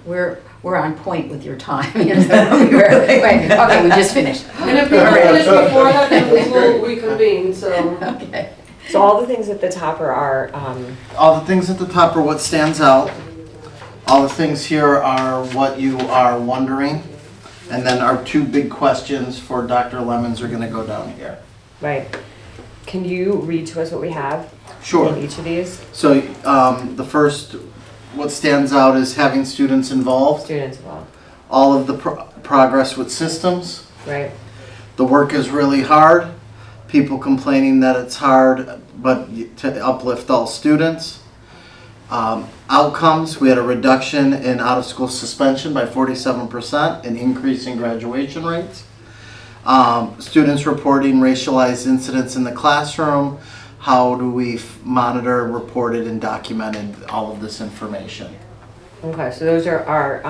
we're on point with your time. You know, we were- wait, okay, we just finished. And if we don't finish before that, then we will reconvene, so. Okay. So all the things at the top are our, All the things at the top are what stands out. All the things here are what you are wondering. And then our two big questions for Dr. Lemons are gonna go down here. right. Can you read to us what we have? Sure. In each of these? So, the first, what stands out is having students involved. Students involved. All of the progress with systems. Right. The work is really hard. People complaining that it's hard, but to uplift all students. Outcomes, we had a reduction in out-of-school suspension by 47%, an increase in graduation rates. Students reporting racialized incidents in the classroom. How do we monitor, reported, and documented all of this information? Okay, so those are our,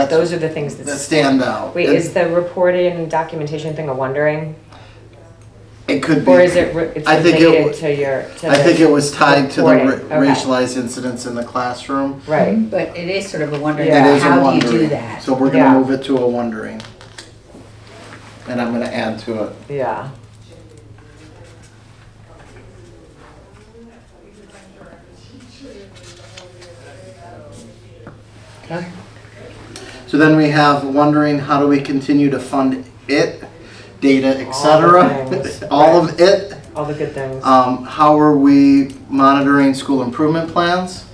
those are the things that stand out. Wait, is the reporting and documentation thing a wondering? It could be. Or is it, it's I think related to your, to I the think it was tied to the reporting? Okay. racialized incidents in the classroom. Right. But it is sort of a wondering, It is a how do you wondering. do that? So we're Yeah. gonna move it to a wondering. And I'm gonna add to it. Yeah. Okay. So then we have wondering, how do we continue to fund it, data, etc. All the things. All of it. All the good things. How are we monitoring school improvement plans?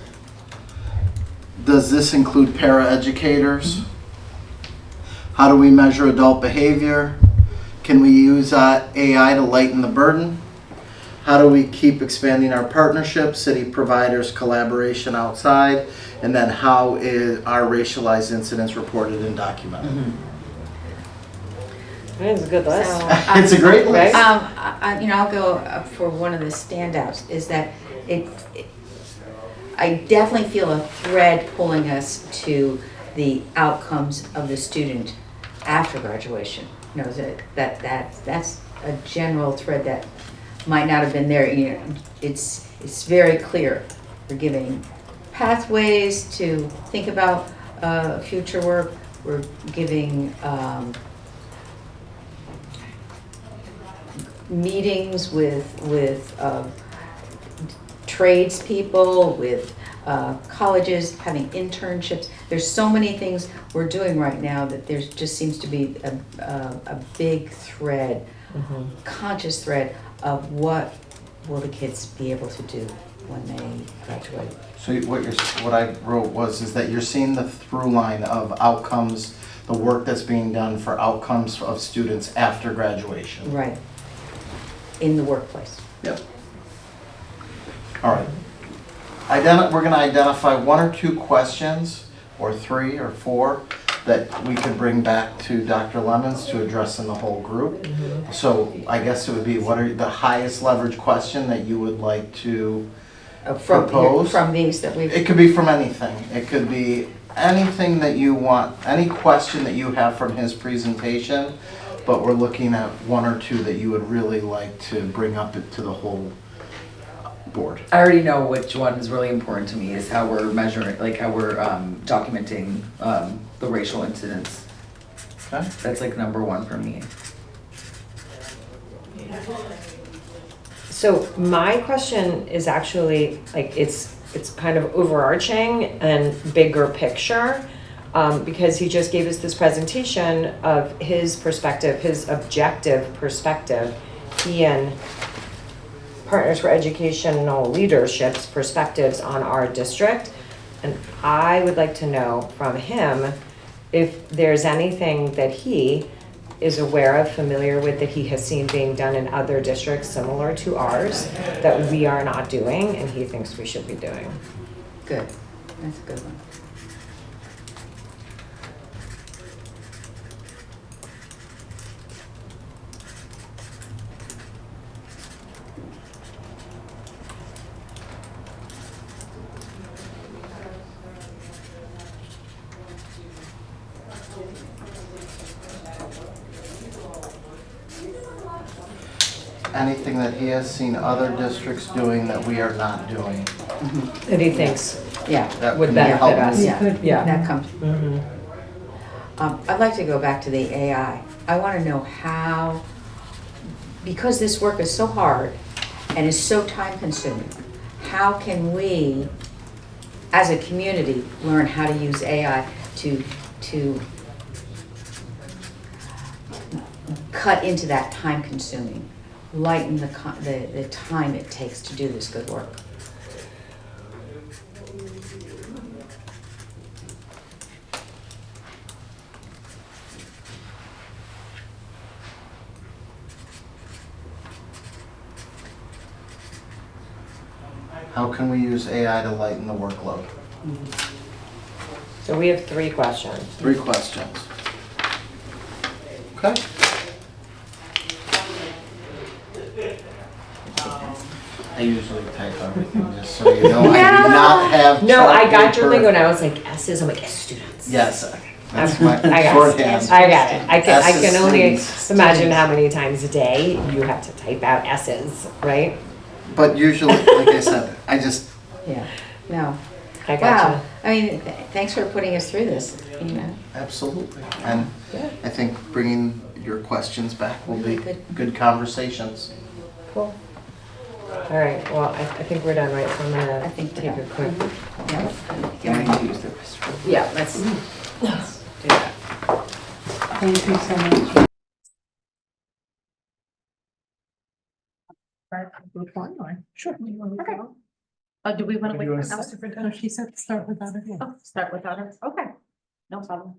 Does this include para-educators? How do we measure adult behavior? Can we use AI to lighten the burden? How do we keep expanding our partnerships, city providers, collaboration outside? And then how is our racialized incidents reported and documented? It's a good list. So, It's a great list. you know, I'll go up for one of the standouts, is that I definitely feel a thread pulling us to the outcomes of the student after graduation. You know, that's a general thread that might not have been there. You know, it's very clear. We're giving pathways to think about future work. We're giving meetings with tradespeople, with colleges, having internships. There's so many things we're doing right now that there just seems to be a big thread, conscious thread of what will the kids be able to do when they graduate. So what I wrote is that you're seeing the through line of outcomes, the work that's being done for outcomes of students after graduation. Right. In the workplace. Yep. All right. We're going to identify one or two questions, or three or four, that we could bring back to Dr. Lemons to address in the whole group. So I guess it would be, what are the highest leverage question that you would like to propose? From these that we've... It could be from anything. It could be anything that you want, any question that you have from his presentation, but we're looking at one or two that you would really like to bring up to the whole board. I already know which one is really important to me, is how we're measuring, like how we're documenting the racial incidents. Okay. That's like number one for me. So my question is actually, like, it's kind of overarching and bigger picture, because he just gave us this presentation of his perspective, his objective perspective. He and Partners for Educational Leadership's perspectives on our district. And I would like to know from him if there's anything that he is aware of, familiar with, that he has seen being done in other districts similar to ours that we are not doing and he thinks we should be doing. Good. That's a good one. anything that he has seen other districts doing that we are not doing. That he thinks Yeah. That would can benefit help us. move. Yeah. That comes. Mhm. I'd like to go back to the AI. I want to know how, because this work is so hard and is so time consuming, how can we, as a community, learn how to use AI to cut into that time consuming, lighten the time it takes to do this good work? How can we use AI to lighten the workload? So we have 3 questions. 3 questions. Okay. I usually type everything, just so you know. I do not have. No, I got chart your lingo paper. and I was like, S's, I'm like, yes, students. Yes, that's my I got shorthand. it. I got it. I S's, can only students. imagine how many times a day you have to type out S's, right? But usually, like I said, I just. Yeah, no. I gotcha. Wow, I mean, thanks for putting us through this, you know. Absolutely. And I think bringing your questions back will be Good. good conversations. Cool. All right, well, I think we're done, right? So I'm gonna take a quick. Yeah. use the restroom. Yeah, let's do that. Thank you so much. Sure. Okay. Do we want to wait? No, for superintendent? she said start without her. Oh, start without her? Okay, no problem.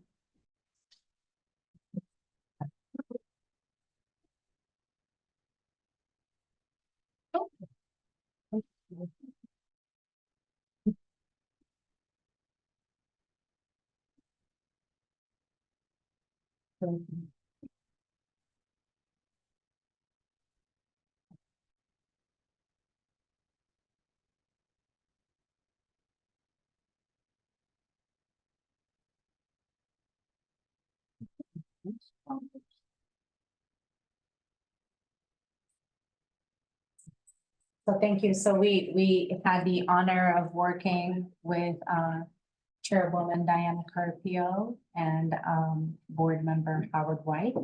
So thank you. So we had the honor of working with Chairwoman Diana Carpio and Board Member Howard White.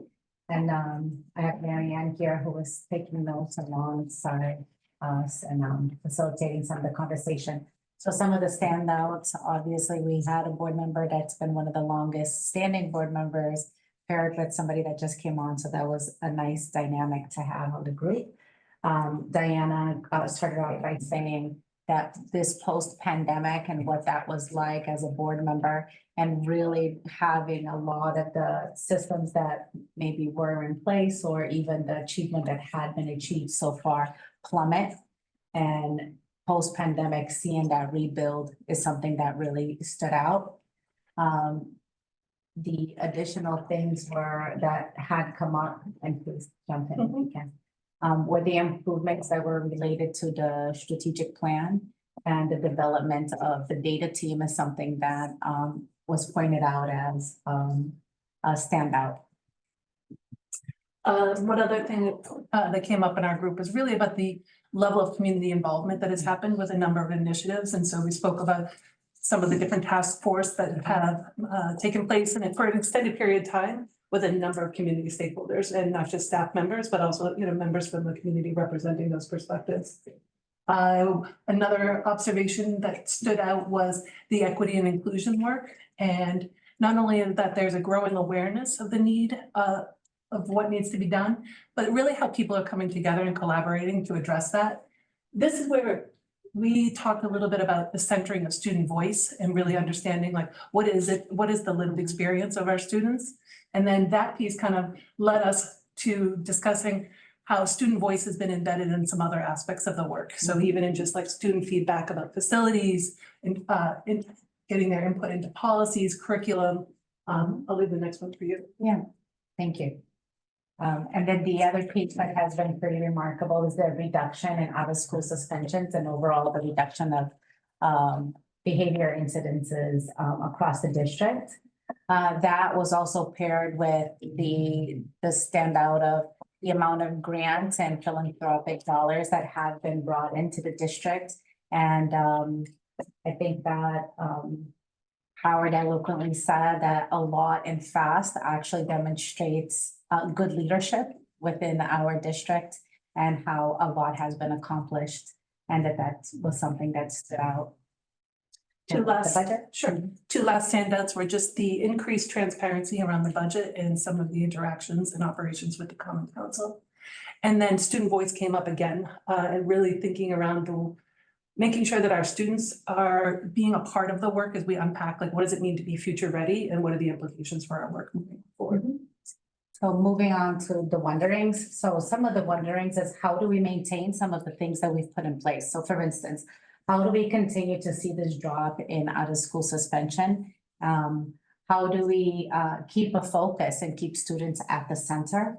And I have Marianne here who was taking notes alongside us and facilitating some of the conversation. So some of the standouts, obviously, we had a board member that's been one of the longest standing board members paired with somebody that just came on. So that was a nice dynamic to have of the group. Diana started out by saying that this post-pandemic and what that was like as a board member and really having a lot of the systems that maybe were in place or even the achievement that had been achieved so far plummet. And post-pandemic, seeing that rebuild is something that really stood out. The additional things that had come up, and please jump in if you can. Were the improvements that were related to the strategic plan and the development of the data team is something that was pointed out as a standout. One other thing that came up in our group was really about the level of community involvement that has happened with a number of initiatives. And so we spoke about some of the different task force that have taken place for an extended period of time with a number of community stakeholders and not just staff members, but also, members from the community representing those perspectives. Another observation that stood out was the equity and inclusion work. And not only that there's a growing awareness of the need of what needs to be done, but really how people are coming together and collaborating to address that. This is where we talked a little bit about the centering of student voice and really understanding what is the lived experience of our students. And then that piece kind of led us to discussing how student voice has been embedded in some other aspects of the work. So even in just student feedback about facilities and in getting their input into policies, curriculum. I'll leave the next one for you. Yeah, thank you. And then the other piece that has been pretty remarkable is the reduction in out-of-school suspensions and overall the reduction of behavior incidences across the district. That was also paired with the standout of the amount of grants and philanthropic dollars that have been brought into the district. And I think that Howard eloquently said that a lot and fast actually demonstrates good leadership within our district and how a lot has been accomplished, and that was something that stood out. Two The last, budget? sure. Two last standouts were just the increased transparency around the budget and some of the interactions and operations with the Common Council. And then student voice came up again, and really thinking around making sure that our students are being a part of the work as we unpack, like, what does it mean to be future ready and what are the implications for our work moving forward? So moving on to the wonderings. So some of the wonderings is how do we maintain some of the things that we've put in place? So for instance, how do we continue to see this drop in out of school suspension? How do we keep a focus and keep students at the center?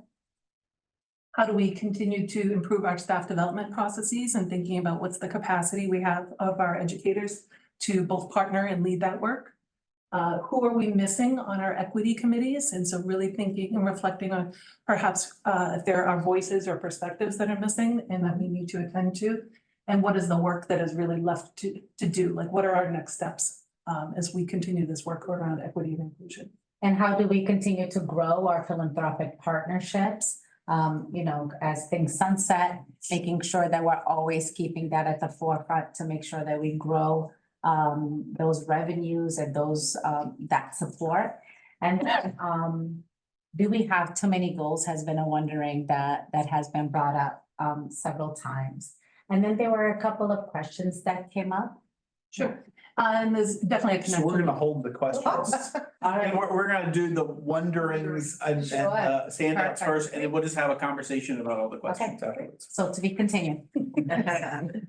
How do we continue to improve our staff development processes and thinking about what's the capacity we have of our educators to both partner and lead that work? Who are we missing on our equity committees? And so really thinking and reflecting on perhaps if there are voices or perspectives that are missing and that we need to attend to. And what is the work that is really left to do? Like, what are our next steps as we continue this work around equity and inclusion? And how do we continue to grow our philanthropic partnerships? As things sunset, making sure that we're always keeping that at the forefront to make sure that we grow those revenues and those that support. And do we have too many goals has been a wondering that has been brought up several times. And then there were a couple of questions that came up. Sure. And there's definitely a connection. So we're gonna hold the questions. And we're gonna do the wonderings and standouts first, and then we'll just have a conversation about all the questions afterwards. So to be continued.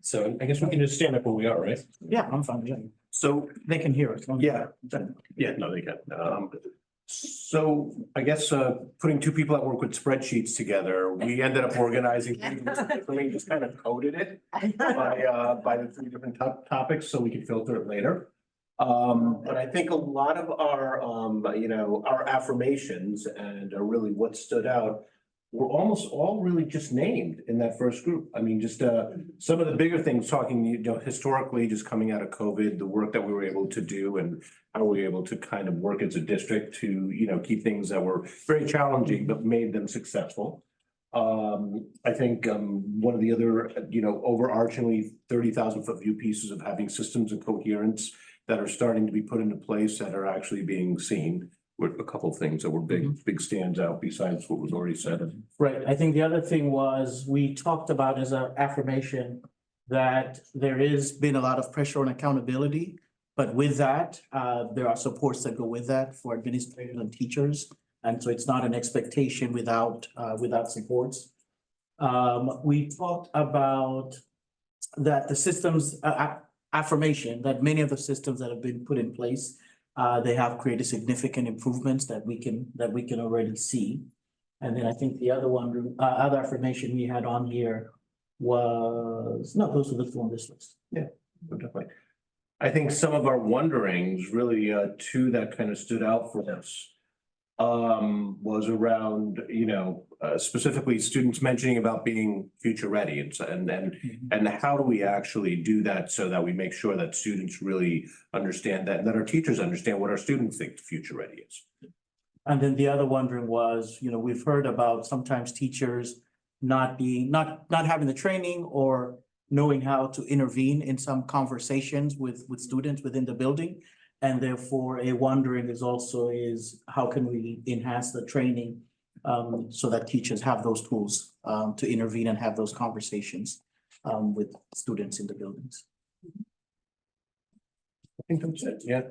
So I guess we can just stand up where we are, right? Yeah, I'm fine with that. So they can hear us. Yeah, yeah, no, they can. So I guess putting two people that work with spreadsheets together, we ended up organizing things differently, just kind of coded it by the three different topics so we could filter it later. But I think a lot of our our affirmations and really what stood out were almost all really just named in that first group. I mean, just some of the bigger things talking, historically, just coming out of COVID, the work that we were able to do and how we were able to kind of work as a district to, keep things that were very challenging, but made them successful. I think one of the other, overarchingly 30,000-foot view pieces of having systems and coherence that are starting to be put into place that are actually being seen. With a couple of things that were big stands out besides what was already said. Right. I think the other thing was we talked about as an affirmation that there is been a lot of pressure on accountability. But with that, there are supports that go with that for administrators and teachers. And so it's not an expectation without supports. We talked about that the systems affirmation that many of the systems that have been put in place they have created significant improvements that we can already see. And then I think the other other affirmation we had on here was, no, those are the two on this list. Yeah, definitely. I think some of our wonderings really, two that kind of stood out for us was around, specifically students mentioning about being future ready and how do we actually do that so that we make sure that students really understand that and that our teachers understand what our students think future ready is. And then the other wondering was, we've heard about sometimes teachers not having the training or knowing how to intervene in some conversations with students within the building. And therefore a wondering is how can we enhance the training so that teachers have those tools to intervene and have those conversations with students in the buildings. I think that's it, yeah.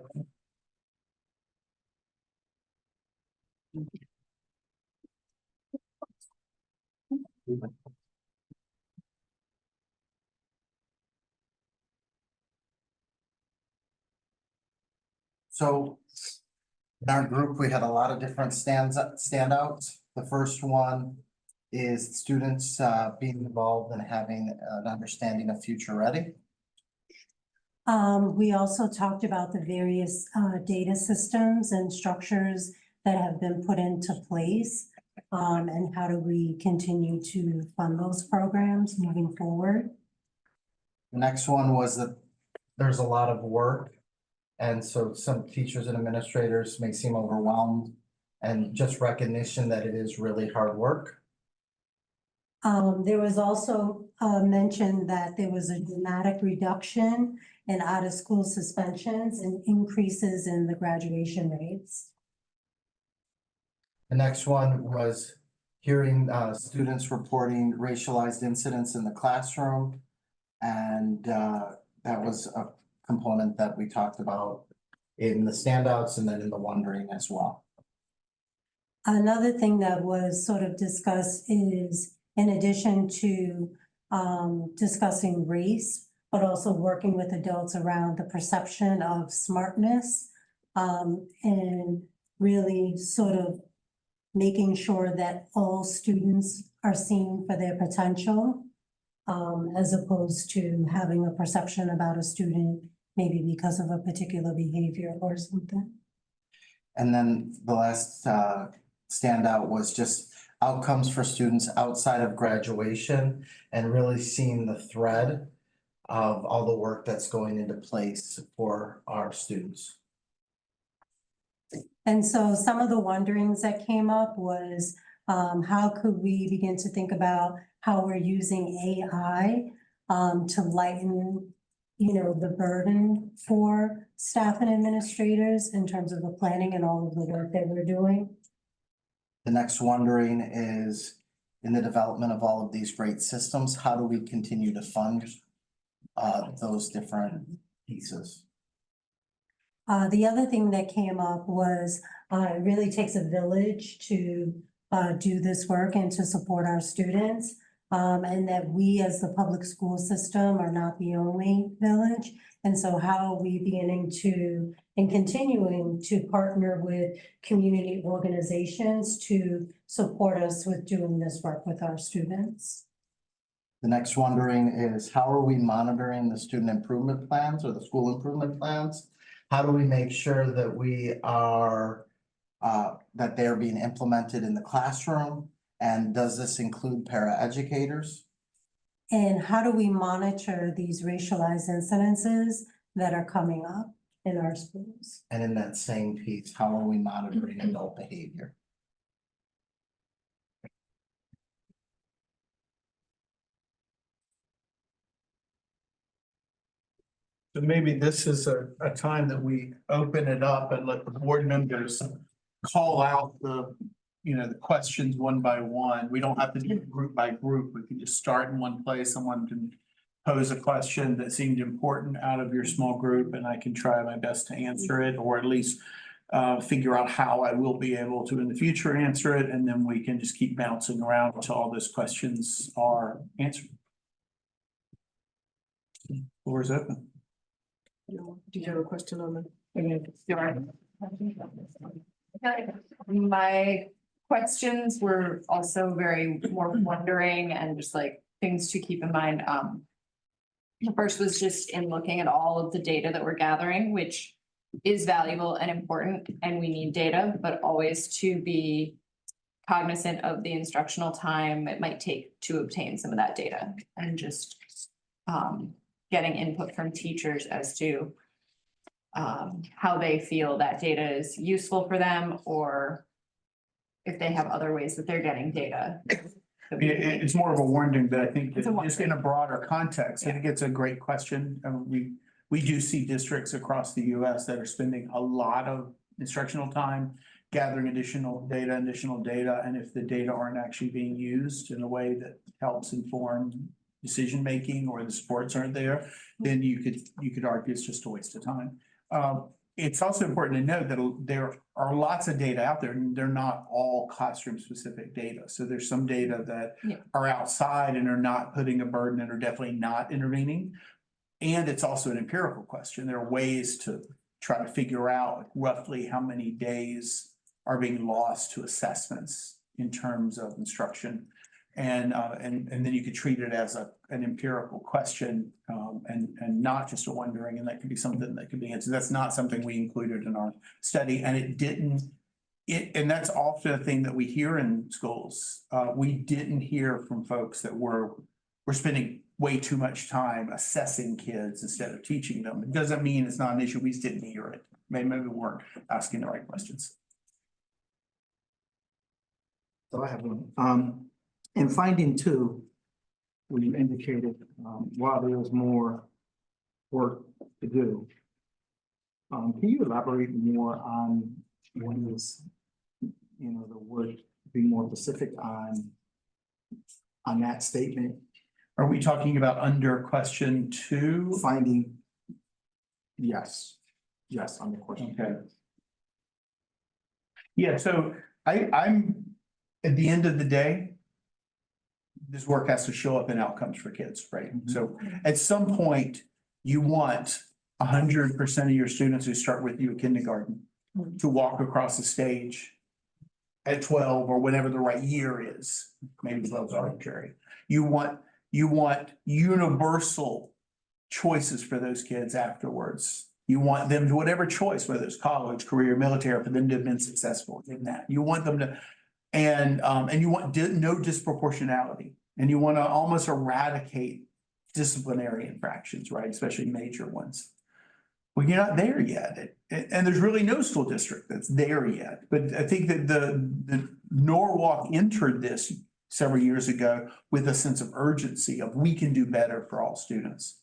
So in our group, we had a lot of different standouts. The first one is students being involved and having an understanding of future ready. We also talked about the various data systems and structures that have been put into place And how do we continue to fund those programs moving forward? The next one was that there's a lot of work. And so some teachers and administrators may seem overwhelmed, and just recognition that it is really hard work. There was also mention that there was a dramatic reduction in out-of-school suspensions and increases in the graduation rates. The next one was hearing students reporting racialized incidents in the classroom. And that was a component that we talked about in the standouts and then in the wondering as well. Another thing that was sort of discussed is, in addition to discussing race, but also working with adults around the perception of smartness, and really sort of making sure that all students are seen for their potential, as opposed to having a perception about a student, maybe because of a particular behavior or something. And then the last standout was just outcomes for students outside of graduation, and really seeing the thread of all the work that's going into place for our students. And so some of the wonderings that came up was, how could we begin to think about how we're using AI to lighten, the burden for staff and administrators in terms of the planning and all of the work that we're doing? The next wondering is, in the development of all of these great systems, how do we continue to fund those different pieces? The other thing that came up was, it really takes a village to do this work and to support our students. And that we as the public school system are not the only village. And so how are we beginning to and continuing to partner with community organizations to support us with doing this work with our students? The next wondering is, how are we monitoring the student improvement plans or the school improvement plans? How do we make sure that we are, that they're being implemented in the classroom? And does this include paraeducators? And how do we monitor these racialized incidences that are coming up in our schools? And in that same piece, how are we monitoring adult behavior? So maybe this is a time that we open it up and let the board members call out the questions one by one. We don't have to do it group by group. We can just start in one place. Someone can pose a question that seemed important out of your small group, and I can try my best to answer it, or at least figure out how I will be able to in the future answer it, and then we can just keep bouncing around until all those questions are answered. Floor is open. Do you have a question on that? My questions were also very more wondering and just like things to keep in mind. The first was just in looking at all of the data that we're gathering, which is valuable and important, and we need data, but always to be cognizant of the instructional time it might take to obtain some of that data, and just getting input from teachers as to how they feel that data is useful for them, or if they have other ways that they're getting data. It's more of a warning, but I think that It's a just in a broader context, I think it's a great question. We do see districts across the US that are spending a lot of instructional time gathering additional data, and if the data aren't actually being used in a way that helps inform decision-making, or the supports aren't there, then you could argue it's just a waste of time. It's also important to note that there are lots of data out there, and they're not all classroom-specific data. So there's some data that are outside and are not putting a burden and are definitely not intervening. And it's also an empirical question. There are ways to try to figure out roughly how many days are being lost to assessments in terms of instruction. And then you could treat it as an empirical question, and not just a wondering, and that could be something that could be answered. That's not something we included in our study, and it didn't And that's often a thing that we hear in schools. We didn't hear from folks that we're spending way too much time assessing kids instead of teaching them. It doesn't mean it's not an issue, we just didn't hear it. Maybe we weren't asking the right questions. So I have one. In finding two, we indicated, while there was more work to do. Can you elaborate more on what is, the word, be more specific on that statement? Are we talking about under question 2? Finding, yes, on the question. Okay. Yeah, so I'm, at the end of the day, this work has to show up in outcomes for kids, right? So at some point, you want 100% of your students who start with you at kindergarten to walk across the stage at 12 or whenever the right year is. Maybe 12 is arbitrary. You want universal choices for those kids afterwards. You want them to whatever choice, whether it's college, career, military, for them to have been successful in that. You want them to, and you want no disproportionality, and you want to almost eradicate disciplinary infractions, right? Especially major ones. Well, you're not there yet, and there's really no school district that's there yet. But I think that the Norwalk entered this several years ago with a sense of urgency of we can do better for all students,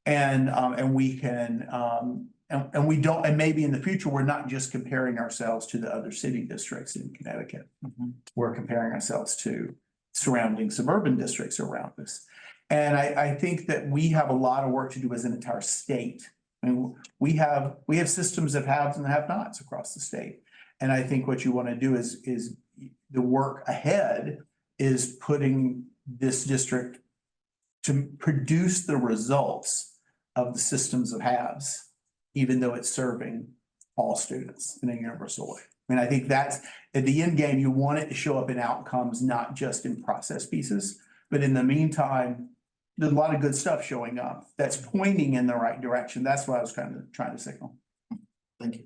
and we can and we don't, and maybe in the future we're not just comparing ourselves to the other city districts in Connecticut. We're comparing ourselves to surrounding suburban districts around us, and I think that we have a lot of work to do as an entire state. I mean, we have systems of haves and have-nots across the state, and I think what you want to do is the work ahead is putting this district to produce the results of the systems of haves, even though it's serving all students in a universal way. I mean, I think that's at the end game, you want it to show up in outcomes, not just in process pieces, but in the meantime, there's a lot of good stuff showing up that's pointing in the right direction. That's what I was trying to signal. Thank you.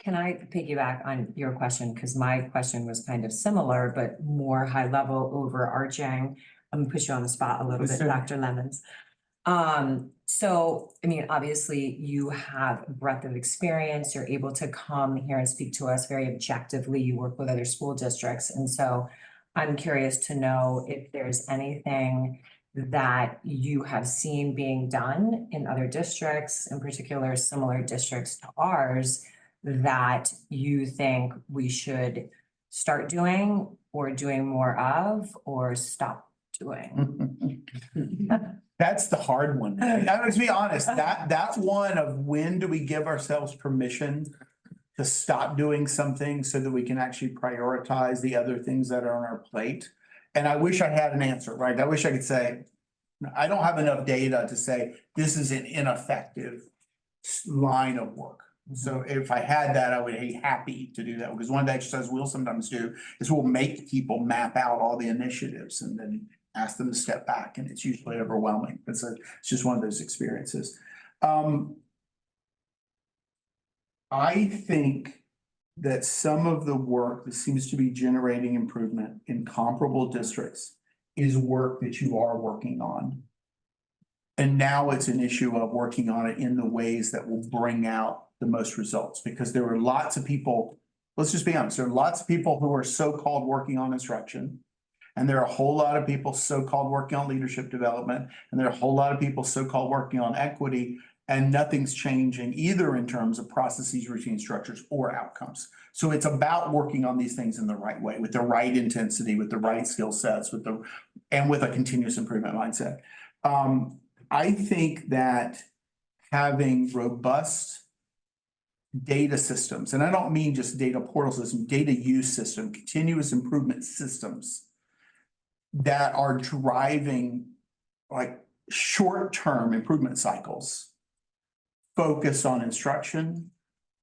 Can I piggyback on your question? Because my question was kind of similar, but more high level overarching. I'm gonna put you on the spot a little bit, Sure. Dr. Lemons. So, I mean, obviously you have a breadth of experience. You're able to come here and speak to us very objectively. You work with other school districts. And so I'm curious to know if there's anything that you have seen being done in other districts, in particular similar districts to ours, that you think we should start doing or doing more of or stop doing? That's the hard one. To be honest, that's one of when do we give ourselves permission to stop doing something so that we can actually prioritize the other things that are on our plate. And I wish I had an answer, right? I wish I could say, I don't have enough data to say this is an ineffective line of work. So if I had that, I would be happy to do that, because one of the exercises we'll sometimes do is we'll make people map out all the initiatives and then ask them to step back, and it's usually overwhelming. It's just one of those experiences. I think that some of the work that seems to be generating improvement in comparable districts is work that you are working on. And now it's an issue of working on it in the ways that will bring out the most results, because there are lots of people, let's just be honest, there are lots of people who are so-called working on instruction, and there are a whole lot of people so-called working on leadership development, and there are a whole lot of people so-called working on equity, and nothing's changing either in terms of processes, routine structures, or outcomes. So it's about working on these things in the right way, with the right intensity, with the right skill sets, and with a continuous improvement mindset. I think that having robust data systems, and I don't mean just data portal system, data use system, continuous improvement systems that are driving like short-term improvement cycles, focused on instruction,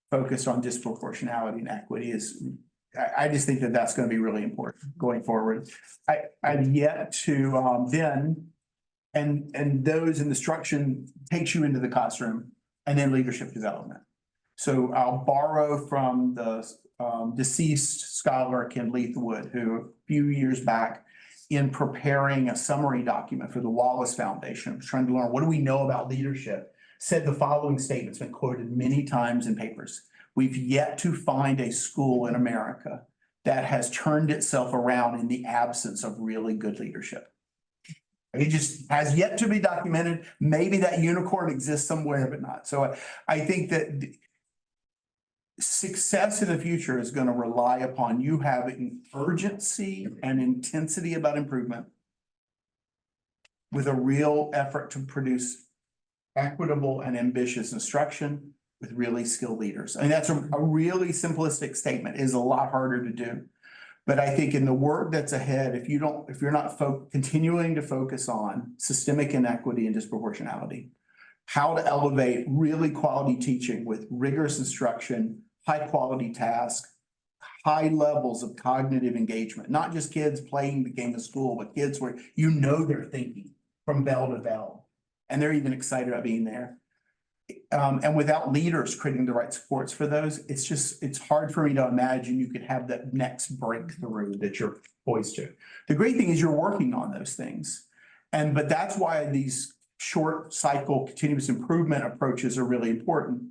focused on disproportionality and equity is, I just think that that's going to be really important going forward. I've yet to then, and those in instruction takes you into the classroom, and then leadership development. So I'll borrow from the deceased scholar Ken Leithwood, who a few years back, in preparing a summary document for the Wallace Foundation, was trying to learn what do we know about leadership, said the following statement's been quoted many times in papers. We've yet to find a school in America that has turned itself around in the absence of really good leadership. It just has yet to be documented. Maybe that unicorn exists somewhere, but not. So I think that success in the future is going to rely upon you having urgency and intensity about improvement with a real effort to produce equitable and ambitious instruction with really skilled leaders. I mean, that's a really simplistic statement. It is a lot harder to do. But I think in the work that's ahead, if you're not continuing to focus on systemic inequity and disproportionality, how to elevate really quality teaching with rigorous instruction, high quality tasks, high levels of cognitive engagement, not just kids playing the game of school, but kids where you know they're thinking from bell to bell, and they're even excited about being there. And without leaders creating the right supports for those, it's hard for me to imagine you could have that next breakthrough that you're poised to. The great thing is you're working on those things. But that's why these short cycle continuous improvement approaches are really important,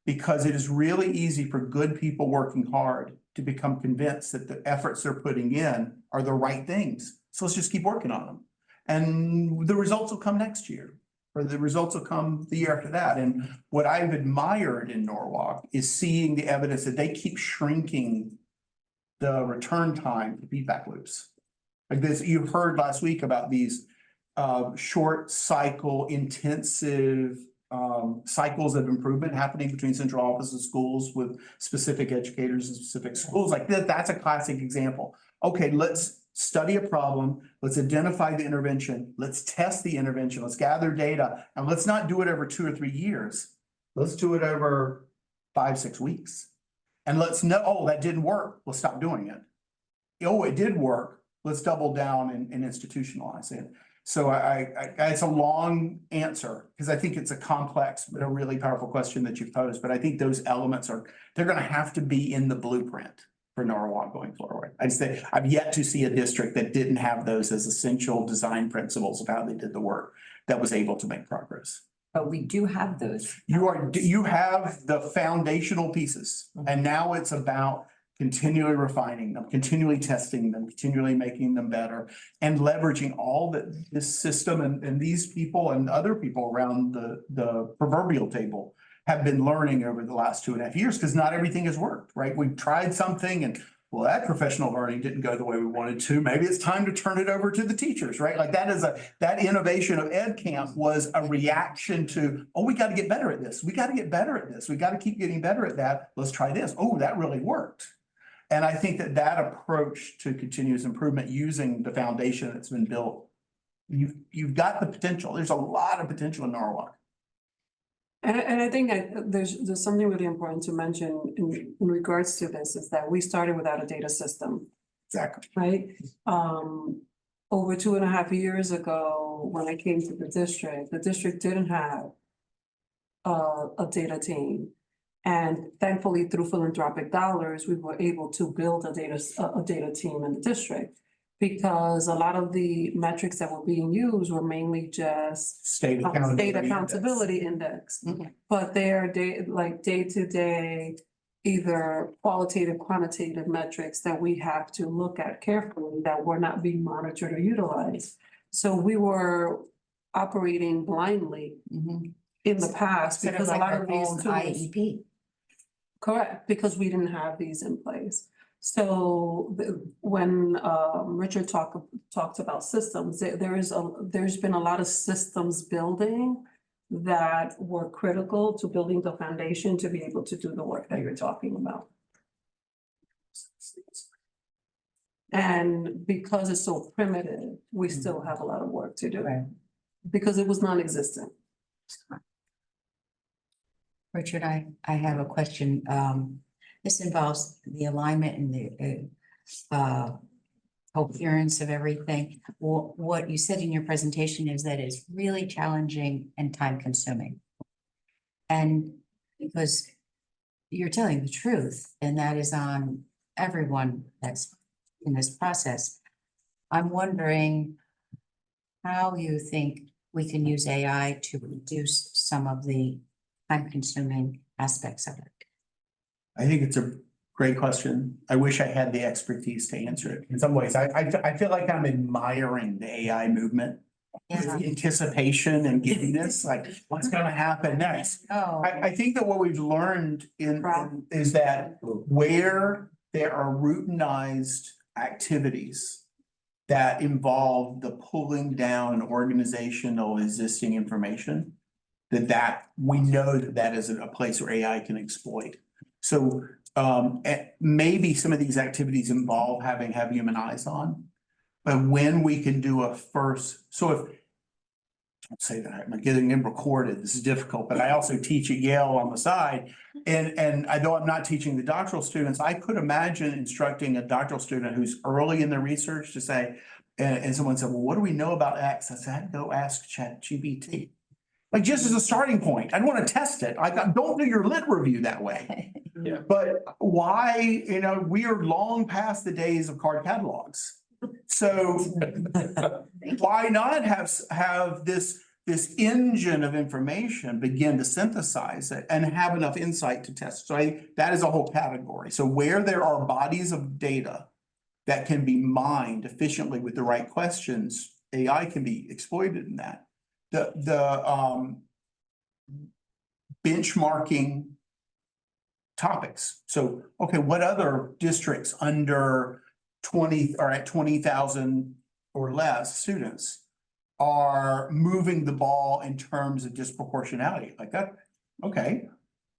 because it is really easy for good people working hard to become convinced that the efforts they're putting in are the right things. So let's just keep working on them. And the results will come next year, or the results will come the year after that. And what I've admired in Norwalk is seeing the evidence that they keep shrinking the return time for feedback loops. Like this, you heard last week about these short cycle, intensive cycles of improvement happening between central office and schools with specific educators and specific schools. Like that's a classic example. Okay, let's study a problem, let's identify the intervention, let's test the intervention, let's gather data, and let's not do it over 2 or 3 years. Let's do it over 5-6 weeks. And let's know, oh, that didn't work, we'll stop doing it. Oh, it did work, let's double down and institutionalize it. So it's a long answer, because I think it's a complex but a really powerful question that you posed. But I think those elements they're gonna have to be in the blueprint for Norwalk going forward. I've yet to see a district that didn't have those as essential design principles of how they did the work that was able to make progress. But we do have those. You have the foundational pieces, and now it's about continually refining them, continually testing them, continually making them better, and leveraging all that this system and these people and other people around the proverbial table have been learning over the last 2.5 years, because not everything has worked, right? We've tried something and, well, that professional learning didn't go the way we wanted to. Maybe it's time to turn it over to the teachers, right? Like that innovation of EdCamp was a reaction to, oh, we got to get better at this. We got to get better at this. We got to keep getting better at that. Let's try this. Oh, that really worked. And I think that approach to continuous improvement using the foundation that's been built, you've got the potential. There's a lot of potential in Norwalk. And I think that there's something really important to mention in regards to this, is that we started without a data system. Exactly. Right? Over 2.5 years ago, when I came to the district didn't have a data team. And thankfully, through philanthropic dollars, we were able to build a data team in the district, because a lot of the metrics that were being used were mainly just state accountability index. Mm-hmm. But they are day-to-day, either qualitative, quantitative metrics that we have to look at carefully that were not being monitored or utilized. So we were operating blindly in the past, Sort of because like a lot our of these own tools. IEP. Correct, because we didn't have these in place. So when Richard talked about systems, there's been a lot of systems building that were critical to building the foundation to be able to do the work that you're talking about. And because it's so primitive, we still have a lot of work to do, because it was non-existent. Richard, I have a question. This involves the alignment and the coherence of everything. What you said in your presentation is that it's really challenging and time consuming. And because you're telling the truth, and that is on everyone that's in this process. I'm wondering how you think we can use AI to reduce some of the time-consuming aspects of it. I think it's a great question. I wish I had the expertise to answer it. In some ways, I feel like I'm admiring the AI movement. Yeah. The anticipation and giddiness, like what's gonna happen next? Oh. I think that what we've learned is that where there are routinized activities that involve the pulling down organizational existing information, that we know that is a place where AI can exploit. So maybe some of these activities involve have human eyes on. But when we can do don't say that, I'm getting it recorded, this is difficult, but I also teach at Yale on the side. And though I'm not teaching the doctoral students, I could imagine instructing a doctoral student who's early in their research to say, and someone said, well, what do we know about X? I said, go ask ChatGPT. Like just as a starting point, I'd want to test it. Don't do your lit review that way. Yeah. But why, we are long past the days of card catalogs. So why not have this engine of information begin to synthesize it and have enough insight to test? So that is a whole category. So where there are bodies of data that can be mined efficiently with the right questions, AI can be exploited in that. The benchmarking topics. So, okay, what other districts under 20 or at 20,000 or less students are moving the ball in terms of disproportionality? Like that, okay.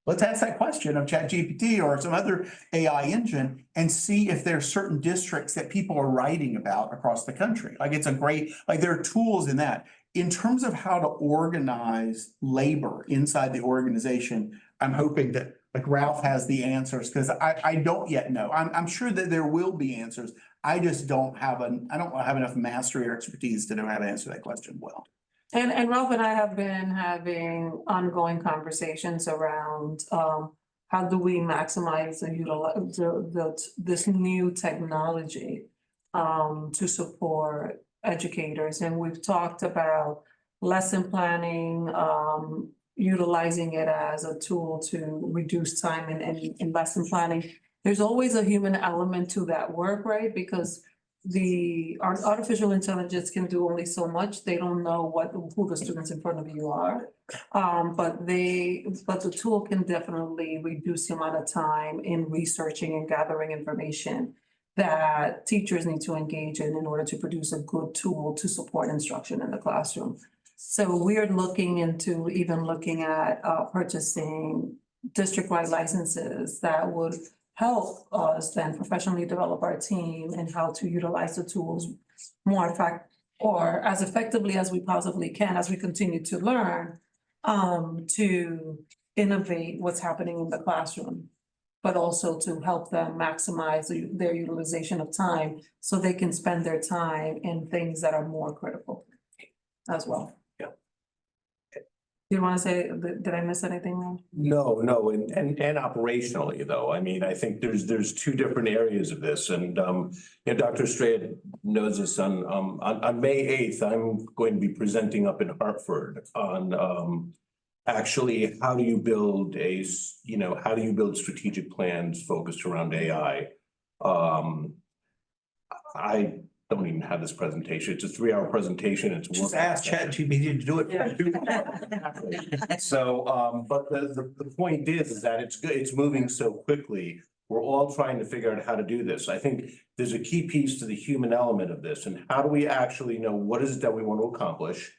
Let's ask that question of ChatGPT or some other AI engine and see if there are certain districts that people are writing about across the country. Like there are tools in that. In terms of how to organize labor inside the organization, I'm hoping that like Ralph has the answers because I don't yet know. I'm sure that there will be answers. I just don't have enough mastery or expertise to know how to answer that question well. And Ralph and I have been having ongoing conversations around how do we maximize this new technology to support educators. And we've talked about lesson planning, utilizing it as a tool to reduce time in lesson planning. There's always a human element to that work, right? Because our artificial intelligence can do only so much. They don't know who the students in front of you are. But the tool can definitely reduce the amount of time in researching and gathering information that teachers need to engage in order to produce a good tool to support instruction in the classroom. So we're looking at purchasing district-wide licenses that would help us then professionally develop our team and how to utilize the tools or as effectively as we possibly can as we continue to learn to innovate what's happening in the classroom, but also to help them maximize their utilization of time so they can spend their time in things that are more critical as well. You want to say, did I miss anything there? No, and operationally though, I mean, I think there's two different areas of this, and Dr. Estrella knows this. On May 8th, I'm going to be presenting up in Hartford on actually how do you build strategic plans focused around AI. I don't even have this presentation. It's a 3-hour presentation. It's just ask ChatGPT to do it. So, but the point is that it's moving so quickly. We're all trying to figure out how to do this. I think there's a key piece to the human element of this, and how do we actually know what is it that we want to accomplish,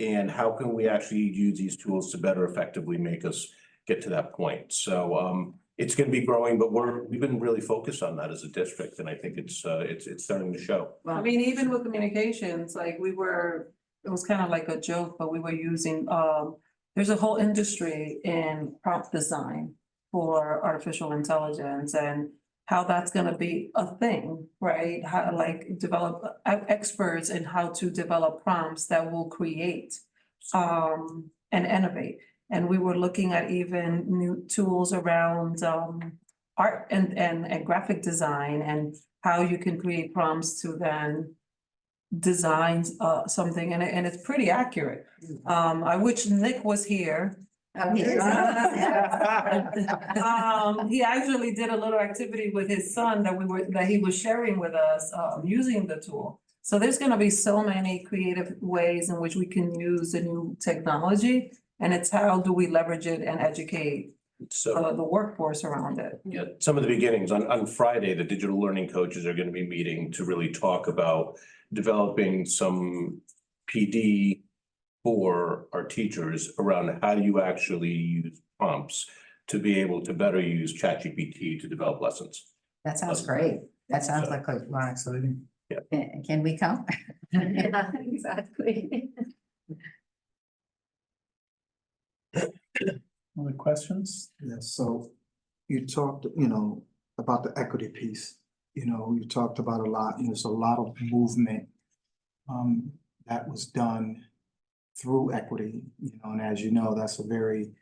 and how can we actually use these tools to better effectively make us get to that point. So, it's going to be growing, but we've been really focused on that as a district, and I think it's starting to show. I mean, even with communications, like it was kind of like a joke, but we were using, there's a whole industry in prompt design for artificial intelligence and how that's going to be a thing, right? How develop experts in how to develop prompts that will create and innovate. And we were looking at even new tools around art and graphic design and how you can create prompts to then design something, and it's pretty accurate. I wish Nick was here. He actually did a little activity with his son that he was sharing with us, using the tool. So there's gonna be so many creative ways in which we can use the new technology, and it's how do we leverage it and educate the workforce around it. Yeah, some of the beginnings on Friday, the digital learning coaches are going to be meeting to really talk about developing some PD for our teachers around how do you actually use prompts to be able to better use ChatGPT to develop lessons. That sounds great. That sounds like a lot. Exciting. Can we come? Yeah, exactly. Other questions? Yes, so you talked, about the equity piece, you talked about a lot, and there's a lot of movement that was done through equity, and as you know, that's a very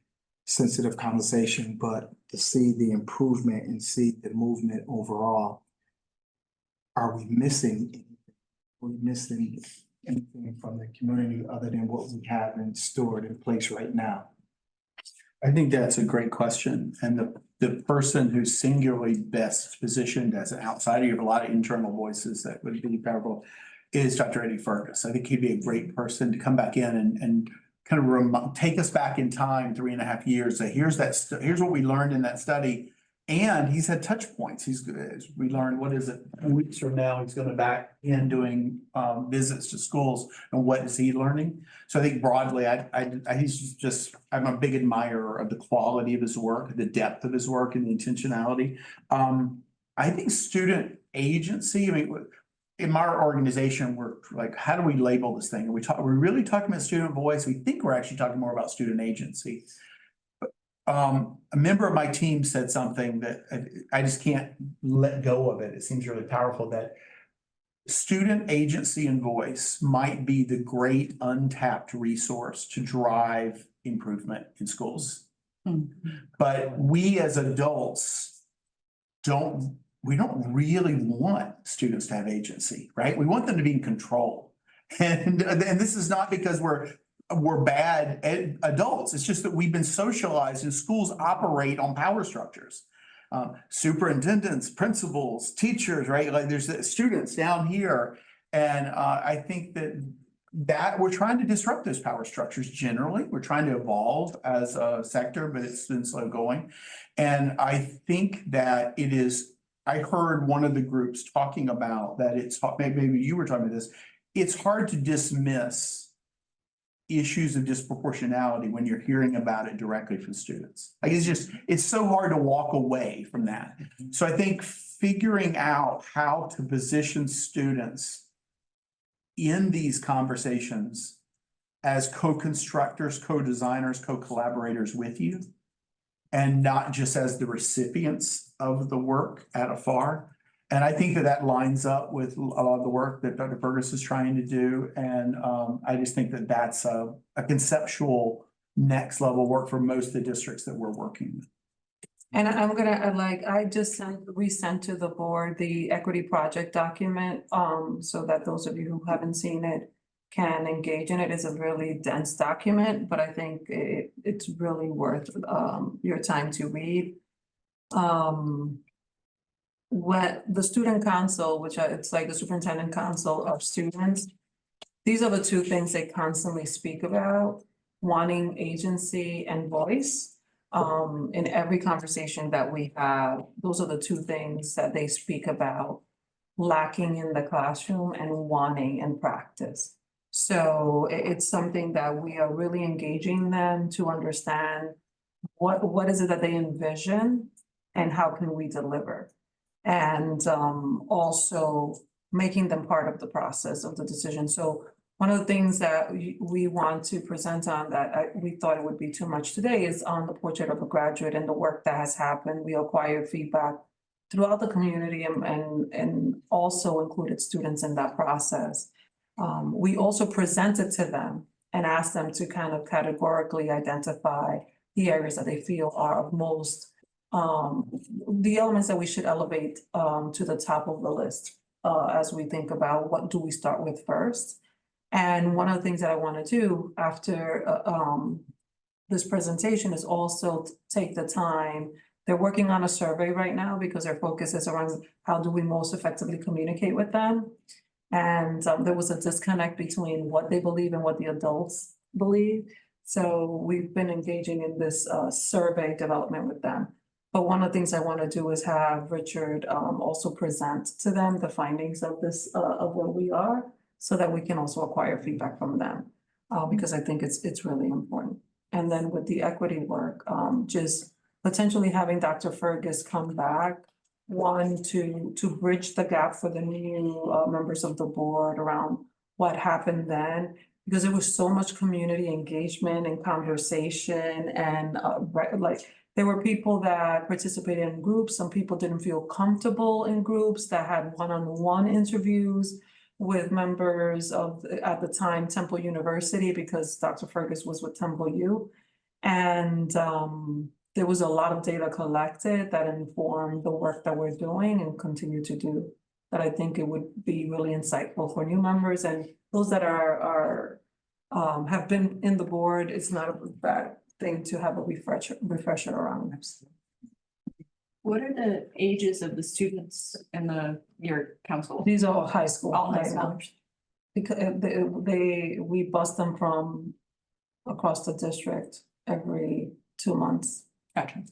sensitive conversation, but to see the improvement and see the movement overall, are we missing anything? Are we missing anything from the community other than what we have and stored in place right now? I think that's a great question, and the person who's singularly best positioned as an outsider, you have a lot of internal voices that would be powerful, is Dr. Eddie Fergus. I think he'd be a great person to come back in and kind of take us back in time 3.5 years. Say, here's what we learned in that study, and he's had touch points. We learned, what is it, weeks from now, he's going to back in doing visits to schools, and what is he learning? So I think broadly, I'm a big admirer of the quality of his work, the depth of his work, and the intentionality. I think student agency, in my organization, we're like, how do we label this thing? Are we really talking about student voice? We think we're actually talking more about student agency. A member of my team said something that I just can't let go of it. It seems really powerful, that student agency and voice might be the great untapped resource to drive improvement in schools. But we as adults don't really want students to have agency, right? We want them to be in control. And this is not because we're bad adults. It's just that we've been socialized, and schools operate on power structures. Superintendents, principals, teachers, right? Like there's the students down here. And I think that we're trying to disrupt those power structures generally. We're trying to evolve as a sector, but it's been slow going. And I think that I heard one of the groups talking about that maybe you were talking about this, it's hard to dismiss issues of disproportionality when you're hearing about it directly from students. Like it's so hard to walk away from that. So I think figuring out how to position students in these conversations as co-constructors, co-designers, co-collaborators with you, and not just as the recipients of the work at afar. And I think that lines up with a lot of the work that Dr. Fergus is trying to do. And I just think that that's a conceptual next level work for most of the districts that we're working with. And I'm gonna, I just resent to the board the equity project document, so that those of you who haven't seen it can engage in it. It's a really dense document, but I think it's really worth your time to read. What the student council, which it's like the superintendent council of students, these are the two things they constantly speak about: wanting agency and voice. In every conversation that we have, those are the two things that they speak about lacking in the classroom and wanting in practice. So it's something that we are really engaging them to understand what is it that they envision and how can we deliver. And also making them part of the process of the decision. So one of the things that we want to present on that we thought it would be too much today is on the portrait of a graduate and the work that has happened. We acquired feedback throughout the community and also included students in that process. We also presented to them and ask them to kind of categorically identify the areas that they feel are of most, the elements that we should elevate, to the top of the list, as we think about what do we start with first. And one of the things that I want to do after, this presentation is also take the time. They're working on a survey right now because their focus is around how do we most effectively communicate with them. And there was a disconnect between what they believe and what the adults believe. So we've been engaging in this survey development with them. But one of the things I want to do is have Richard also present to them the findings of this, of where we are, so that we can also acquire feedback from them, because I think it's really important. And then with the equity work, just potentially having Dr. Fergus come back, one, to bridge the gap for the new members of the board around what happened then, because there was so much community engagement and conversation and there were people that participated in groups, some people didn't feel comfortable in groups that had one-on-one interviews with members of, at the time, Temple University, because Dr. Fergus was with Temple U. And there was a lot of data collected that informed the work that we're doing and continue to do, that I think it would be really insightful for new members and those that are have been in the board. It's not a bad thing to have a refresher around. What are the ages of the students in your council? These are all high school. All high right now. schoolers. Because we bus them from across the district every 2 months. Gotcha.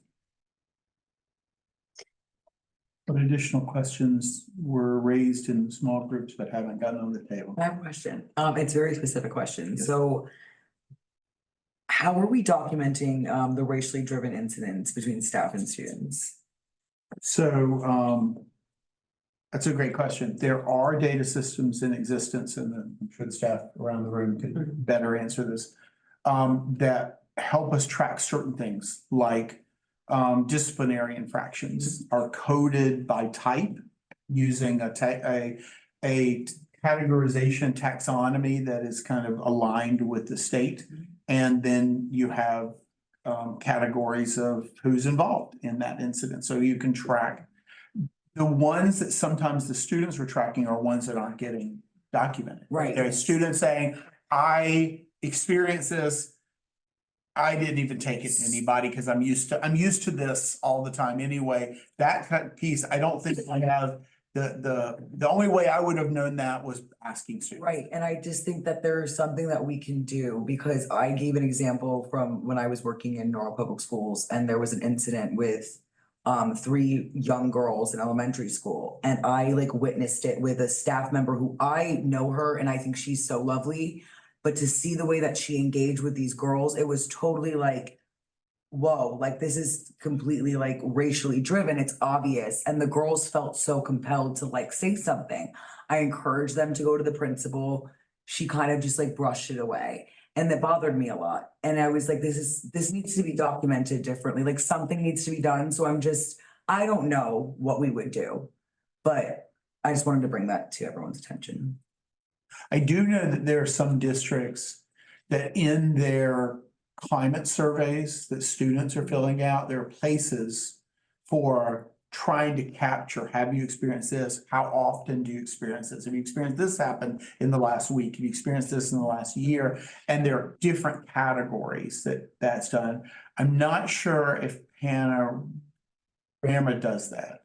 What additional questions were raised in the small groups that haven't gotten on the table? I have a question. It's a very specific question. So how are we documenting the racially driven incidents between staff and students? So, that's a great question. There are data systems in existence, and I'm sure the staff around the room could better answer this, that help us track certain things, like disciplinary infractions are coded by type using a categorization taxonomy that is kind of aligned with the state. And then you have categories of who's involved in that incident. So you can track. The ones that sometimes the students were tracking are ones that aren't getting documented. Right. There are students saying, I experienced this. I didn't even take it to anybody because I'm used to this all the time anyway. That kind of piece, I don't think I have the only way I would have known that was asking students. Right, and I just think that there's something that we can do, because I gave an example from when I was working in Norwalk Public Schools, and there was an incident with 3 young girls in elementary school, and I witnessed it with a staff member who I know her and I think she's so lovely, but to see the way that she engaged with these girls, it was totally whoa, this is completely racially driven. It's obvious. And the girls felt so compelled to say something. I encouraged them to go to the principal. She kind of just brushed it away. And that bothered me a lot. And I was like, this needs to be documented differently. Something needs to be done. So I don't know what we would do, but I just wanted to bring that to everyone's attention. I do know that there are some districts that in their climate surveys that students are filling out, there are places for trying to capture, have you experienced this? How often do you experience this? Have you experienced this happen in the last week? Have you experienced this in the last year? And there are different categories that's done. I'm not sure if Panorama does that.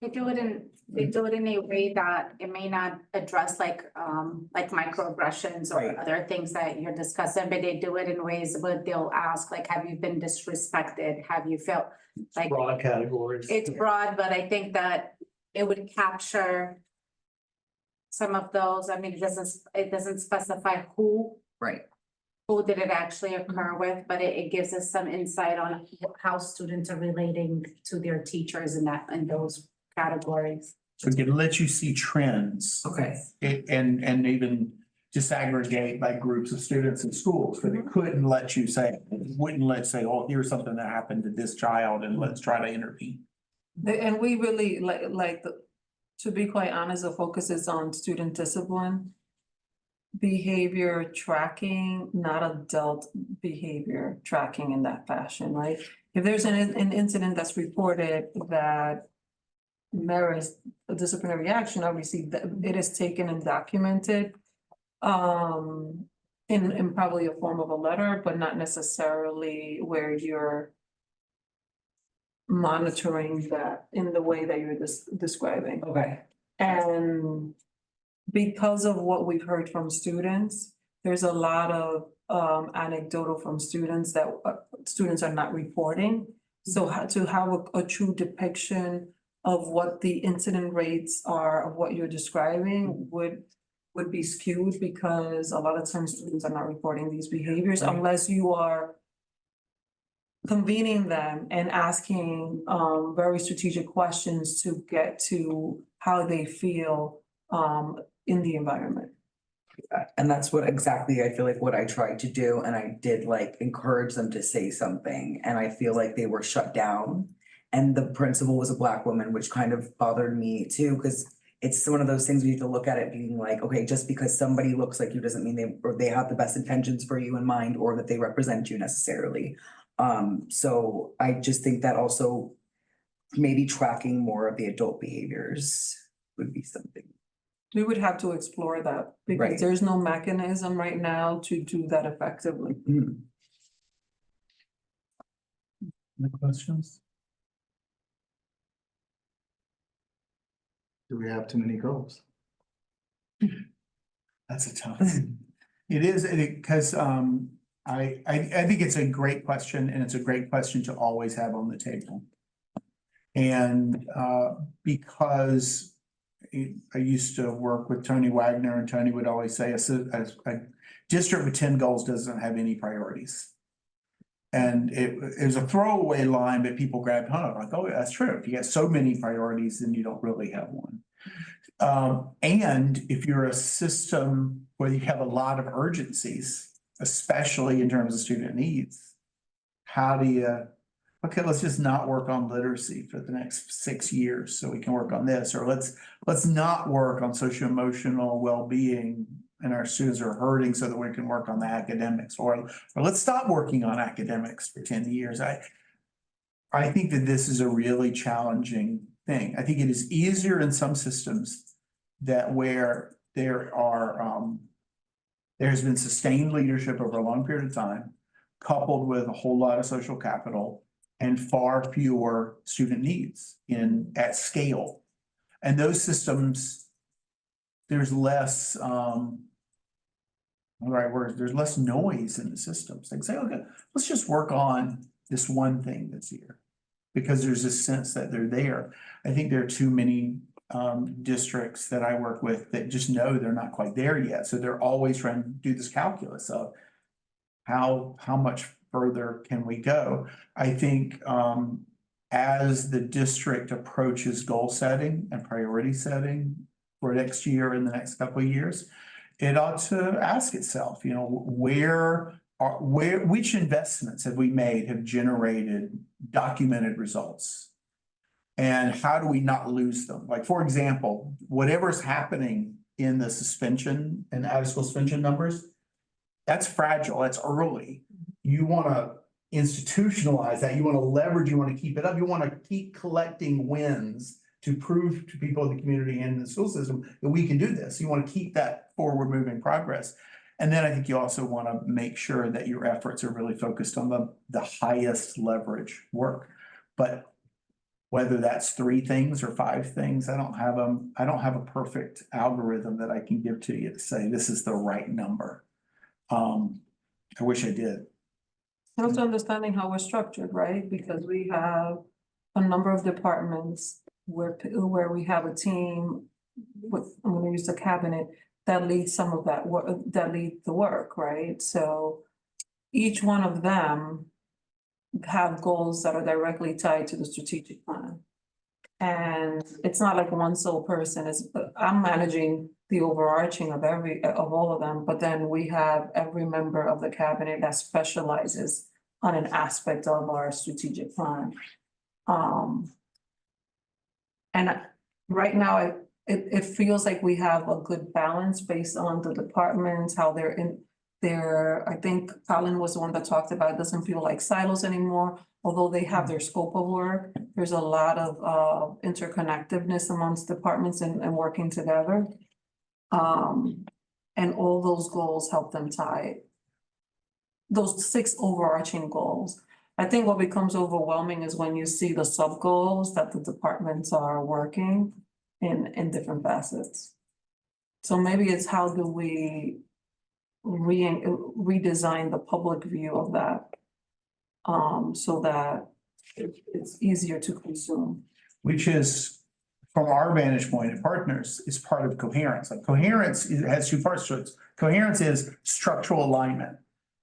They do it in a way that it may not address like microaggressions or Right. other things that you're discussing, but they do it in ways where they'll ask, have you been disrespected? Have you felt Broad categories. It's broad, but I think that it would capture some of those. I mean, it doesn't specify who did it actually occur with, but it gives us some insight on how students are relating to their teachers in those categories. So it can let you see trends. Okay. And even disaggregate by groups of students in schools, but it couldn't let you say, oh, here's something that happened to this child and let's try to intervene. And we really to be quite honest, the focus is on student discipline. behavior tracking, not adult behavior tracking in that fashion, right? If there's an incident that's reported that merits a disciplinary action, obviously it is taken and documented. In probably a form of a letter, but not necessarily where you're monitoring that in the way that you're describing. Okay. And because of what we've heard from students, there's a lot of anecdotal from students that students are not reporting. So to have a true depiction of what the incident rates are of what you're describing would be skewed, because a lot of times students are not reporting these behaviors unless you are convening them and asking very strategic questions to get to how they feel in the environment. And that's what exactly I feel like what I tried to do, and I did like encourage them to say something, and I feel like they were shut down. And the principal was a Black woman, which kind of bothered me too, because it's one of those things we have to look at it being like, okay, just because somebody looks like you doesn't mean they have the best intentions for you in mind, or that they represent you necessarily. So I just think that also maybe tracking more of the adult behaviors would be something. We would have to explore that because Right. there's no mechanism right now to do that effectively. Any questions? Do we have too many goals? That's a tough. It is, because I think it's a great question, and it's a great question to always have on the table. And because I used to work with Tony Wagner, and Tony would always say a district with 10 goals doesn't have any priorities. And it was a throwaway line, but people grabbed hold of, like, oh, that's true. If you get so many priorities, then you don't really have one. And if you're a system where you have a lot of urgencies, especially in terms of student needs, how do you, okay, let's just not work on literacy for the next 6 years so we can work on this, or let's not work on socio-emotional well-being and our students are hurting so that we can work on the academics, or let's stop working on academics for 10 years. I think that this is a really challenging thing. I think it is easier in some systems that where there has been sustained leadership over a long period of time, coupled with a whole lot of social capital and far fewer student needs at scale. And those systems, there's less, there's less noise in the systems. They say, okay, let's just work on this one thing that's here, because there's this sense that they're there. I think there are too many districts that I work with that just know they're not quite there yet. So they're always trying to do this calculus of how much further can we go? I think as the district approaches goal setting and priority setting for next year and the next couple of years, it ought to ask itself, you know, which investments have we made have generated documented results? And how do we not lose them? Like, for example, whatever's happening in the suspension and out-of-school suspension numbers, that's fragile, that's early. You want to institutionalize that, you want to leverage, you want to keep it up, you want to keep collecting wins to prove to people in the community and in the school system that we can do this. You want to keep that forward moving progress. And then I think you also want to make sure that your efforts are really focused on the highest leverage work. But whether that's 3 things or 5 things, I don't have a perfect algorithm that I can give to you to say this is the right number. I wish I did. Also understanding how we're structured, right? Because we have a number of departments where we have a team with, I'm gonna use the cabinet, that leads some of that work, that lead the work, right? So each one of them have goals that are directly tied to the strategic plan. And it's not like one sole person I'm managing the overarching of all of them, but then we have every member of the cabinet that specializes on an aspect of our strategic plan. And right now, it feels like we have a good balance based on the departments, how they're in. I think Colin was the one that talked about, it doesn't feel like silos anymore, although they have their scope of work. There's a lot of interconnectedness amongst departments and working together. And all those goals help them tie those 6 overarching goals. I think what becomes overwhelming is when you see the sub goals that the departments are working in different facets. So maybe it's how do we redesign the public view of that, so that it's easier to consume. Which is, from our vantage point at Partners, is part of coherence. Like coherence has 2 parts to it. Coherence is structural alignment.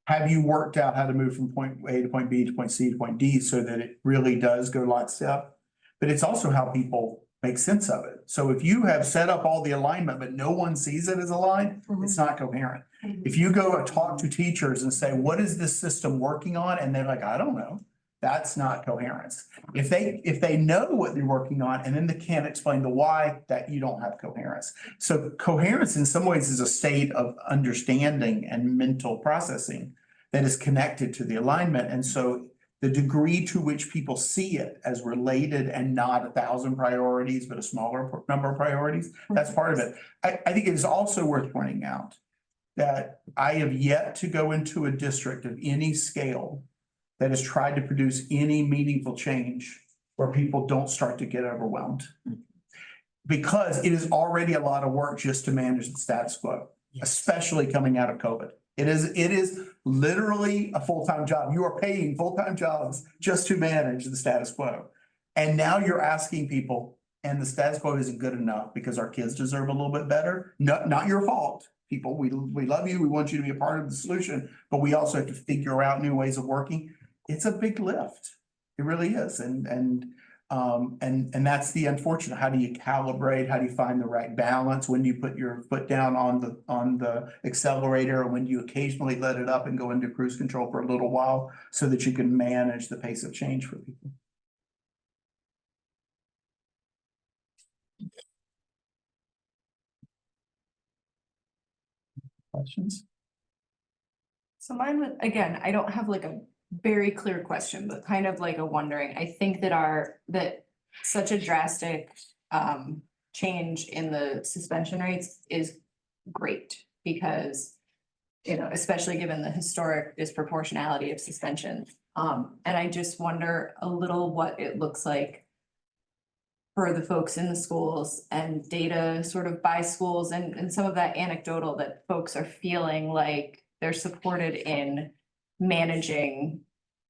Have you worked out how to move from point A to point B to point C to point D so that it really does go lockstep? But it's also how people make sense of it. So if you have set up all the alignment, but no one sees it as aligned, it's not coherent. If you go talk to teachers and say, what is this system working on? And they're like, I don't know. That's not coherence. If they know what they're working on and then they can't explain the why, that you don't have coherence. So coherence in some ways is a state of understanding and mental processing that is connected to the alignment. And so the degree to which people see it as related and not 1,000 priorities, but a smaller number of priorities, that's part of it. I think it is also worth pointing out that I have yet to go into a district of any scale that has tried to produce any meaningful change where people don't start to get overwhelmed. Because it is already a lot of work just to manage the status quo, especially coming out of COVID. It is literally a full-time job. You are paying full-time jobs just to manage the status quo. And now you're asking people, and the status quo isn't good enough because our kids deserve a little bit better. Not your fault, people. We love you. We want you to be a part of the solution, but we also have to figure out new ways of working. It's a big lift. It really is. And that's the unfortunate. How do you calibrate? How do you find the right balance? When do you put your foot down on the accelerator? Or when do you occasionally let it up and go into cruise control for a little while so that you can manage the pace of change for people? Questions? So mine would, again, I don't have like a very clear question, but kind of like a wondering. I think that such a drastic change in the suspension rates is great because, especially given the historic disproportionality of suspensions. And I just wonder a little what it looks like for the folks in the schools and data sort of by schools and some of that anecdotal that folks are feeling like they're supported in managing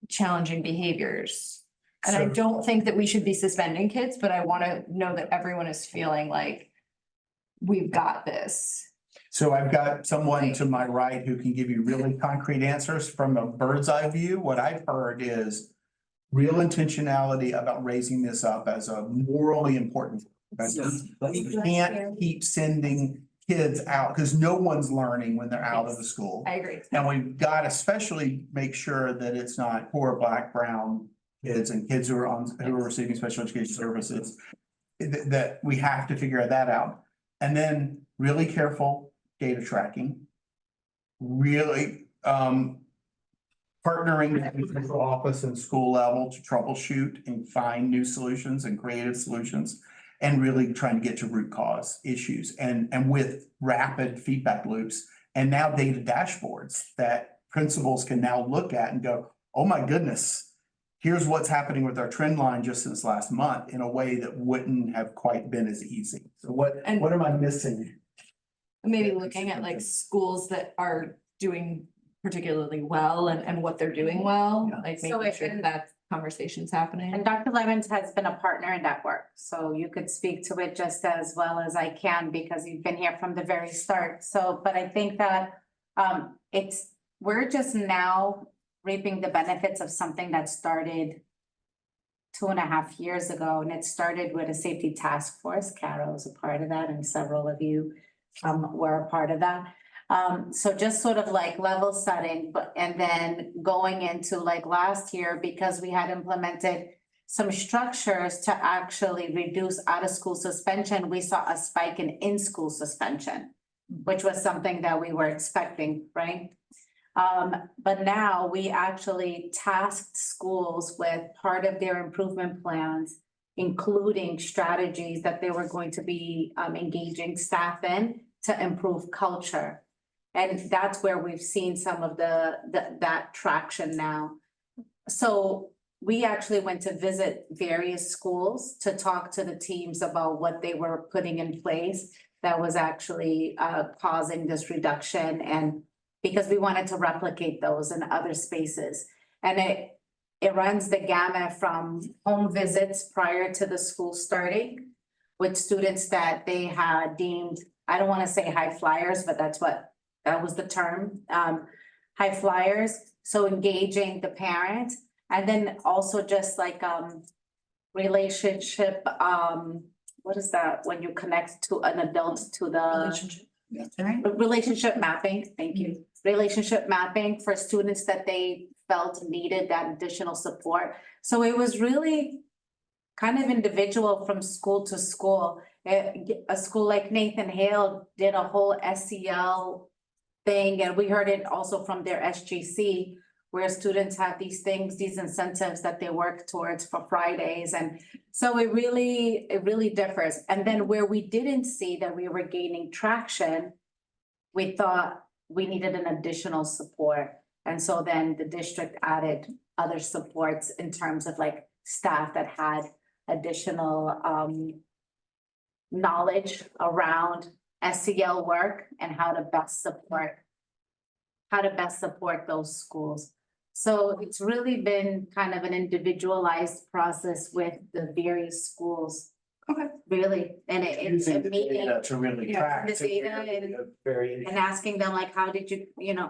challenging behaviors. And I don't think that we should be suspending kids, but I want to know that everyone is feeling like we've got this. So I've got someone to my right who can give you really concrete answers from a bird's eye view. What I've heard is real intentionality about raising this up as a morally important. You can't keep sending kids out because no one's learning when they're out of the school. I agree. And we've got to especially make sure that it's not poor Black, brown kids and kids who are receiving special education services. That we have to figure that out. And then really careful data tracking. Really partnering with the central office and school level to troubleshoot and find new solutions and creative solutions. And really trying to get to root cause issues and with rapid feedback loops and now data dashboards that principals can now look at and go, oh my goodness, here's what's happening with our trend line just since last month in a way that wouldn't have quite been as easy. So what am I missing? Maybe looking at like schools that are doing particularly well and what they're doing well, like making sure that conversation's happening. And Dr. Lemons has been a partner in that work, so you could speak to it just as well as I can because you've been here from the very start. So, but I think that we're just now reaping the benefits of something that started 2.5 years ago, and it started with a safety task force. Carol was a part of that, and several of you were a part of that. So just sort of like level setting, and then going into like last year, because we had implemented some structures to actually reduce out-of-school suspension, we saw a spike in in-school suspension, which was something that we were expecting, right? But now we actually tasked schools with part of their improvement plans, including strategies that they were going to be engaging staff in to improve culture. And that's where we've seen some of that traction now. So we actually went to visit various schools to talk to the teams about what they were putting in place that was actually causing this reduction, and because we wanted to replicate those in other spaces. And it runs the gamut from home visits prior to the school starting with students that they had deemed, I don't want to say high flyers, but that was the term, high flyers. So engaging the parent, and then also just like relationship, what is that, when you connect to an adult to the relationship mapping, thank you. Relationship mapping for students that they felt needed that additional support. So it was really kind of individual from school to school. A school like Nathan Hale did a whole SEL thing, and we heard it also from their SGC, where students have these things, these incentives that they work towards for Fridays. And so it really differs. And then where we didn't see that we were gaining traction, we thought we needed an additional support. And so then the district added other supports in terms of like staff that had additional knowledge around SEL work and how to best support those schools. So it's really been kind of an individualized process with the various schools. Okay. Really, and it's Using the meeting. data to really track. The to data really a very. and asking them like, how did you,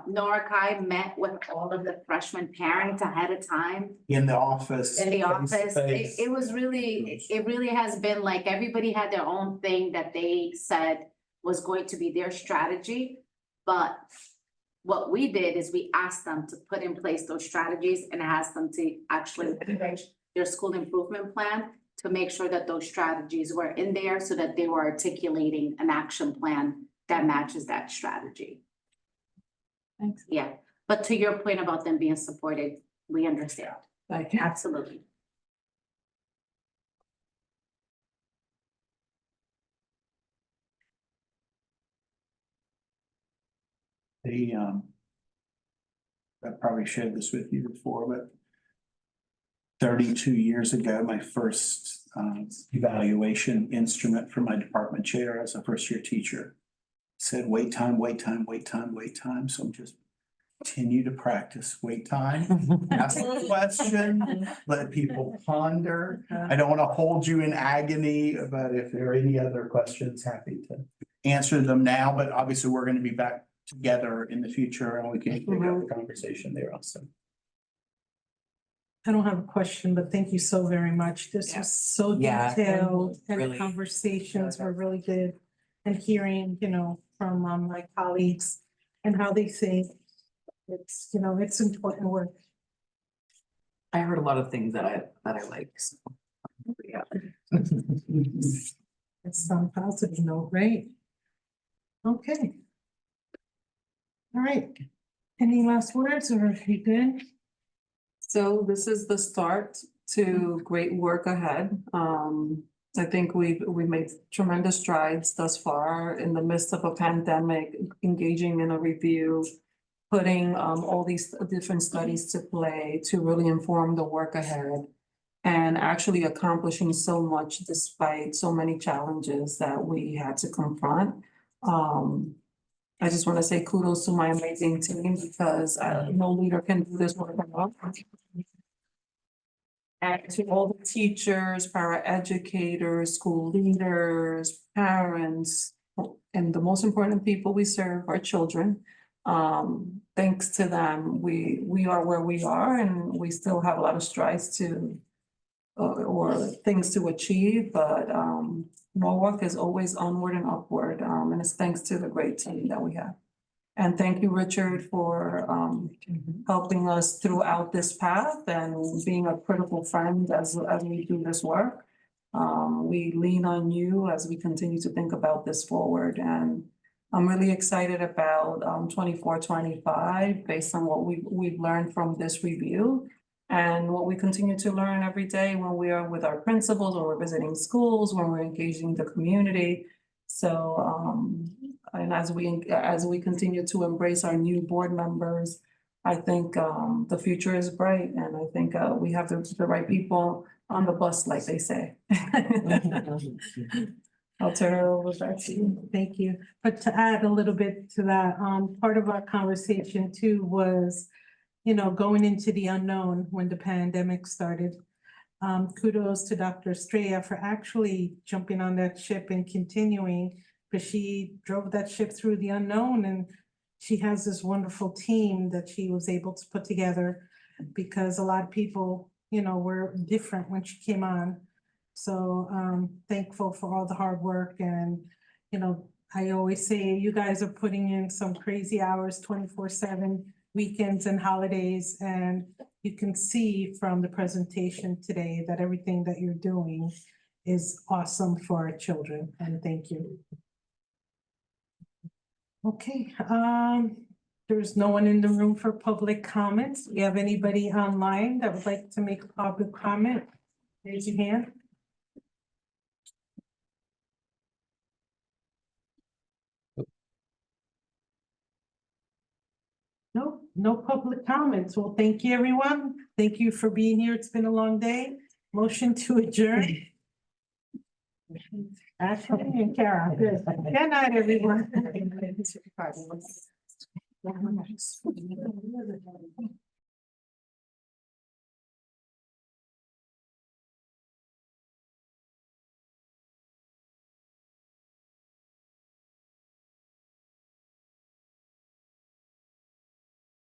Nora met with all of the freshman parents ahead of time. In the office. In the face to office, face. it was really, it really has been like, everybody had their own thing that they said was going to be their strategy. But what we did is we asked them to put in place those strategies and asked them to actually finish their school improvement plan to make sure that those strategies were in there so that they were articulating an action plan that matches that strategy. Thanks. Yeah, but to your point about them being supported, we understand. Thank you. Absolutely. I probably shared this with you before, but 32 years ago, my first evaluation instrument for my department chair as a first year teacher said, wait time, wait time, wait time, wait time. So I'm just continue to practice wait time, ask a question, let people ponder. I don't want to hold you in agony, but if there are any other questions, happy to answer them now, but obviously we're going to be back together in the future and we can pick up the conversation there also. I don't have a question, but thank you so very much. This was so Yeah, detailed and the really. conversations were really good. And hearing, from my colleagues and how they think it's, it's important work. I heard a lot of things that I like. So, yeah. It's some positive note, right? Okay. All right. Any last words or are you good? So this is the start to great work ahead. I think we made tremendous strides thus far in the midst of a pandemic, engaging in a review, putting all these different studies to play to really inform the work ahead, and actually accomplishing so much despite so many challenges that we had to confront. I just want to say kudos to my amazing team because no leader can do this work alone. And to all the teachers, paraeducators, school leaders, parents, and the most important people we serve, our children. Thanks to them, we are where we are and we still have a lot of strides to or things to achieve, but more work is always onward and upward. And it's thanks to the great team that we have. And thank you, Richard, for helping us throughout this path and being a critical friend as we do this work. We lean on you as we continue to think about this forward, and I'm really excited about 24-25 based on what we've learned from this review and what we continue to learn every day when we are with our principals, when we're visiting schools, when we're engaging the community. So and as we continue to embrace our new board members, I think the future is bright, and I think we have the right people on the bus, like they say. I'll turn it over back to you. Thank you. But to add a little bit to that, part of our conversation too was, going into the unknown when the pandemic started. Kudos to Dr. Estrella for actually jumping on that ship and continuing, but she drove that ship through the unknown, and she has this wonderful team that she was able to put together because a lot of people, were different when she came on. So thankful for all the hard work, and I always say you guys are putting in some crazy hours 24/7, weekends and holidays, and you can see from the presentation today that everything that you're doing is awesome for our children, and thank you. Okay, there's no one in the room for public comments. Do you have anybody online that would like to make a public comment? Raise your hand. No public comments. Well, thank you, everyone. Thank you for being here. It's been a long day. Motion to adjourn. Ashley and Kara. Good night, everyone.